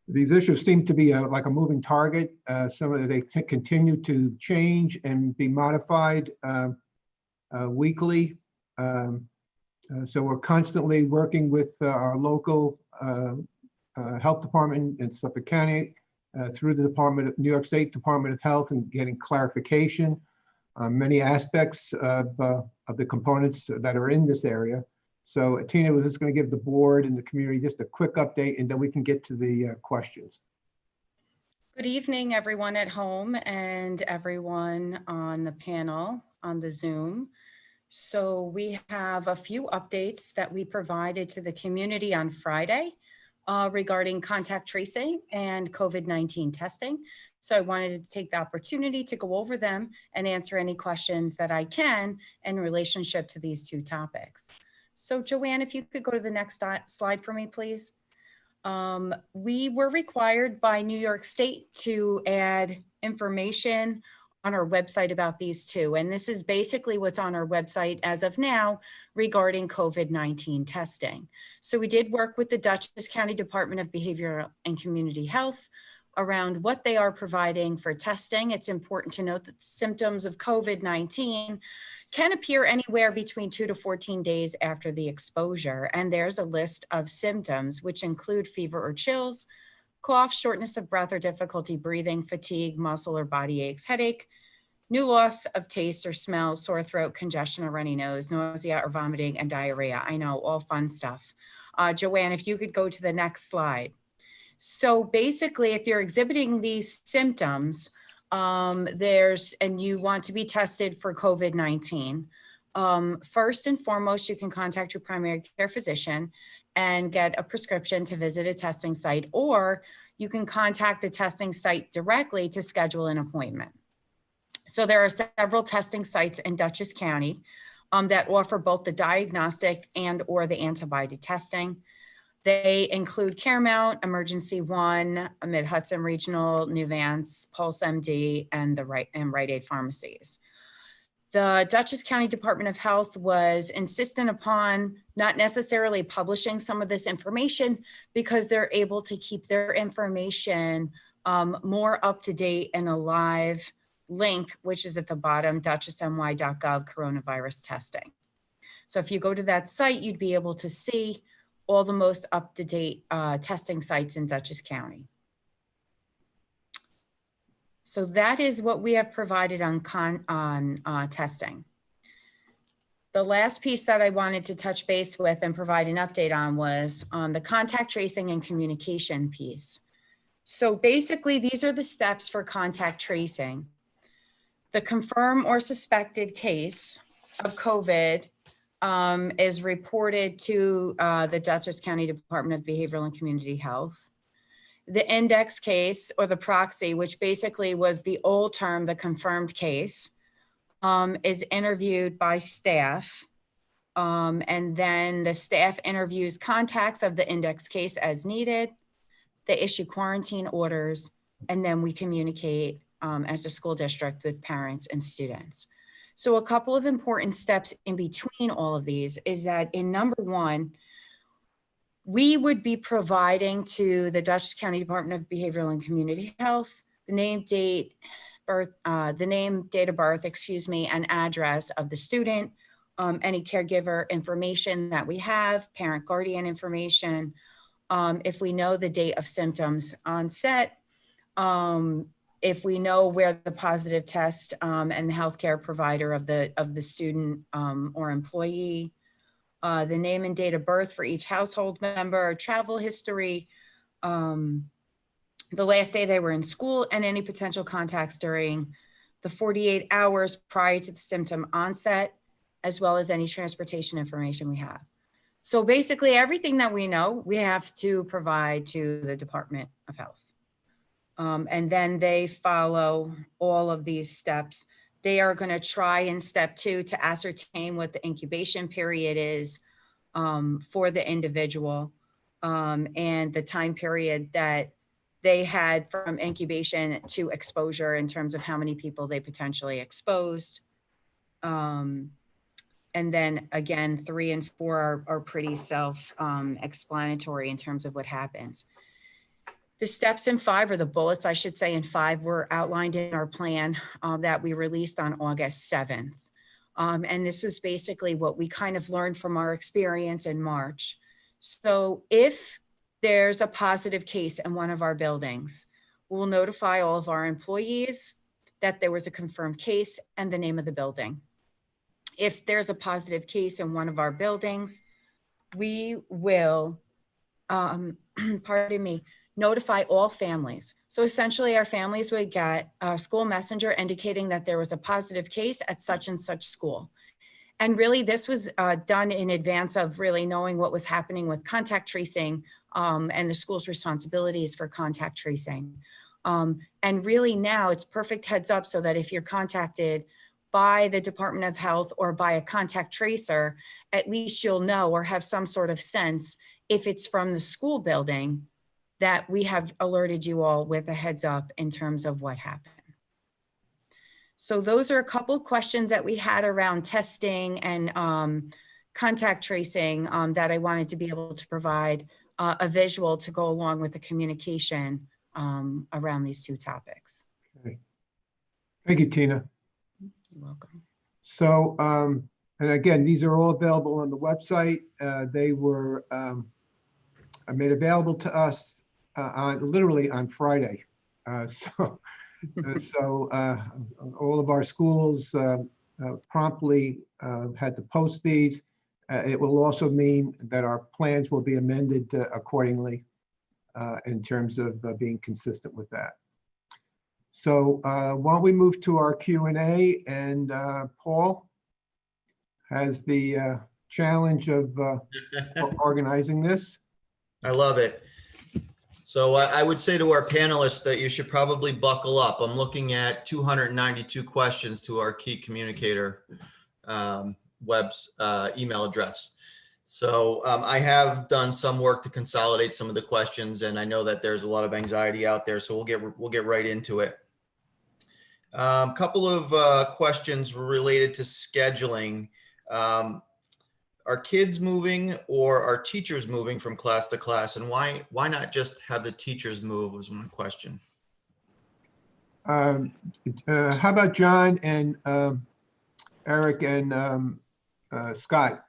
These issues seem to be like a moving target. Some of they continue to change and be modified. weekly. So we're constantly working with our local health department in Suffolk County through the New York State Department of Health and getting clarification on many aspects of the components that are in this area. So Tina was just going to give the board and the community just a quick update, and then we can get to the questions. Good evening, everyone at home and everyone on the panel on the Zoom. So we have a few updates that we provided to the community on Friday regarding contact tracing and COVID-19 testing. So I wanted to take the opportunity to go over them and answer any questions that I can in relationship to these two topics. So Joanne, if you could go to the next slide for me, please. We were required by New York State to add information on our website about these two. And this is basically what's on our website as of now regarding COVID-19 testing. So we did work with the Dutchess County Department of Behavioral and Community Health around what they are providing for testing. It's important to note that symptoms of COVID-19 can appear anywhere between 2 to 14 days after the exposure. And there's a list of symptoms, which include fever or chills, cough, shortness of breath or difficulty breathing, fatigue, muscle or body aches, headache, new loss of taste or smell, sore throat, congestion or runny nose, nausea or vomiting, and diarrhea. I know, all fun stuff. Joanne, if you could go to the next slide. So basically, if you're exhibiting these symptoms, and you want to be tested for COVID-19, first and foremost, you can contact your primary care physician and get a prescription to visit a testing site, or you can contact a testing site directly to schedule an appointment. So there are several testing sites in Dutchess County that offer both the diagnostic and or the antibody testing. They include Caremount, Emergency One, Mid-Hudson Regional, New Vance, Pulse MD, and Rite Aid pharmacies. The Dutchess County Department of Health was insistent upon not necessarily publishing some of this information because they're able to keep their information more up to date in a live link, which is at the bottom, dutchessny.gov coronavirus testing. So if you go to that site, you'd be able to see all the most up-to-date testing sites in Dutchess County. So that is what we have provided on testing. The last piece that I wanted to touch base with and provide an update on was on the contact tracing and communication piece. So basically, these are the steps for contact tracing. The confirmed or suspected case of COVID is reported to the Dutchess County Department of Behavioral and Community Health. The index case or the proxy, which basically was the old term, the confirmed case, is interviewed by staff. And then the staff interviews contacts of the index case as needed. They issue quarantine orders, and then we communicate as a school district with parents and students. So a couple of important steps in between all of these is that in number one, we would be providing to the Dutchess County Department of Behavioral and Community Health the name, date of birth, excuse me, and address of the student, any caregiver information that we have, parent guardian information, if we know the date of symptoms onset, if we know where the positive test and the healthcare provider of the student or employee, the name and date of birth for each household member, travel history, the last day they were in school, and any potential contacts during the 48 hours prior to the symptom onset, as well as any transportation information we have. So basically everything that we know, we have to provide to the Department of Health. And then they follow all of these steps. They are going to try in step 2 to ascertain what the incubation period is for the individual and the time period that they had from incubation to exposure in terms of how many people they potentially exposed. And then again, 3 and 4 are pretty self-explanatory in terms of what happens. The steps in 5, or the bullets, I should say, in 5 were outlined in our plan that we released on August 7th. And this was basically what we kind of learned from our experience in March. So if there's a positive case in one of our buildings, we'll notify all of our employees that there was a confirmed case and the name of the building. If there's a positive case in one of our buildings, we will, pardon me, notify all families. So essentially our families would get a school messenger indicating that there was a positive case at such and such school. And really this was done in advance of really knowing what was happening with contact tracing and the school's responsibilities for contact tracing. And really now it's perfect heads up so that if you're contacted by the Department of Health or by a contact tracer, at least you'll know or have some sort of sense if it's from the school building that we have alerted you all with a heads up in terms of what happened. So those are a couple of questions that we had around testing and contact tracing that I wanted to be able to provide a visual to go along with the communication around these two topics. Okay. Thank you, Tina. You're welcome. So, and again, these are all available on the website. They were made available to us literally on Friday. So all of our schools promptly had to post these. It will also mean that our plans will be amended accordingly in terms of being consistent with that. So why don't we move to our Q&A, and Paul has the challenge of organizing this. I love it. So I would say to our panelists that you should probably buckle up. I'm looking at 292 questions to our key communicator web's email address. So I have done some work to consolidate some of the questions, and I know that there's a lot of anxiety out there, so we'll get right into it. Couple of questions related to scheduling. Are kids moving or are teachers moving from class to class, and why not just have the teachers move was one question. How about John and Eric and Scott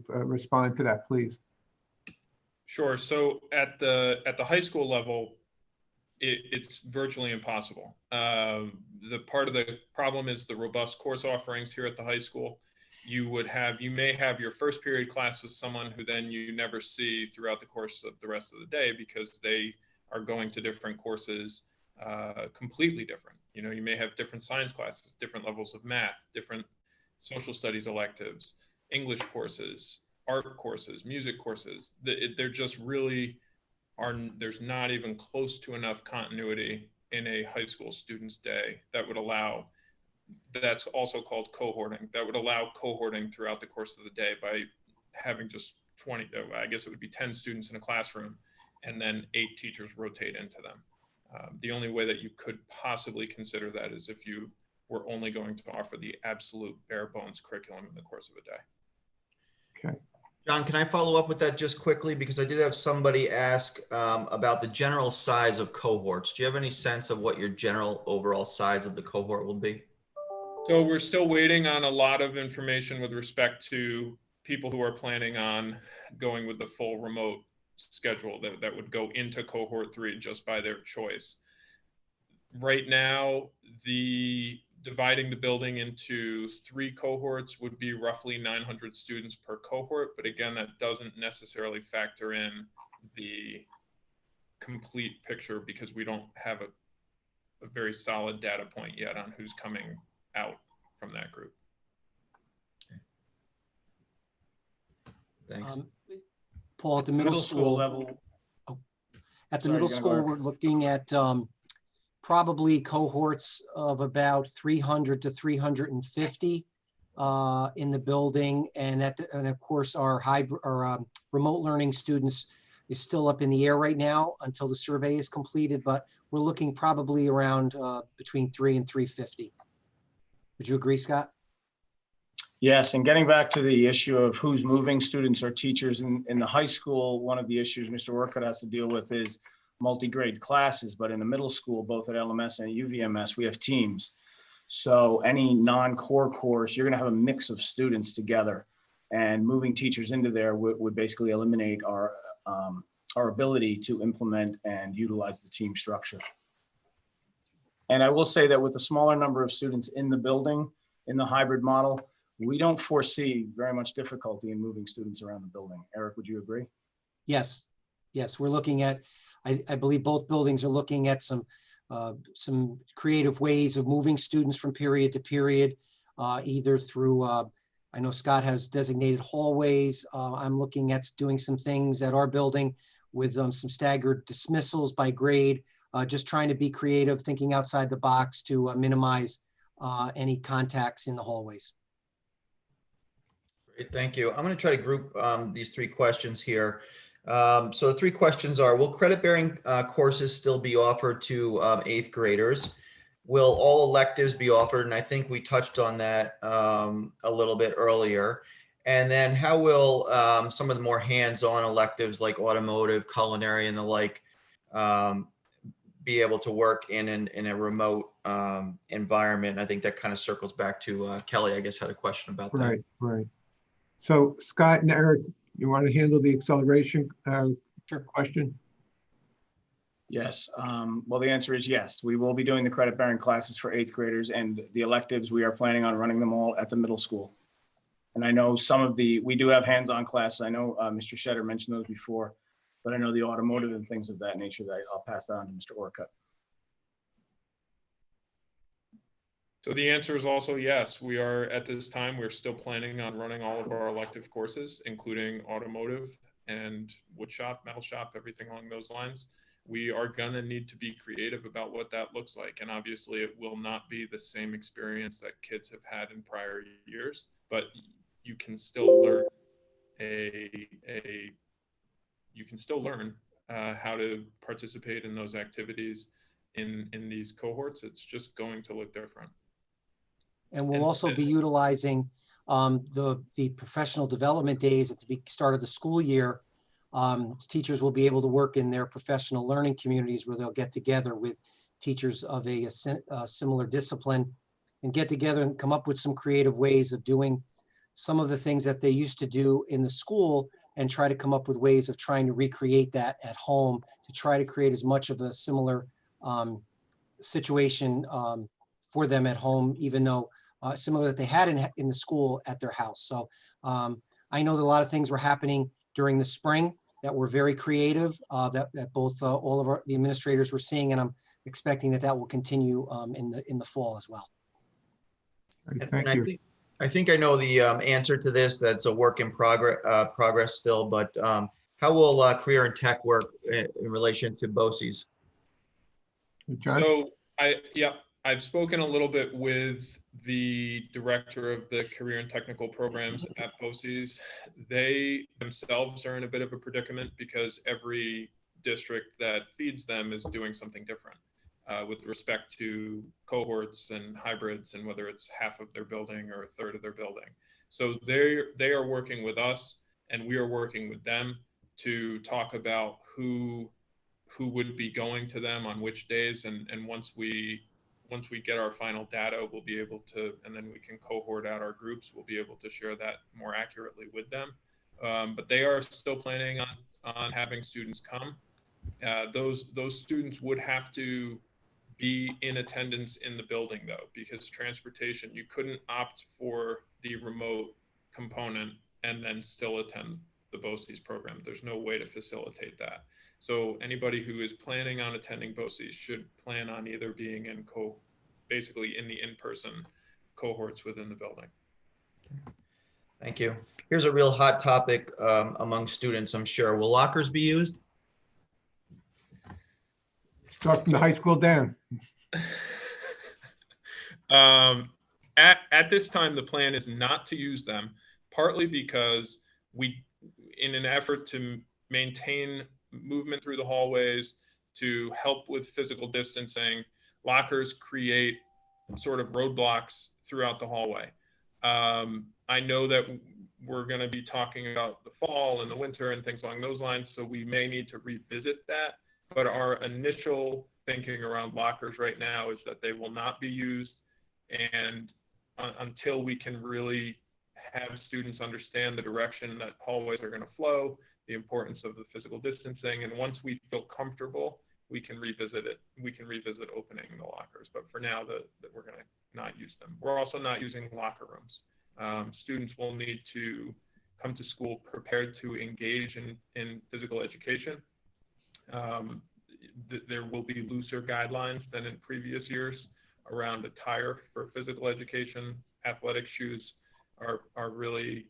respond to that, please? Sure. So at the high school level, it's virtually impossible. The part of the problem is the robust course offerings here at the high school. You may have your first period class with someone who then you never see throughout the course of the rest of the day because they are going to different courses, completely different. You know, you may have different science classes, different levels of math, different social studies electives, English courses, art courses, music courses. They're just really there's not even close to enough continuity in a high school student's day that would allow, that's also called cohorting, that would allow cohorting throughout the course of the day by having just 20, I guess it would be 10 students in a classroom and then 8 teachers rotate into them. The only way that you could possibly consider that is if you were only going to offer the absolute bare bones curriculum in the course of a day. Okay. John, can I follow up with that just quickly? Because I did have somebody ask about the general size of cohorts. Do you have any sense of what your general overall size of the cohort will be? So we're still waiting on a lot of information with respect to people who are planning on going with the full remote schedule that would go into cohort 3 just by their choice. Right now, dividing the building into 3 cohorts would be roughly 900 students per cohort. But again, that doesn't necessarily factor in the complete picture because we don't have a very solid data point yet on who's coming out from that group. Thanks. Paul, at the middle school level. At the middle school, we're looking at probably cohorts of about 300 to 350 in the building, and of course our remote learning students is still up in the air right now until the survey is completed, but we're looking probably around between 300 and 350. Would you agree, Scott? Yes, and getting back to the issue of who's moving, students or teachers in the high school, one of the issues Mr. Orcutt has to deal with is multi-grade classes, but in the middle school, both at LMS and UVMS, we have teams. So any non-core course, you're going to have a mix of students together, and moving teachers into there would basically eliminate our ability to implement and utilize the team structure. And I will say that with the smaller number of students in the building, in the hybrid model, we don't foresee very much difficulty in moving students around the building. Eric, would you agree? Yes, yes, we're looking at, I believe both buildings are looking at some creative ways of moving students from period to period, either through, I know Scott has designated hallways. I'm looking at doing some things at our building with some staggered dismissals by grade, just trying to be creative, thinking outside the box to minimize any contacts in the hallways. Great, thank you. I'm going to try to group these three questions here. So the three questions are, will credit-bearing courses still be offered to 8th graders? Will all electives be offered? And I think we touched on that a little bit earlier. And then how will some of the more hands-on electives like automotive, culinary, and the like be able to work in a remote environment? I think that kind of circles back to Kelly, I guess, had a question about that. Right, right. So Scott and Eric, you want to handle the acceleration question? Yes. Well, the answer is yes. We will be doing the credit-bearing classes for 8th graders, and the electives, we are planning on running them all at the middle school. And I know we do have hands-on classes. I know Mr. Shetter mentioned those before, but I know the automotive and things of that nature that I'll pass that on to Mr. Orcutt. So the answer is also yes. We are, at this time, we're still planning on running all of our elective courses, including automotive and wood shop, metal shop, everything along those lines. We are gonna need to be creative about what that looks like. And obviously it will not be the same experience that kids have had in prior years, but you can still learn how to participate in those activities in these cohorts. It's just going to look different. And we'll also be utilizing the professional development days at the start of the school year. Teachers will be able to work in their professional learning communities where they'll get together with teachers of a similar discipline and get together and come up with some creative ways of doing some of the things that they used to do in the school, and try to come up with ways of trying to recreate that at home to try to create as much of a similar situation for them at home, even though similar that they had in the school at their house. So I know that a lot of things were happening during the spring that were very creative, that both all of the administrators were seeing, and I'm expecting that will continue in the fall as well. Thank you. I think I know the answer to this. That's a work in progress still, but how will career and tech work in relation to BOCES? So I've spoken a little bit with the director of the career and technical programs at BOCES. They themselves are in a bit of a predicament because every district that feeds them is doing something different with respect to cohorts and hybrids, and whether it's half of their building or a third of their building. So they are working with us, and we are working with them to talk about who would be going to them on which days, and once we get our final data, we'll be able to, and then we can cohort out our groups, we'll be able to share that more accurately with them. But they are still planning on having students come. Those students would have to be in attendance in the building though, because transportation, you couldn't opt for the remote component and then still attend the BOCES program. There's no way to facilitate that. So anybody who is planning on attending BOCES should plan on either being basically in the in-person cohorts within the building. Thank you. Here's a real hot topic among students, I'm sure. Will lockers be used? Start from the high school down. At this time, the plan is not to use them, partly because in an effort to maintain movement through the hallways, to help with physical distancing, lockers create sort of roadblocks throughout the hallway. I know that we're going to be talking about the fall and the winter and things along those lines, so we may need to revisit that. But our initial thinking around lockers right now is that they will not be used. And until we can really have students understand the direction that hallways are going to flow, the importance of the physical distancing, and once we feel comfortable, we can revisit it. We can revisit opening the lockers, but for now, we're going to not use them. We're also not using locker rooms. Students will need to come to school prepared to engage in physical education. There will be looser guidelines than in previous years around attire for physical education. Athletic shoes are really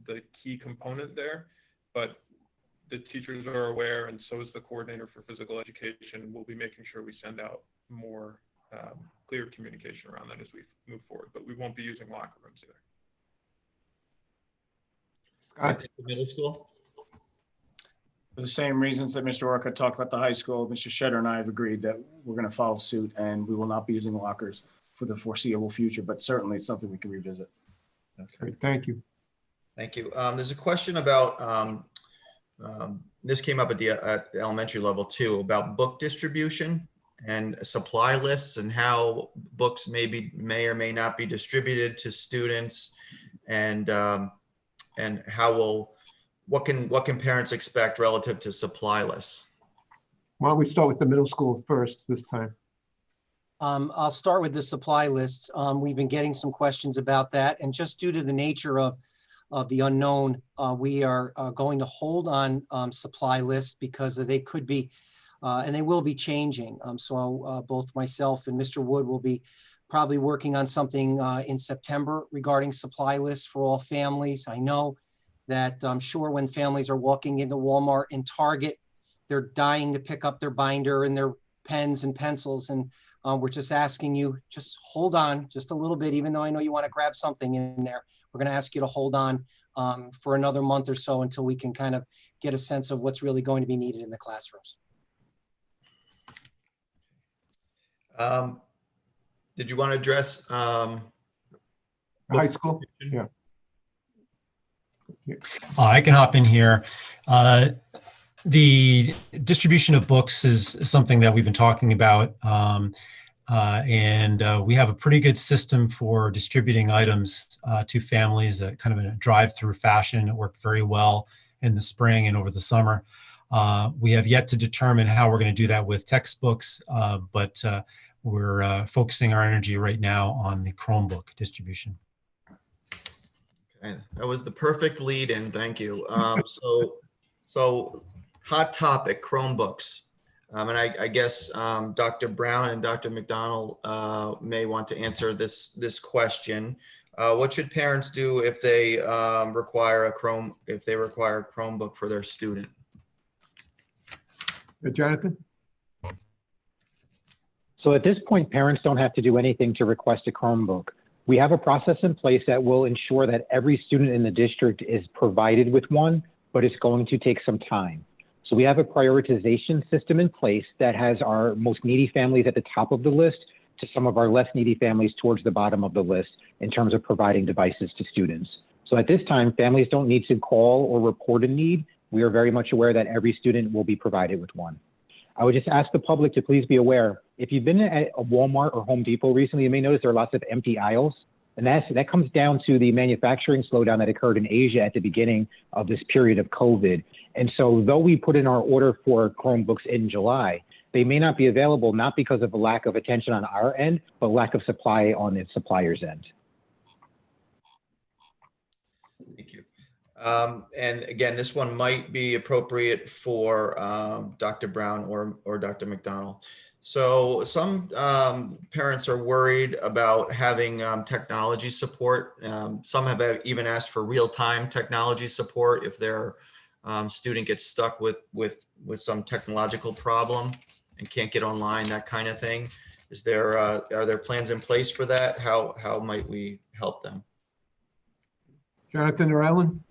the key component there, but the teachers are aware, and so is the coordinator for physical education. We'll be making sure we send out more clear communication around that as we move forward, but we won't be using locker rooms either. Scott, the middle school? For the same reasons that Mr. Orcutt talked about the high school, Mr. Shetter and I have agreed that we're going to follow suit, and we will not be using lockers for the foreseeable future, but certainly it's something we can revisit. Okay. Great, thank you. Thank you. There's a question about, this came up at the elementary level too, about book distribution and supply lists and how books may or may not be distributed to students, and what can parents expect relative to supply lists? Why don't we start with the middle school first this time? I'll start with the supply lists. We've been getting some questions about that, and just due to the nature of the unknown, we are going to hold on supply lists because they could be, and they will be changing. So both myself and Mr. Wood will be probably working on something in September regarding supply lists for all families. I know that I'm sure when families are walking into Walmart and Target, they're dying to pick up their binder and their pens and pencils, and we're just asking you, just hold on just a little bit, even though I know you want to grab something in there. We're going to ask you to hold on for another month or so until we can kind of get a sense of what's really going to be needed in the classrooms. Did you want to address High school? Yeah. I can hop in here. The distribution of books is something that we've been talking about, and we have a pretty good system for distributing items to families, kind of in a drive-through fashion. It worked very well in the spring and over the summer. We have yet to determine how we're going to do that with textbooks, but we're focusing our energy right now on the Chromebook distribution. Okay, that was the perfect lead in, thank you. So hot topic, Chromebooks. And I guess Dr. Brown and Dr. McDonald may want to answer this question. What should parents do if they require a Chromebook for their student? Jonathan? So at this point, parents don't have to do anything to request a Chromebook. We have a process in place that will ensure that every student in the district is provided with one, but it's going to take some time. So we have a prioritization system in place that has our most needy families at the top of the list to some of our less needy families towards the bottom of the list in terms of providing devices to students. So at this time, families don't need to call or report a need. We are very much aware that every student will be provided with one. I would just ask the public to please be aware, if you've been at a Walmart or Home Depot recently, you may notice there are lots of empty aisles. And that comes down to the manufacturing slowdown that occurred in Asia at the beginning of this period of COVID. And so though we put in our order for Chromebooks in July, they may not be available, not because of a lack of attention on our end, but lack of supply on the supplier's end. Thank you. And again, this one might be appropriate for Dr. Brown or Dr. McDonald. So some parents are worried about having technology support. Some have even asked for real-time technology support if their student gets stuck with some technological problem and can't get online, that kind of thing. Are there plans in place for that? How might we help them? Jonathan or Ellen?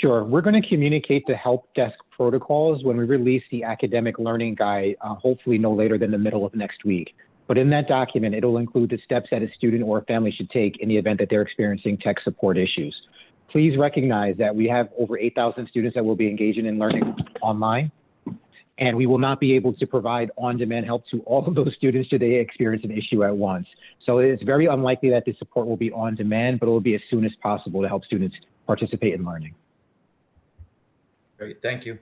Sure. We're going to communicate the help desk protocols when we release the academic learning guide, hopefully no later than the middle of next week. But in that document, it'll include the steps that a student or a family should take in the event that they're experiencing tech support issues. Please recognize that we have over 8,000 students that will be engaging in learning online. And we will not be able to provide on-demand help to all of those students should they experience an issue at once. So it's very unlikely that the support will be on demand, but it will be as soon as possible to help students participate in learning. Great, thank you.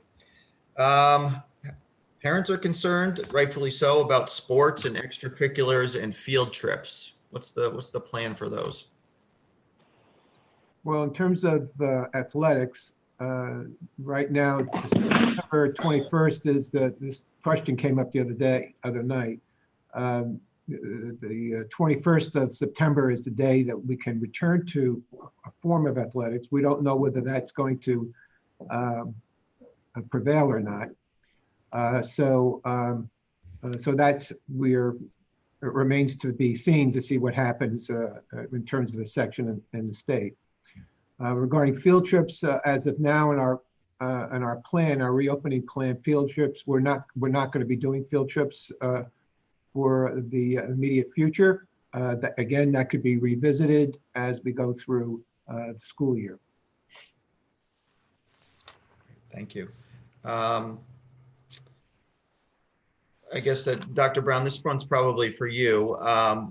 Parents are concerned, rightfully so, about sports and extracurriculars and field trips. What's the plan for those? Well, in terms of athletics, right now, September 21st is this question came up the other night. The 21st of September is the day that we can return to a form of athletics. We don't know whether that's going to prevail or not. So that's it remains to be seen to see what happens in terms of the section in the state. Regarding field trips, as of now in our plan, our reopening plan, field trips, we're not going to be doing field trips for the immediate future. Again, that could be revisited as we go through the school year. Thank you. I guess that Dr. Brown, this one's probably for you.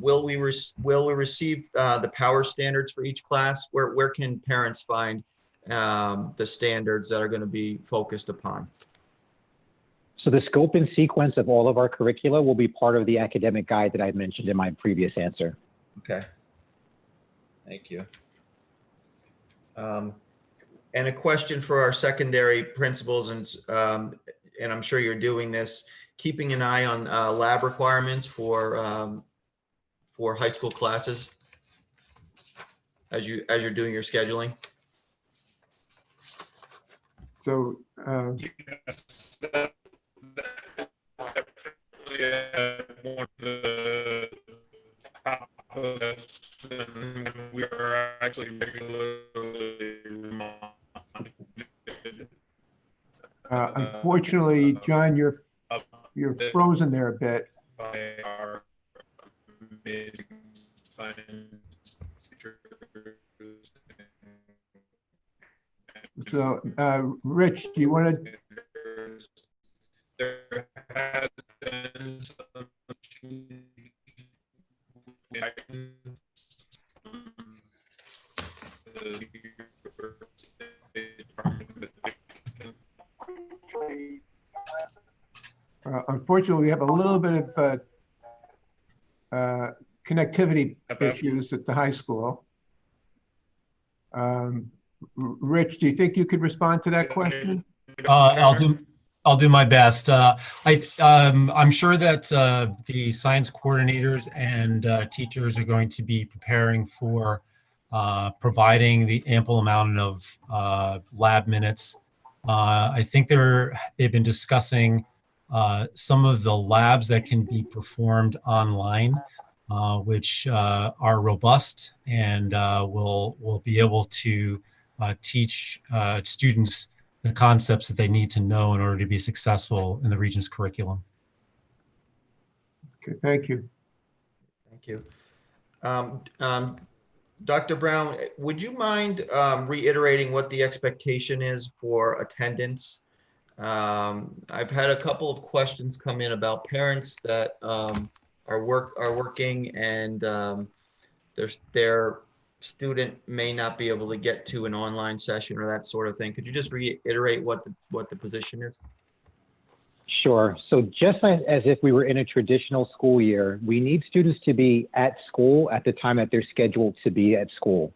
Will we receive the power standards for each class? Where can parents find the standards that are going to be focused upon? So the scope and sequence of all of our curricula will be part of the academic guide that I mentioned in my previous answer. Okay. Thank you. And a question for our secondary principals, and I'm sure you're doing this, keeping an eye on lab requirements for high school classes as you're doing your scheduling. So one of the top of this, and we are actually regularly reminded. Unfortunately, John, you're frozen there a bit. By our amazing science teachers. So, Rich, do you want to? There has been some Unfortunately, we have a little bit of connectivity issues at the high school. Rich, do you think you could respond to that question? I'll do my best. I'm sure that the science coordinators and teachers are going to be preparing for providing the ample amount of lab minutes. I think they've been discussing some of the labs that can be performed online, which are robust and will be able to teach students the concepts that they need to know in order to be successful in the Regents curriculum. Okay, thank you. Thank you. Dr. Brown, would you mind reiterating what the expectation is for attendance? I've had a couple of questions come in about parents that are working and their student may not be able to get to an online session or that sort of thing. Could you just reiterate what the position is? Sure. So just as if we were in a traditional school year, we need students to be at school at the time that they're scheduled to be at school.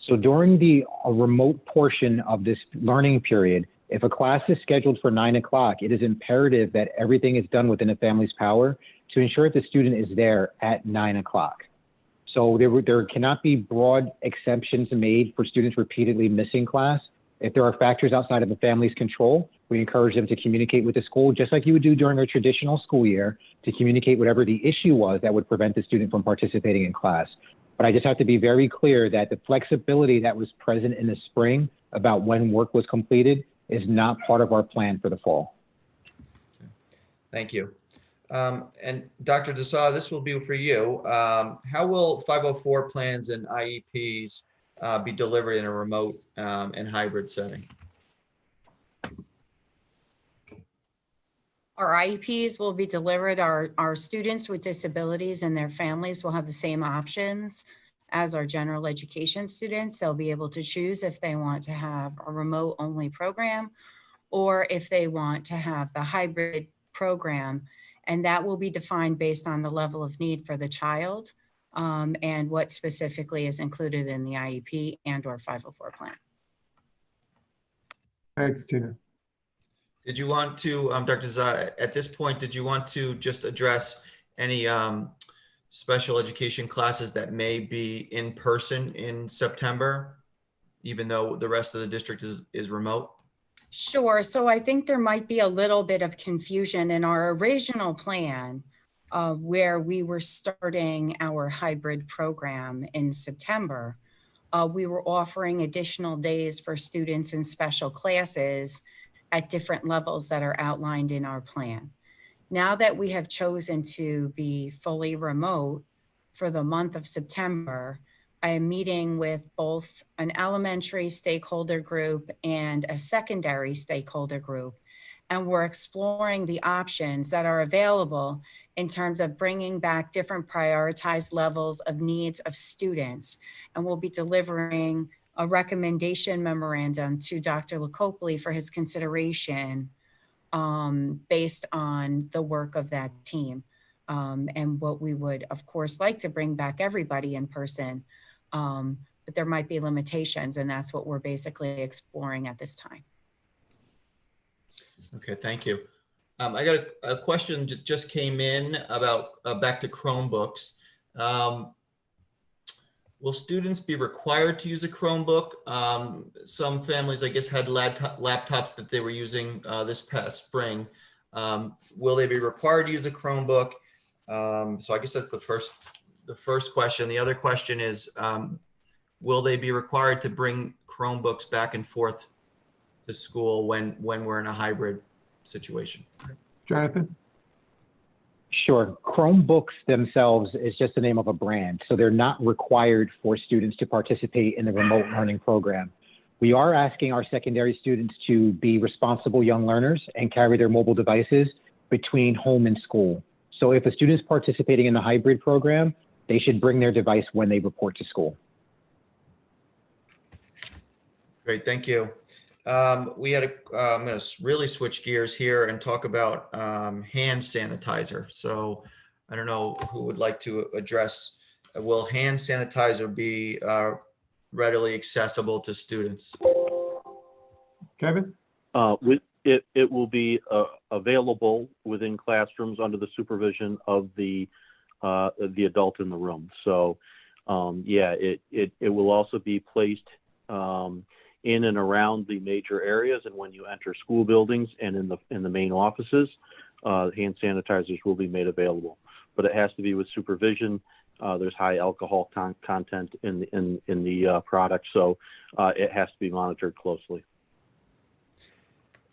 So during the remote portion of this learning period, if a class is scheduled for 9 o'clock, it is imperative that everything is done within a family's power to ensure that the student is there at 9 o'clock. So there cannot be broad exceptions made for students repeatedly missing class. If there are factors outside of the family's control, we encourage them to communicate with the school, just like you would do during a traditional school year, to communicate whatever the issue was that would prevent the student from participating in class. But I just have to be very clear that the flexibility that was present in the spring about when work was completed is not part of our plan for the fall. Thank you. And Dr. Desa, this will be for you. How will 504 plans and IEPs be delivered in a remote and hybrid setting? Our IEPs will be delivered. Our students with disabilities and their families will have the same options as our general education students. They'll be able to choose if they want to have a remote only program or if they want to have the hybrid program. And that will be defined based on the level of need for the child and what specifically is included in the IEP and or 504 plan. Thanks, Tina. Did you want to, Dr. Zah, at this point, did you want to just address any special education classes that may be in person in September, even though the rest of the district is remote? Sure. So I think there might be a little bit of confusion in our original plan where we were starting our hybrid program in September. We were offering additional days for students in special classes at different levels that are outlined in our plan. Now that we have chosen to be fully remote for the month of September, I am meeting with both an elementary stakeholder group and a secondary stakeholder group, and we're exploring the options that are available in terms of bringing back different prioritized levels of needs of students. And we'll be delivering a recommendation memorandum to Dr. Lacopoli for his consideration based on the work of that team. And what we would, of course, like to bring back everybody in person, but there might be limitations, and that's what we're basically exploring at this time. Okay, thank you. I got a question that just came in about back to Chromebooks. Will students be required to use a Chromebook? Some families, I guess, had laptops that they were using this past spring. Will they be required to use a Chromebook? So I guess that's the first question. The other question is, will they be required to bring Chromebooks back and forth to school when we're in a hybrid situation? Jonathan? Sure. Chromebooks themselves is just the name of a brand, so they're not required for students to participate in the remote learning program. We are asking our secondary students to be responsible young learners and carry their mobile devices between home and school. So if a student's participating in the hybrid program, they should bring their device when they report to school. Great, thank you. We had I'm going to really switch gears here and talk about hand sanitizer. So I don't know who would like to address, will hand sanitizer be readily accessible to students? Kevin? It will be available within classrooms under the supervision of the adult in the room. So yeah, it will also be placed in and around the major areas, and when you enter school buildings and in the main offices, hand sanitizers will be made available. But it has to be with supervision. There's high alcohol content in the product, so it has to be monitored closely.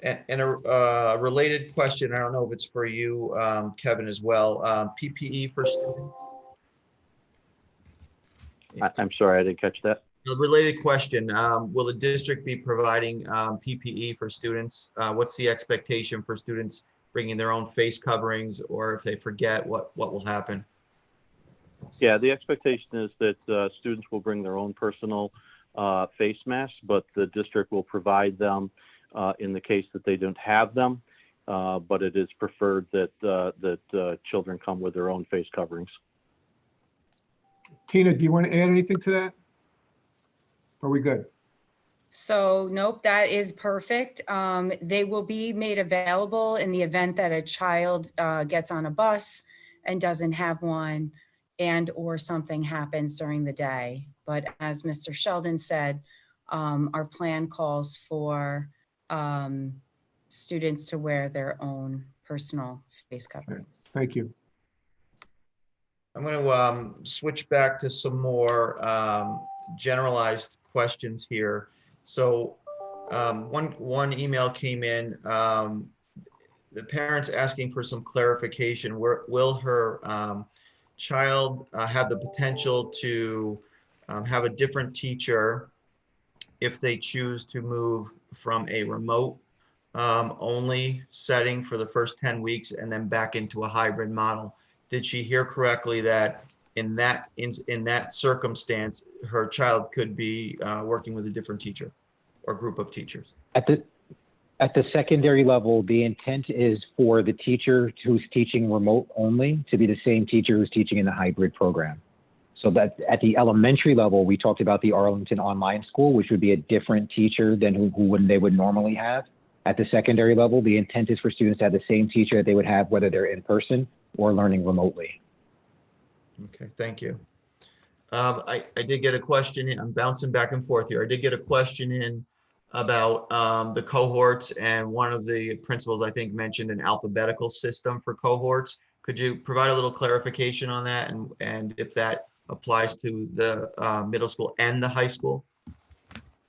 And a related question, I don't know if it's for you, Kevin, as well. PPE for students. I'm sorry, I didn't catch that. A related question, will the district be providing PPE for students? What's the expectation for students bringing their own face coverings, or if they forget, what will happen? Yeah, the expectation is that students will bring their own personal face masks, but the district will provide them in the case that they don't have them. But it is preferred that children come with their own face coverings. Tina, do you want to add anything to that? Are we good? So nope, that is perfect. They will be made available in the event that a child gets on a bus and doesn't have one, and or something happens during the day. But as Mr. Sheldon said, our plan calls for students to wear their own personal face coverings. Thank you. I'm going to switch back to some more generalized questions here. So one email came in, the parents asking for some clarification. Will her child have the potential to have a different teacher if they choose to move from a remote only setting for the first 10 weeks and then back into a hybrid model. Did she hear correctly that in that circumstance, her child could be working with a different teacher or group of teachers? At the secondary level, the intent is for the teacher who's teaching remote only to be the same teacher who's teaching in the hybrid program. So that at the elementary level, we talked about the Arlington online school, which would be a different teacher than who they would normally have. At the secondary level, the intent is for students to have the same teacher that they would have whether they're in person or learning remotely. Okay, thank you. I did get a question in. I'm bouncing back and forth here. I did get a question in about the cohorts, and one of the principals I think mentioned an alphabetical system for cohorts. Could you provide a little clarification on that, and if that applies to the middle school and the high school?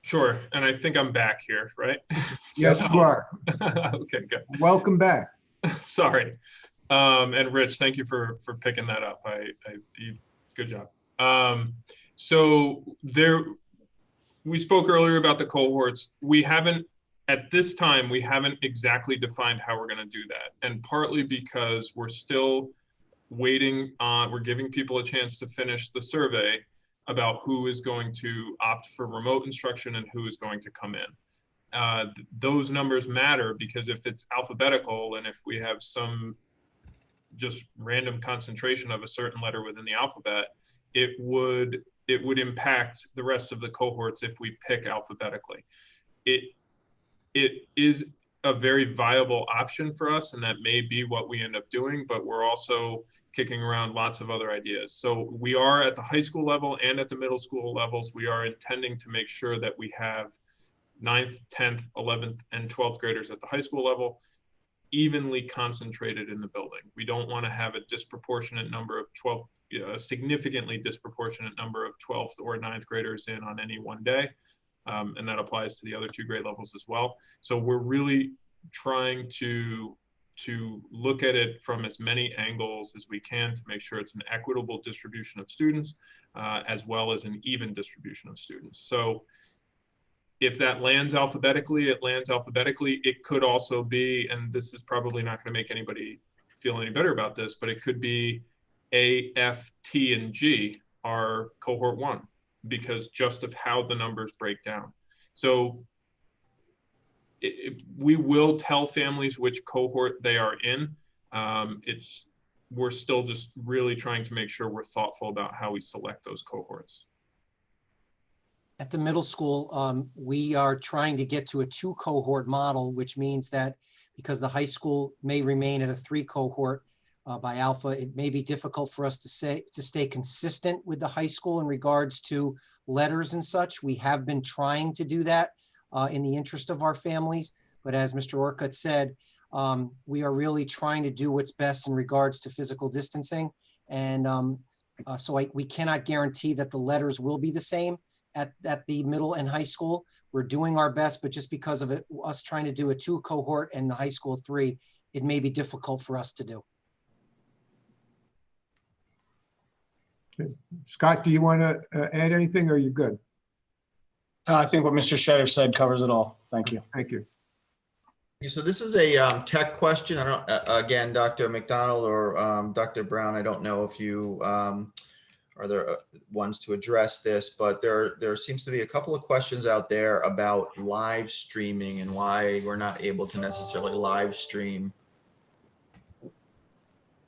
Sure, and I think I'm back here, right? Yes, you are. Okay, good. Welcome back. Sorry. And Rich, thank you for picking that up. Good job. So we spoke earlier about the cohorts. At this time, we haven't exactly defined how we're going to do that. And partly because we're still waiting on, we're giving people a chance to finish the survey about who is going to opt for remote instruction and who is going to come in. Those numbers matter because if it's alphabetical and if we have some just random concentration of a certain letter within the alphabet, it would impact the rest of the cohorts if we pick alphabetically. It is a very viable option for us, and that may be what we end up doing, but we're also kicking around lots of other ideas. So we are at the high school level and at the middle school levels, we are intending to make sure that we have 9th, 10th, 11th, and 12th graders at the high school level evenly concentrated in the building. We don't want to have a disproportionate number of a significantly disproportionate number of 12th or 9th graders in on any one day. And that applies to the other 2 grade levels as well. So we're really trying to look at it from as many angles as we can to make sure it's an equitable distribution of students, as well as an even distribution of students. So if that lands alphabetically, it lands alphabetically. It could also be, and this is probably not going to make anybody feel any better about this, but it could be A, F, T, and G are cohort 1 because just of how the numbers break down. So we will tell families which cohort they are in. We're still just really trying to make sure we're thoughtful about how we select those cohorts. At the middle school, we are trying to get to a 2 cohort model, which means that because the high school may remain at a 3 cohort by alpha, it may be difficult for us to stay consistent with the high school in regards to letters and such. We have been trying to do that in the interest of our families. But as Mr. Orcutt said, we are really trying to do what's best in regards to physical distancing. And so we cannot guarantee that the letters will be the same at the middle and high school. We're doing our best, but just because of us trying to do a 2 cohort and the high school 3, it may be difficult for us to do. Okay. Scott, do you want to add anything, or are you good? I think what Mr. Shedder said covers it all. Thank you. Thank you. So this is a tech question. I don't, again, Dr. McDonald or Dr. Brown, I don't know if you are there ones to address this, but there seems to be a couple of questions out there about live streaming and why we're not able to necessarily live stream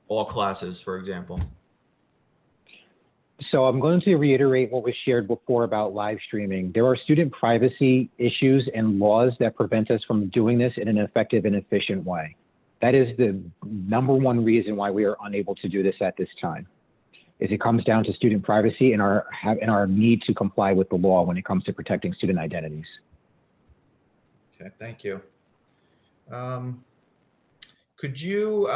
all classes, for example. So I'm going to reiterate what was shared before about live streaming. There are student privacy issues and laws that prevent us from doing this in an effective and efficient way. That is the #1 reason why we are unable to do this at this time. Is it comes down to student privacy and our need to comply with the law when it comes to protecting student identities. Okay, thank you. Could you,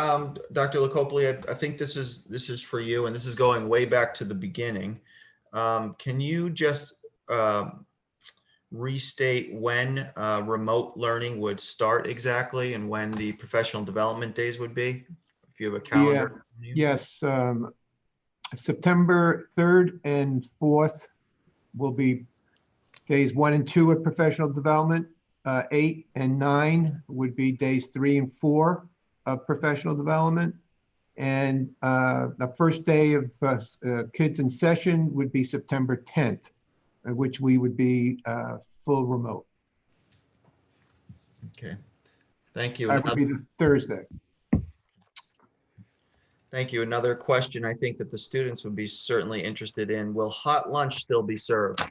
Dr. Lacopoli, I think this is for you, and this is going way back to the beginning. Can you just restate when remote learning would start exactly and when the professional development days would be? If you have a calendar. Yeah. Yes. September 3rd and 4th will be days 1 and 2 at professional development. 8 and 9 would be days 3 and 4 of professional development. And the first day of kids in session would be September 10th, which we would be full remote. Okay, thank you. That would be the Thursday. Thank you. Another question I think that the students would be certainly interested in, will hot lunch still be served?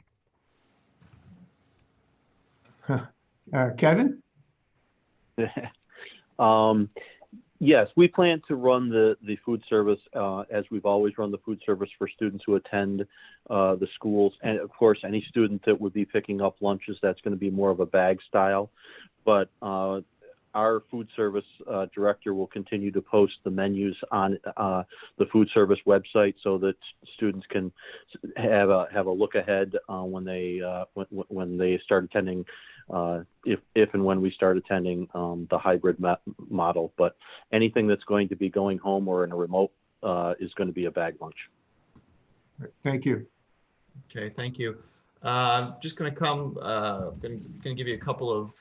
Kevin? Yes, we plan to run the food service as we've always run the food service for students who attend the schools. And of course, any student that would be picking up lunches, that's going to be more of a bag style. But our food service director will continue to post the menus on the food service website so that students can have a look ahead when they start attending, if and when we start attending the hybrid model. But anything that's going to be going home or in a remote is going to be a bag lunch. Thank you. Okay, thank you. Just going to give you a couple of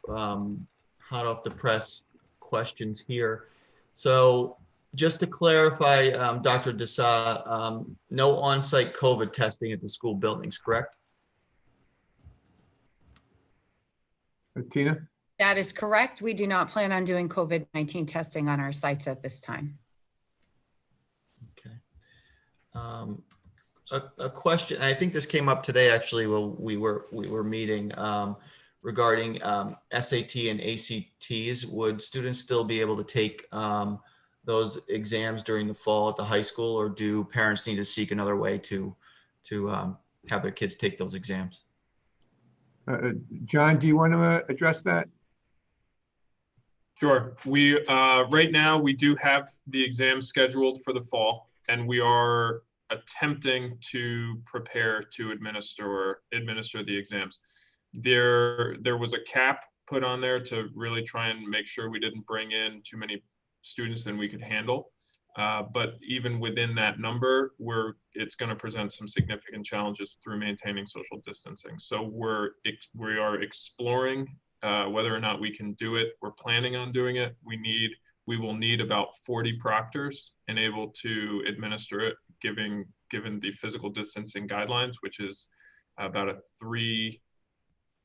hot off the press questions here. So just to clarify, Dr. Desa, no on-site COVID testing at the school buildings, correct? Tina? That is correct. We do not plan on doing COVID-19 testing on our sites at this time. Okay. A question, I think this came up today actually while we were meeting regarding SAT and ACTs. Would students still be able to take those exams during the fall at the high school, or do parents need to seek another way to have their kids take those exams? John, do you want to address that? Sure. We right now we do have the exam scheduled for the fall, and we are attempting to prepare to administer the exams. There was a cap put on there to really try and make sure we didn't bring in too many students than we could handle. But even within that number, it's going to present some significant challenges through maintaining social distancing. So we are exploring whether or not we can do it. We're planning on doing it. We will need about 40 proctors and able to administer it, given the physical distancing guidelines, which is about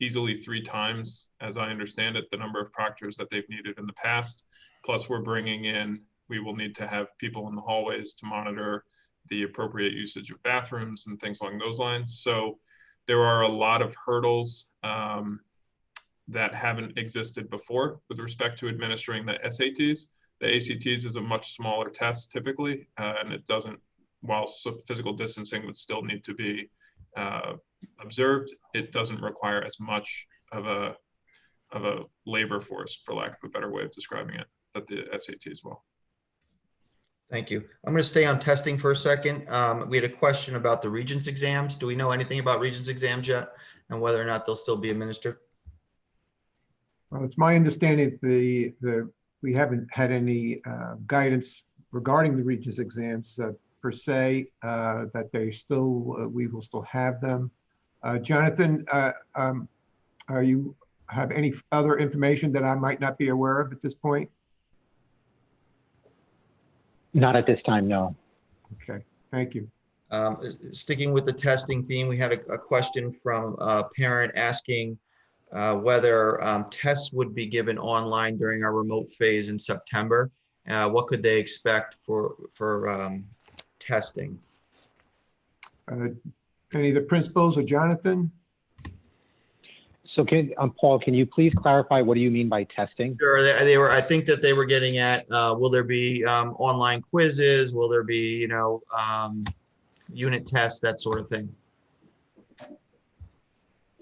easily three times, as I understand it, the number of proctors that they've needed in the past. Plus we will need to have people in the hallways to monitor the appropriate usage of bathrooms and things along those lines. So there are a lot of hurdles that haven't existed before with respect to administering the SATs. The ACTs is a much smaller test typically, and it doesn't, while physical distancing would still need to be observed, it doesn't require as much of a labor force, for lack of a better way of describing it, that the SATs will. Thank you. I'm going to stay on testing for a second. We had a question about the Regents exams. Do we know anything about Regents exams yet, and whether or not they'll still be administered? Well, it's my understanding we haven't had any guidance regarding the Regents exams per se, that we will still have them. Jonathan, you have any other information that I might not be aware of at this point? Not at this time, no. Okay, thank you. Sticking with the testing theme, we had a question from a parent asking whether tests would be given online during our remote phase in September. What could they expect for testing? Any of the principals or Jonathan? So Paul, can you please clarify, what do you mean by testing? Sure, I think that they were getting at, will there be online quizzes? Will there be, unit tests, that sort of thing?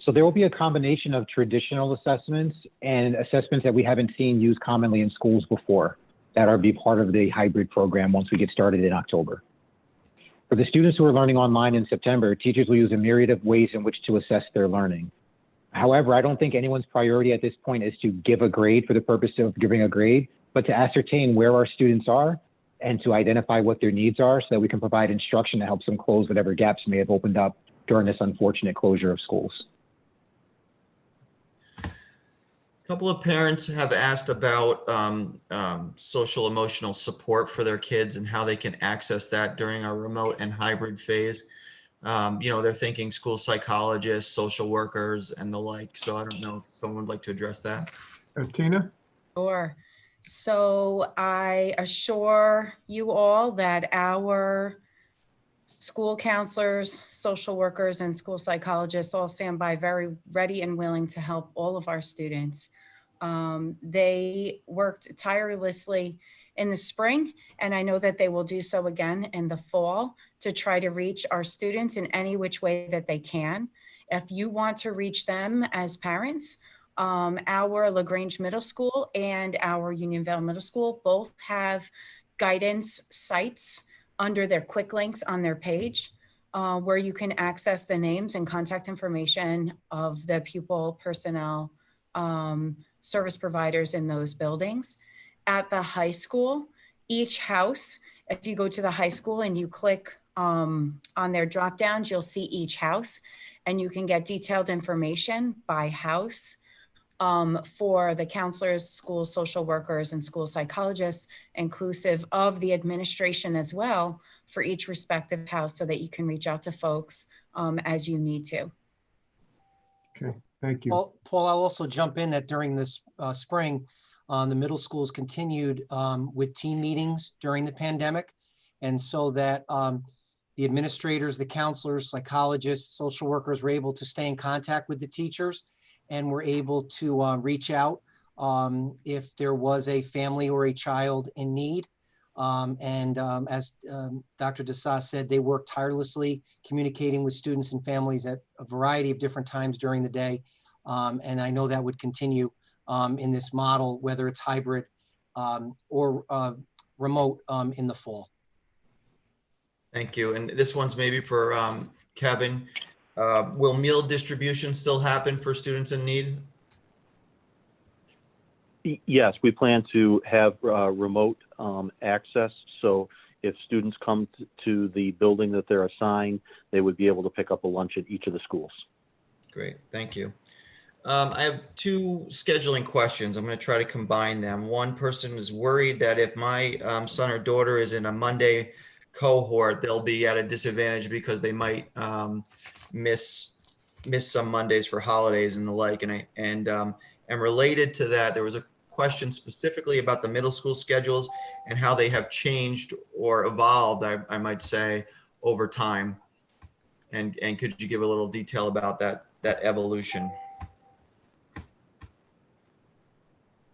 So there will be a combination of traditional assessments and assessments that we haven't seen used commonly in schools before that are be part of the hybrid program once we get started in October. For the students who are learning online in September, teachers will use a myriad of ways in which to assess their learning. However, I don't think anyone's priority at this point is to give a grade for the purpose of giving a grade, but to ascertain where our students are and to identify what their needs are so that we can provide instruction that helps them close whatever gaps may have opened up during this unfortunate closure of schools. A couple of parents have asked about social emotional support for their kids and how they can access that during our remote and hybrid phase. They're thinking school psychologists, social workers, and the like. So I don't know if someone would like to address that. Tina? Sure. So I assure you all that our school counselors, social workers, and school psychologists all stand by very ready and willing to help all of our students. They worked tirelessly in the spring, and I know that they will do so again in the fall to try to reach our students in any which way that they can. If you want to reach them as parents, our LaGrange Middle School and our Unionville Middle School both have guidance sites under their quick links on their page, where you can access the names and contact information of the pupil, personnel, service providers in those buildings. At the high school, each house, if you go to the high school and you click on their drop downs, you'll see each house, and you can get detailed information by house for the counselors, school social workers, and school psychologists, inclusive of the administration as well, for each respective house, so that you can reach out to folks as you need to. Okay, thank you. Paul, I'll also jump in that during this spring, the middle schools continued with team meetings during the pandemic. And so that the administrators, the counselors, psychologists, social workers were able to stay in contact with the teachers and were able to reach out if there was a family or a child in need. As Dr. Desai said, they worked tirelessly communicating with students and families at a variety of different times during the day. And I know that would continue in this model, whether it's hybrid or remote in the fall. Thank you. And this one's maybe for Kevin. Will meal distribution still happen for students in need? Yes, we plan to have remote access. So if students come to the building that they're assigned, they would be able to pick up a lunch at each of the schools. Great, thank you. I have two scheduling questions. I'm going to try to combine them. One person is worried that if my son or daughter is in a Monday cohort, they'll be at a disadvantage because they might miss some Mondays for holidays and the like. And related to that, there was a question specifically about the middle school schedules and how they have changed or evolved, I might say, over time. And could you give a little detail about that evolution?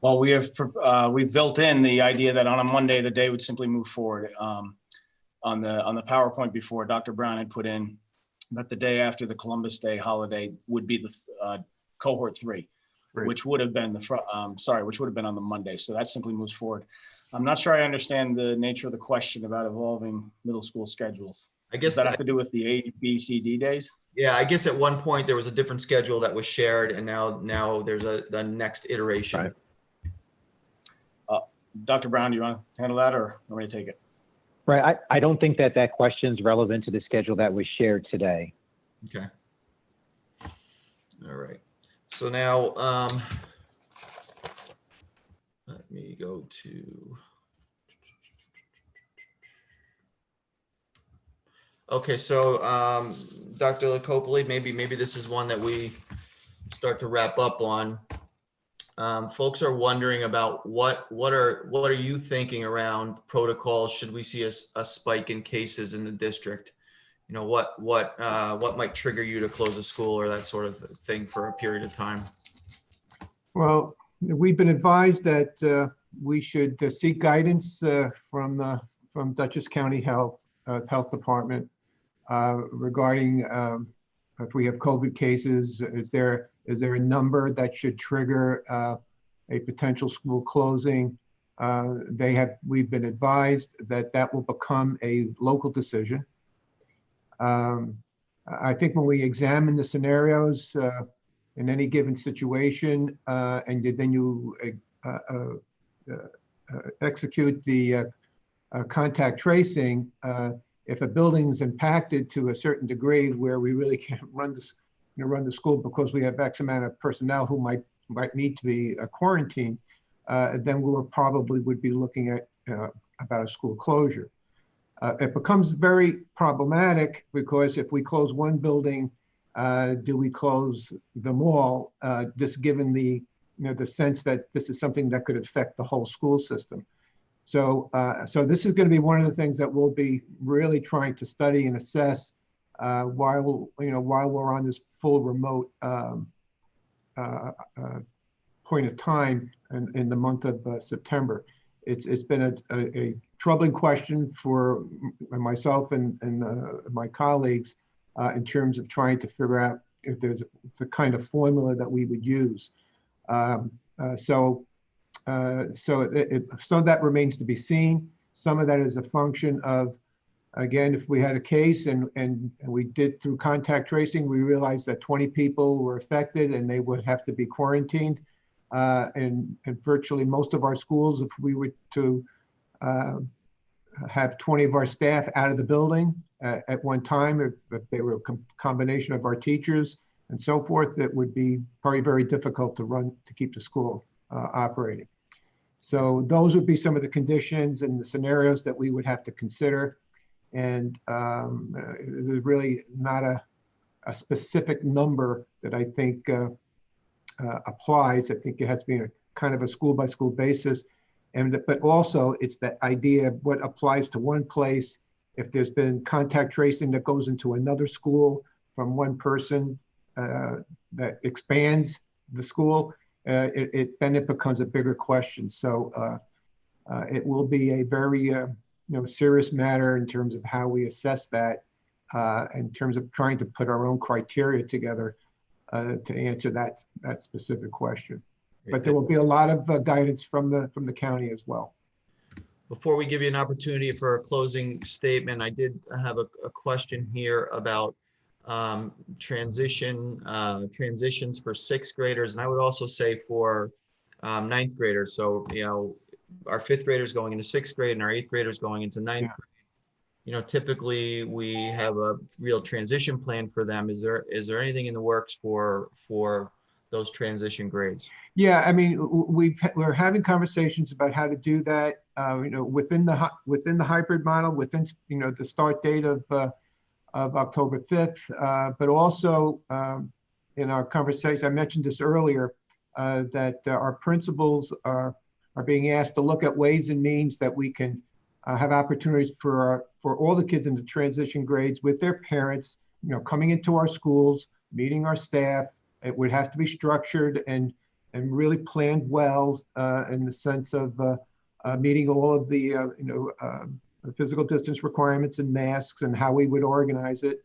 Well, we've built in the idea that on a Monday, the day would simply move forward. On the PowerPoint before, Dr. Brown had put in that the day after the Columbus Day holiday would be the cohort 3, which would have been which would have been on the Monday. So that simply moves forward. I'm not sure I understand the nature of the question about evolving middle school schedules. I guess does that have to do with the A, B, C, D days? Yeah, I guess at one point there was a different schedule that was shared, and now there's the next iteration. Right. Dr. Brown, do you want to handle that, or want me to take it? Right. I don't think that question is relevant to the schedule that was shared today. Okay. All right. So now let me go to. Okay, so Dr. Lacopoli, maybe this is one that we start to wrap up on. Folks are wondering about what are you thinking around protocols? Should we see a spike in cases in the district? You know, what might trigger you to close a school or that sort of thing for a period of time? Well, we've been advised that we should seek guidance from Dutchess County Health Department regarding if we have COVID cases. Is there a number that should trigger a potential school closing? We've been advised that will become a local decision. I think when we examine the scenarios in any given situation, and then you execute the contact tracing, if a building is impacted to a certain degree where we really can't run the school because we have X amount of personnel who might might need to be quarantined, then we probably would be looking at about a school closure. It becomes very problematic because if we close one building, do we close them all? Just given the the sense that this is something that could affect the whole school system. So, so this is going to be one of the things that we'll be really trying to study and assess while we're on this full remote point of time in the month of September. It's been a troubling question for myself and my colleagues in terms of trying to figure out if there's the kind of formula that we would use. So that remains to be seen. Some of that is a function of, again, if we had a case and we did through contact tracing, we realized that 20 people were affected and they would have to be quarantined. And virtually most of our schools, if we were to have 20 of our staff out of the building at one time, if they were a combination of our teachers and so forth, it would be probably very difficult to keep the school operating. So those would be some of the conditions and the scenarios that we would have to consider. And there's really not a specific number that I think applies. I think it has to be a kind of a school by school basis. But also it's that idea of what applies to one place. If there's been contact tracing that goes into another school from one person that expands the school, then it becomes a bigger question. So it will be a very serious matter in terms of how we assess that, in terms of trying to put our own criteria together to answer that specific question. But there will be a lot of guidance from the county as well. Before we give you an opportunity for a closing statement, I did have a question here about transitions for sixth graders, and I would also say for ninth graders. So our fifth graders going into sixth grade and our eighth graders going into ninth grade. Typically we have a real transition plan for them. Is there anything in the works for those transition grades? Yeah, I mean, we're having conversations about how to do that. Within the hybrid model, within the start date of October 5th, but also in our conversation, I mentioned this earlier, that our principals are being asked to look at ways and means that we can have opportunities for all the kids in the transition grades with their parents, coming into our schools, meeting our staff. It would have to be structured and really planned well in the sense of meeting all of the physical distance requirements and masks and how we would organize it.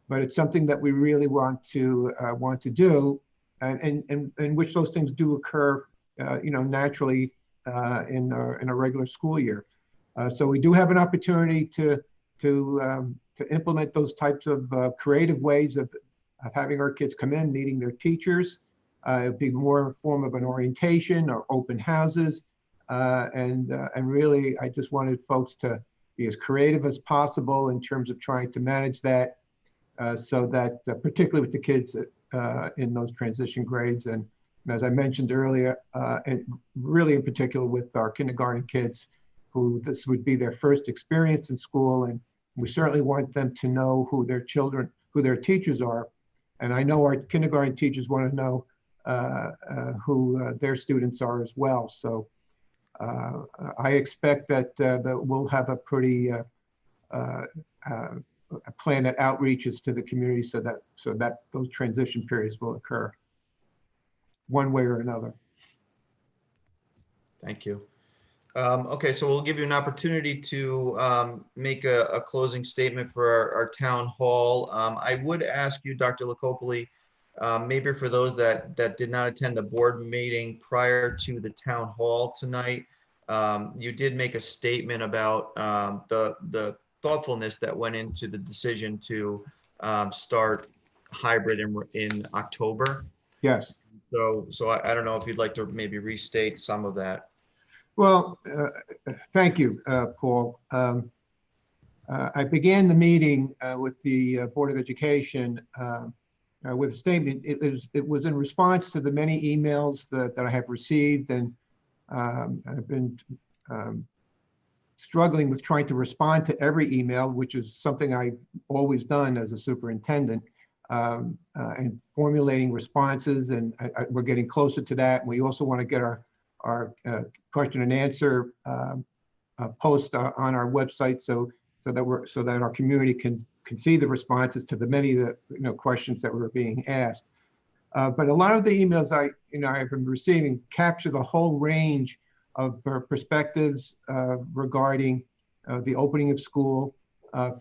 But it's something that we really want to do, and which those things do occur, naturally in a regular school year. So we do have an opportunity to implement those types of creative ways of having our kids come in, meeting their teachers. It'd be more in a form of an orientation or open houses. And really, I just wanted folks to be as creative as possible in terms of trying to manage that, so that particularly with the kids in those transition grades. And as I mentioned earlier, and really in particular with our kindergarten kids, who this would be their first experience in school. And we certainly want them to know who their teachers are. And I know our kindergarten teachers want to know who their students are as well. So I expect that we'll have a pretty a plan that outreaches to the community so that those transition periods will occur one way or another. Thank you. Okay, so we'll give you an opportunity to make a closing statement for our town hall. I would ask you, Dr. Lacopoli, maybe for those that did not attend the board meeting prior to the town hall tonight, you did make a statement about the thoughtfulness that went into the decision to start hybrid in October. Yes. So I don't know if you'd like to maybe restate some of that. Well, thank you, Paul. I began the meeting with the Board of Education with a statement. It was in response to the many emails that I have received, and I've been struggling with trying to respond to every email, which is something I've always done as a superintendent, and formulating responses. And we're getting closer to that. And we also want to get our question and answer post on our website, so that our community can see the responses to the many questions that were being asked. But a lot of the emails I've been receiving capture the whole range of perspectives regarding the opening of school,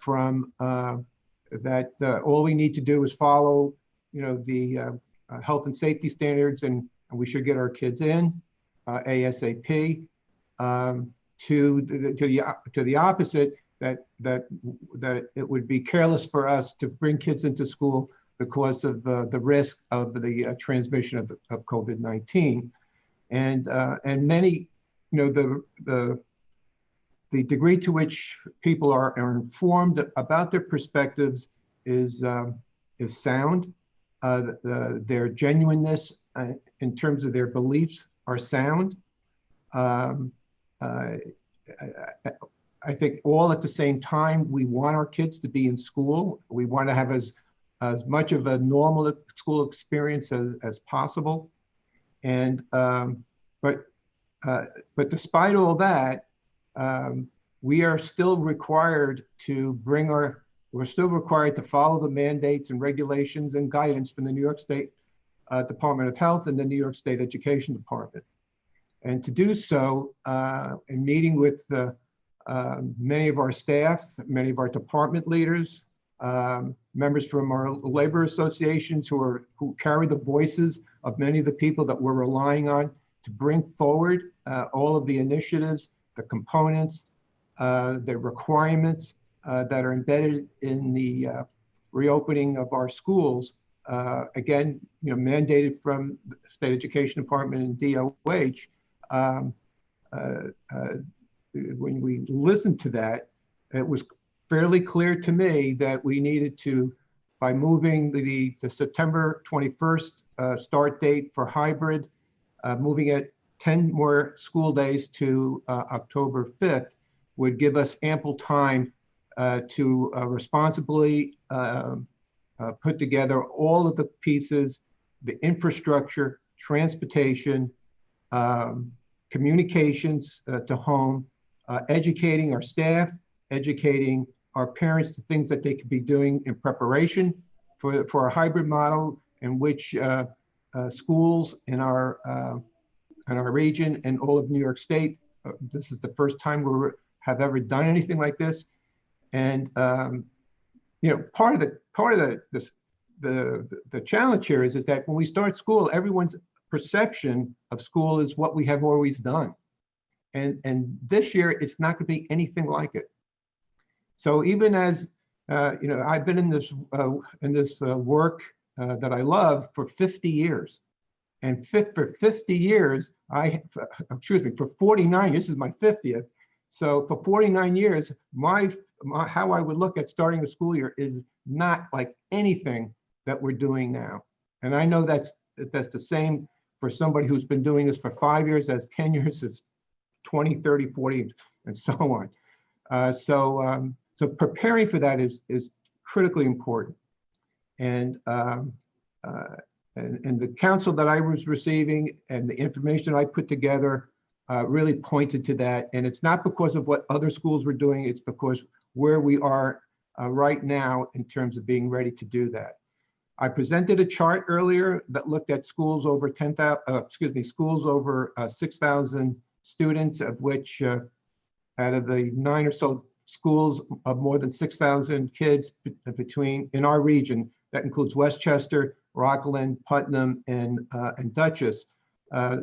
from that all we need to do is follow the health and safety standards, and we should get our kids in ASAP, to the opposite, that it would be careless for us to bring kids into school because of the risk of the transmission of COVID-19, and many, the degree to which people are informed about their perspectives is sound. Their genuineness in terms of their beliefs are sound. I think all at the same time, we want our kids to be in school. We want to have as much of a normal school experience as possible. And but despite all that, we are still required to we're still required to follow the mandates and regulations and guidance from the New York State Department of Health and the New York State Education Department. And to do so, in meeting with many of our staff, many of our department leaders, members from our labor associations who carry the voices of many of the people that we're relying on to bring forward all of the initiatives, the components, the requirements that are embedded in the reopening of our schools. Again, mandated from the State Education Department and DOH. When we listened to that, it was fairly clear to me that we needed to, by moving the September 21st start date for hybrid, moving it 10 more school days to October 5th, would give us ample time to responsibly put together all of the pieces, the infrastructure, transportation, communications to home, educating our staff, educating our parents to things that they could be doing in preparation for a hybrid model in which schools in our region and all of New York State, this is the first time we have ever done anything like this. And part of the challenge here is that when we start school, everyone's perception of school is what we have always done. And this year, it's not going to be anything like it. So even as, I've been in this work that I love for 50 years. And for 50 years, for 49 years, this is my 50th. So for 49 years, how I would look at starting a school year is not like anything that we're doing now. And I know that's the same for somebody who's been doing this for 5 years, as 10 years, it's 20, 30, 40, and so on. So preparing for that is critically important. And the counsel that I was receiving and the information I put together really pointed to that. And it's not because of what other schools were doing, it's because where we are right now in terms of being ready to do that. I presented a chart earlier that looked at schools over 6,000 students, of which out of the 9 or so schools of more than 6,000 kids in our region, that includes Westchester, Rockland, Putnam, and Dutchess.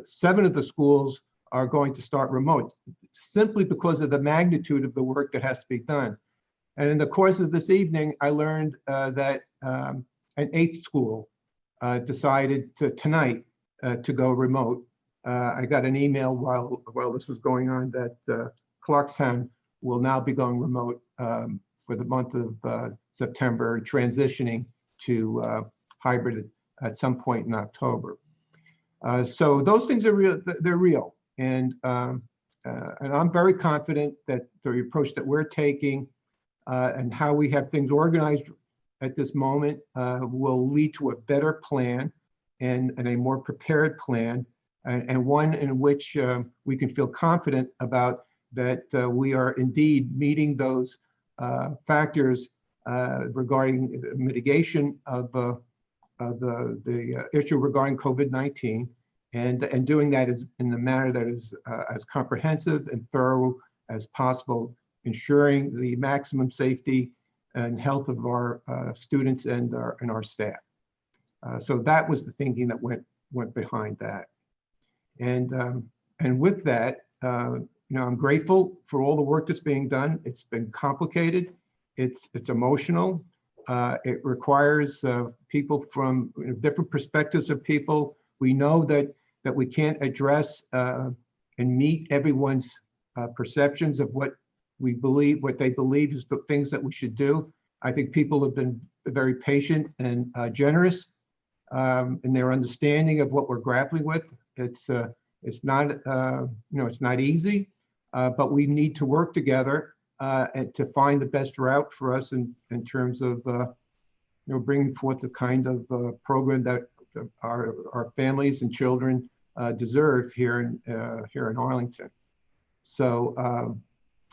7 of the schools are going to start remote, simply because of the magnitude of the work that has to be done. And in the course of this evening, I learned that an 8th school decided tonight to go remote. I got an email while this was going on that Clarkstown will now be going remote for the month of September, transitioning to hybrid at some point in October. So those things are real, they're real. And I'm very confident that the approach that we're taking and how we have things organized at this moment will lead to a better plan and a more prepared plan, and one in which we can feel confident about that we are indeed meeting those factors regarding mitigation of the issue regarding COVID-19, and doing that in a manner that is as comprehensive and thorough as possible, ensuring the maximum safety and health of our students and our staff. So that was the thinking that went behind that. And with that, I'm grateful for all the work that's being done. It's been complicated. It's emotional. It requires people from different perspectives of people. We know that we can't address and meet everyone's perceptions of what they believe is the things that we should do. I think people have been very patient and generous in their understanding of what we're grappling with. It's not it's not easy, but we need to work together and to find the best route for us in terms of bringing forth the kind of program that our families and children deserve here in Arlington. So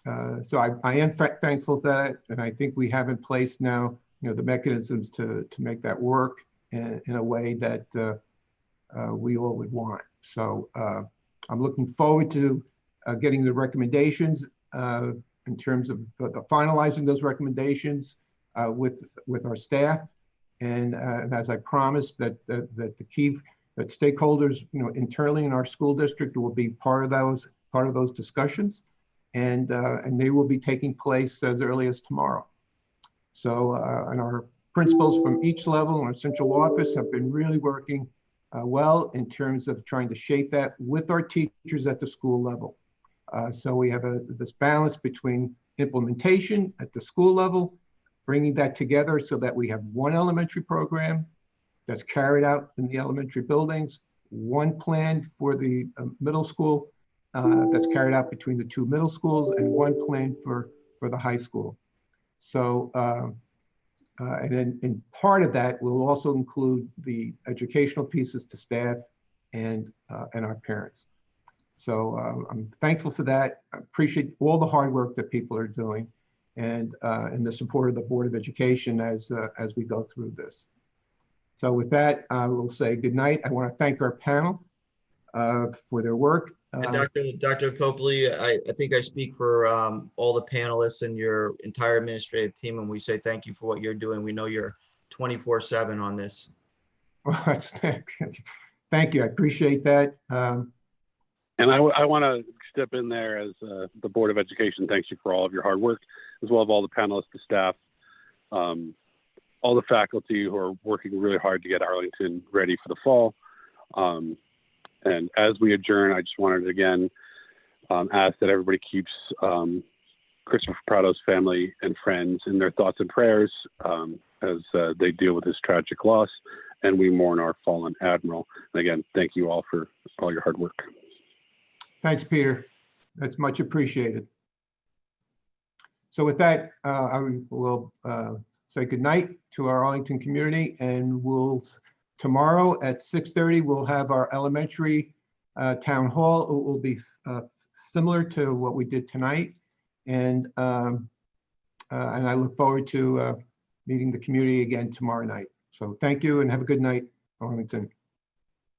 I am thankful for that, and I think we have in place now the mechanisms to make that work in a way that we all would want. So I'm looking forward to getting the recommendations in terms of finalizing those recommendations with our staff, and as I promised, that the key stakeholders internally in our school district will be part of those discussions, and they will be taking place as early as tomorrow. So and our principals from each level in our central office have been really working well in terms of trying to shape that with our teachers at the school level. So we have this balance between implementation at the school level, bringing that together so that we have one elementary program that's carried out in the elementary buildings, one plan for the middle school that's carried out between the two middle schools, and one plan for the high school. So, and then in part of that will also include the educational pieces to staff and our parents. So I'm thankful for that. I appreciate all the hard work that people are doing, and the support of the Board of Education as we go through this. So with that, I will say good night. I want to thank our panel for their work. And Dr. Copley, I think I speak for all the panelists and your entire administrative team, and we say thank you for what you're doing. We know you're 24/7 on this. Well, thank you. I appreciate that. And I want to step in there as the Board of Education. Thanks you for all of your hard work, as well as all the panelists, the staff, all the faculty who are working really hard to get Arlington ready for the fall. And as we adjourn, I just wanted to again ask that everybody keeps Christopher Prado's family and friends in their thoughts and prayers as they deal with this tragic loss, and we mourn our fallen admiral. And again, thank you all for all your hard work. Thanks, Peter. That's much appreciated. So with that, I will say good night to our Arlington community, and tomorrow at 6:30, we'll have our elementary town hall. It will be similar to what we did tonight, and I look forward to meeting the community again tomorrow night. So thank you and have a good night, Arlington.